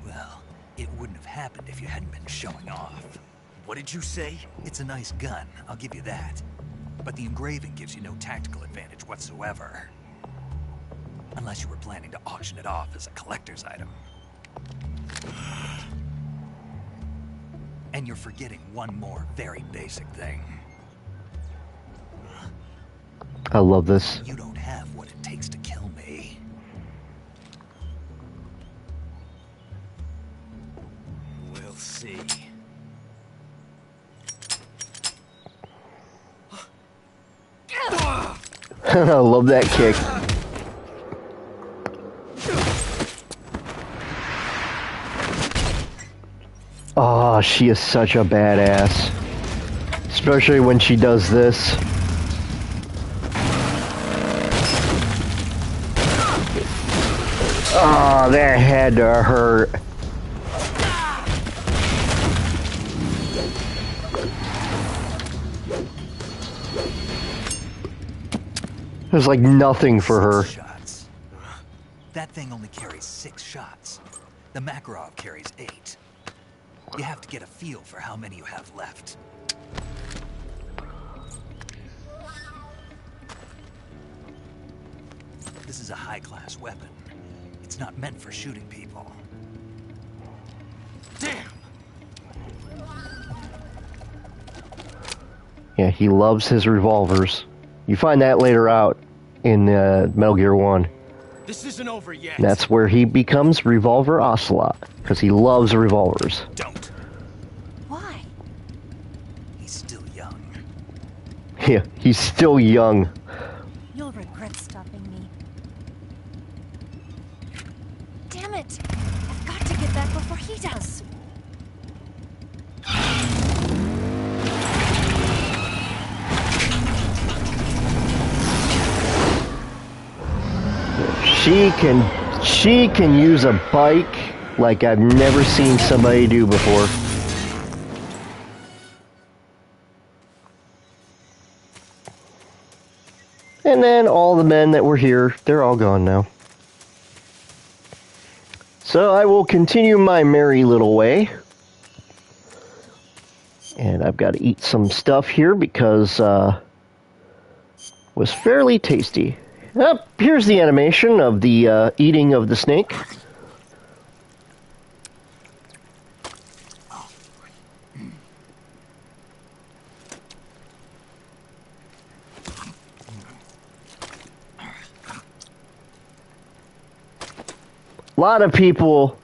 Well, it wouldn't have happened if you hadn't been showing off. What did you say? It's a nice gun, I'll give you that. But the engraving gives you no tactical advantage whatsoever. Unless you were planning to auction it off as a collector's item. And you're forgetting one more very basic thing. I love this. You don't have what it takes to kill me. We'll see. I love that kick. Oh, she is such a badass. Especially when she does this. Oh, that had to hurt. There's like nothing for her. Shots. That thing only carries 6 shots. The Makarov carries 8. You have to get a feel for how many you have left. This is a high-class weapon. It's not meant for shooting people. Damn! Yeah, he loves his revolvers. You find that later out in Metal Gear 1. This isn't over yet. And that's where he becomes Revolver Ocelot, because he loves revolvers. Don't. Why? He's still young. Yeah, he's still young. You'll regret stopping me. Damn it! I've got to get back before he does. She can use a bike like I've never seen somebody do before. And then all the men that were here, they're all gone now. So I will continue my merry little way. And I've got to eat some stuff here because it was fairly tasty. Yep, here's the animation of the eating of the snake. A lot of people,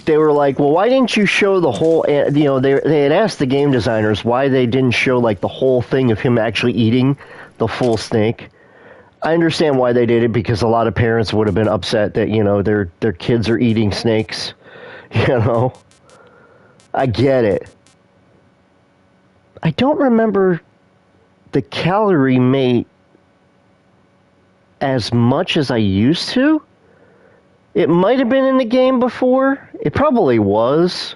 they were like, well, why didn't you show the whole, you know, they had asked the game designers why they didn't show, like, the whole thing of him actually eating the full snake. I understand why they did it, because a lot of parents would have been upset that, you know, their kids are eating snakes, you know. I get it. I don't remember the calorie mate as much as I used to. It might have been in the game before. It probably was.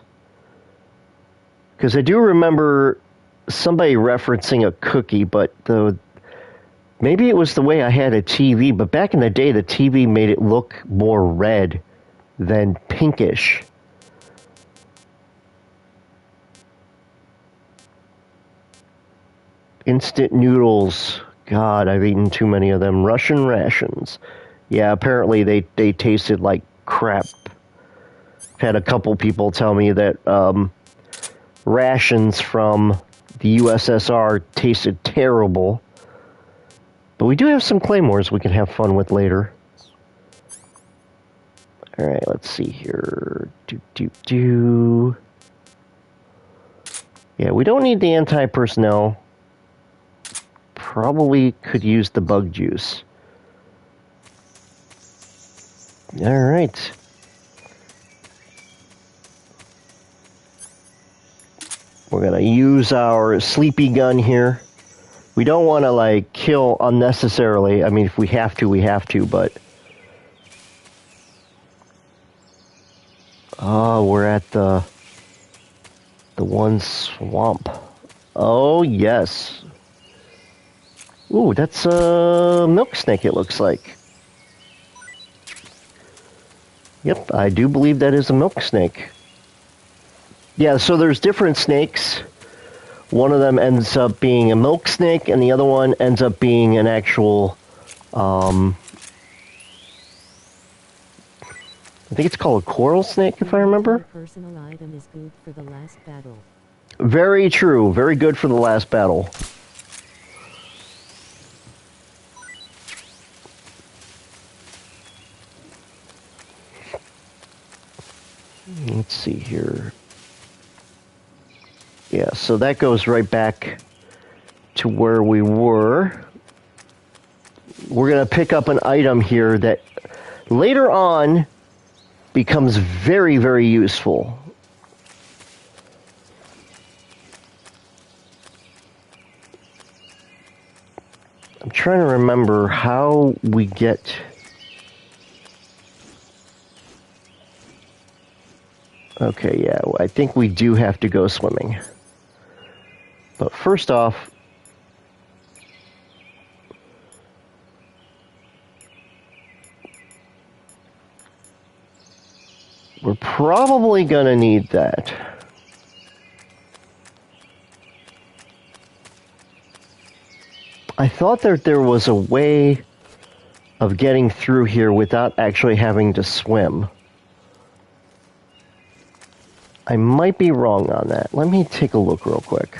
Because I do remember somebody referencing a cookie, but maybe it was the way I had a TV. But back in the day, the TV made it look more red than pinkish. Instant noodles. God, I've eaten too many of them. Russian rations. Yeah, apparently they tasted like crap. Had a couple people tell me that rations from the USSR tasted terrible. But we do have some claymores we can have fun with later. Alright, let's see here. Yeah, we don't need the anti-personnel. Probably could use the bug juice. Alright. We're gonna use our sleepy gun here. We don't want to, like, kill unnecessarily. I mean, if we have to, we have to, but... Oh, we're at the one swamp. Oh, yes. Ooh, that's a milk snake, it looks like. Yep, I do believe that is a milk snake. Yeah, so there's different snakes. One of them ends up being a milk snake, and the other one ends up being an actual, I think it's called a coral snake, if I remember. Personal item is good for the last battle. Very true. Very good for the last battle. Let's see here. Yeah, so that goes right back to where we were. We're going to pick up an item here that later on becomes very, very useful. I'm trying to remember how we get... Okay, yeah, I think we do have to go swimming. But first off, we're probably gonna need that. I thought that there was a way of getting through here without actually having to swim. I might be wrong on that. Let me take a look real quick.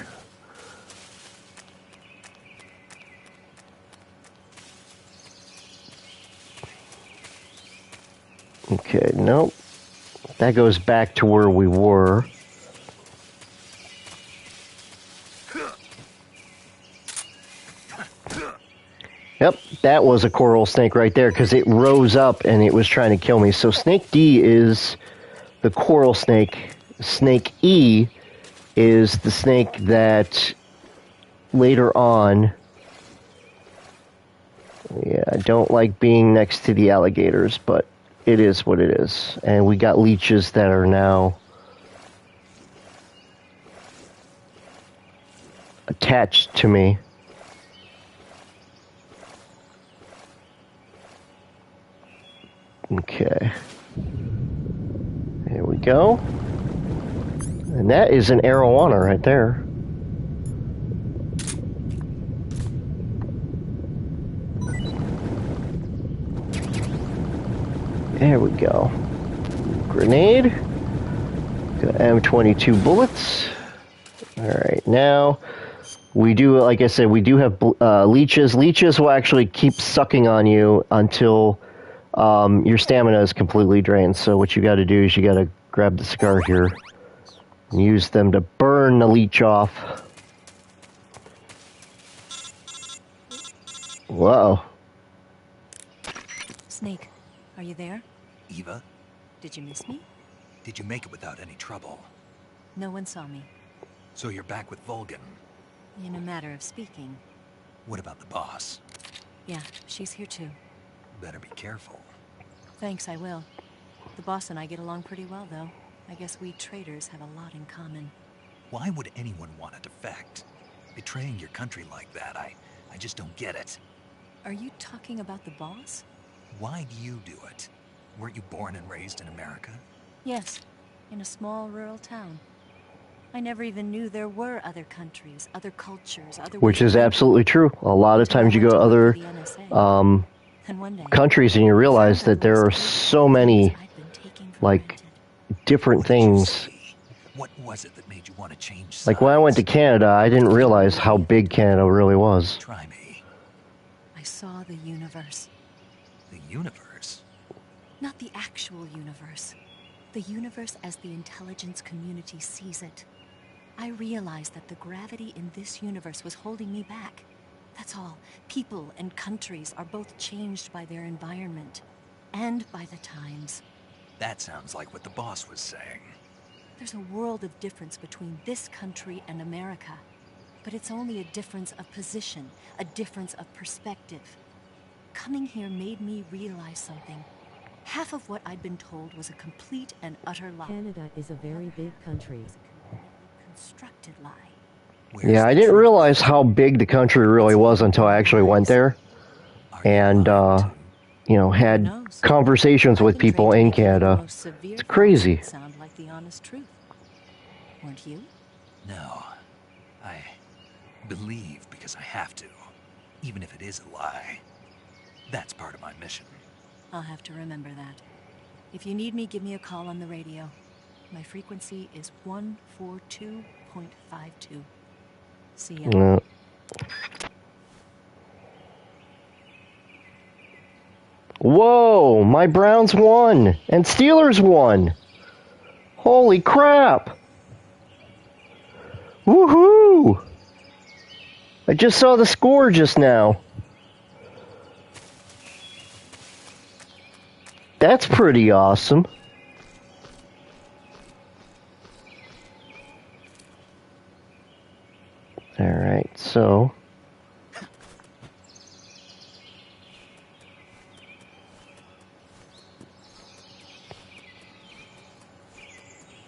Okay, nope. That goes back to where we were. Yep, that was a coral snake right there because it rose up and it was trying to kill me. So Snake D is the coral snake. Snake E is the snake that later on... Yeah, I don't like being next to the alligators, but it is what it is. And we got leeches that are now attached to me. Okay. Here we go. And that is an arowana right there. There we go. Grenade. Got M22 bullets. Alright, now we do, like I said, we do have leeches. Leeches will actually keep sucking on you until your stamina is completely drained. So what you got to do is you got to grab the cigar here and use them to burn the leech off. Whoa. Snake, are you there? Eva, Did you miss me? did you make it without any trouble? No one saw me. So you're back with Vulcan. In a matter of speaking. What about the boss? Yeah, she's here too. Better be careful. Thanks, I will. The boss and I get along pretty well, though. I guess we traders have a lot in common. Why would anyone want to defect? Betraying your country like that, I just don't get it. Are you talking about the boss? Why do you do it? Weren't you born and raised in America? Yes, in a small rural town. I never even knew there were other countries, other cultures, other... Which is absolutely true. A lot of times you go to other countries and you realize that there are so many, like, different things. What was it that made you want to change sides? Like when I went to Canada, I didn't realize how big Canada really was. Try me. I saw the universe. The universe? Not the actual universe. The universe as the intelligence community sees it. I realized that the gravity in this universe was holding me back. That's all. People and countries are both changed by their environment. And by the times. That sounds like what the boss was saying. There's a world of difference between this country and America. But it's only a difference of position, a difference of perspective. Coming here made me realize something. Half of what I'd been told was a complete and utter lie. Canada is a very big country. Constructed lie. Yeah, I didn't realize how big the country really was until I actually went there and, you know, had conversations with people in Canada. It's crazy. Sound like the honest truth. Weren't you? No. I believe because I have to, even if it is a lie. That's part of my mission. I'll have to remember that. If you need me, give me a call on the radio. My frequency is 142.52. See ya. No. Whoa, my Browns won and Steelers won. Holy crap. Woohoo! I just saw the score just now. That's pretty awesome. Alright, so...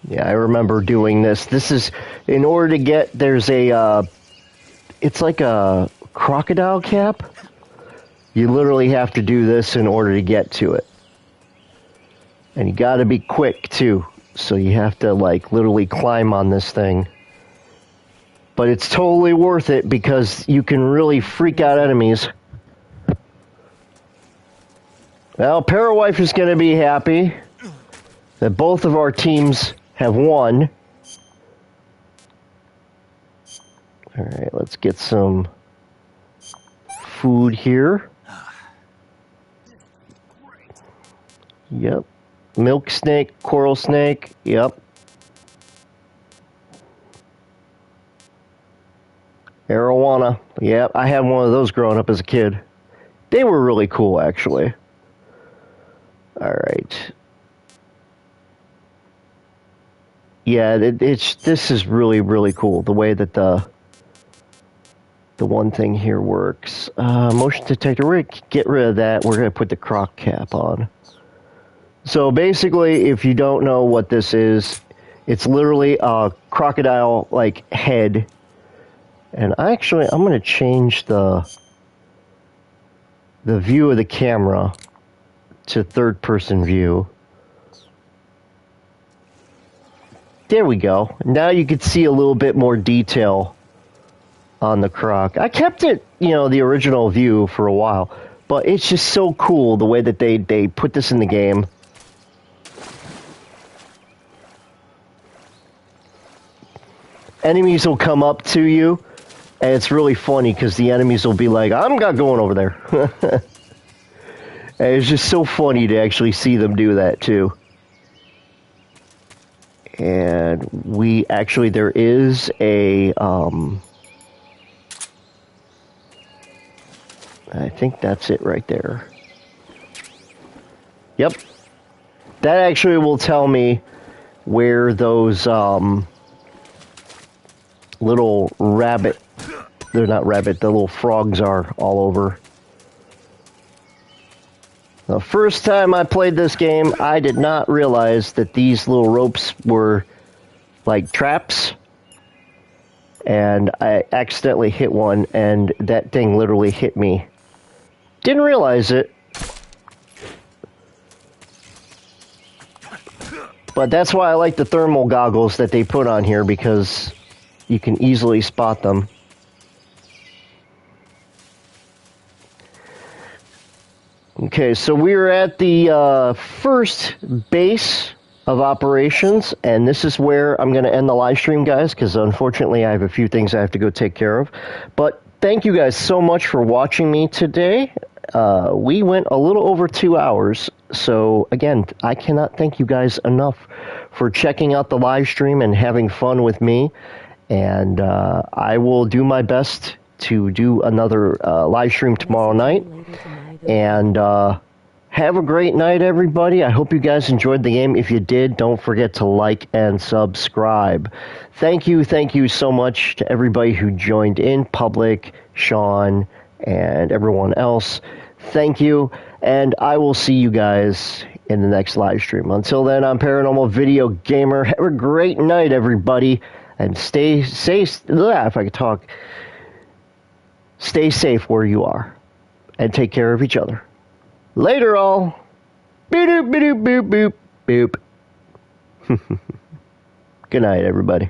yeah, I remember doing this. This is, in order to get, there's a, it's like a crocodile cap. You literally have to do this in order to get to it. And you gotta be quick, too. So you have to, like, literally climb on this thing. But it's totally worth it because you can really freak out enemies. Well, Parawife is gonna be happy that both of our teams have won. Alright, let's get some food here. Yep. Milk snake, coral snake, yep. Arowana, yep. I had one of those growing up as a kid. They were really cool, actually. Alright. Yeah, this is really, really cool. The way that the one thing here works. Motion detector, we're going to get rid of that. We're going to put the croc cap on. So basically, if you don't know what this is, it's literally a crocodile, like, head. And I'm going to change the view of the camera to third-person view. There we go. Now you can see a little bit more detail on the croc. I kept it, you know, the original view for a while, but it's just so cool the way that they put this in the game. Enemies will come up to you, and it's really funny because the enemies will be like, I'm not going over there. And it's just so funny to actually see them do that too. And there is a, I think that's it right there. Yep. That actually will tell me where those, little rabbit, they're not rabbit, the little frogs are all over. The first time I played this game, I did not realize that these little ropes were like traps. And I accidentally hit one, and that thing literally hit me. Didn't realize it. But that's why I like the thermal goggles that they put on here, because you can easily spot them. Okay, so we are at the first base of operations, and this is where I'm going to end the live stream, guys, because unfortunately I have a few things I have to go take care of. But thank you guys so much for watching me today. We went a little over 2 hours, so again, I cannot thank you guys enough for checking out the live stream and having fun with me. And I will do my best to do another live stream tomorrow night. And have a great night, everybody. I hope you guys enjoyed the game. If you did, don't forget to like and subscribe. Thank you so much to everybody who joined in, Public, Sean, and everyone else. Thank you, and I will see you guys in the next live stream. Until then, I'm Paranormal Video Gamer. Have a great night, everybody, and stay safe. If I could talk, stay safe where you are, and take care of each other. Later, all. Boop, boop, boop, boop, boop. Good night, everybody.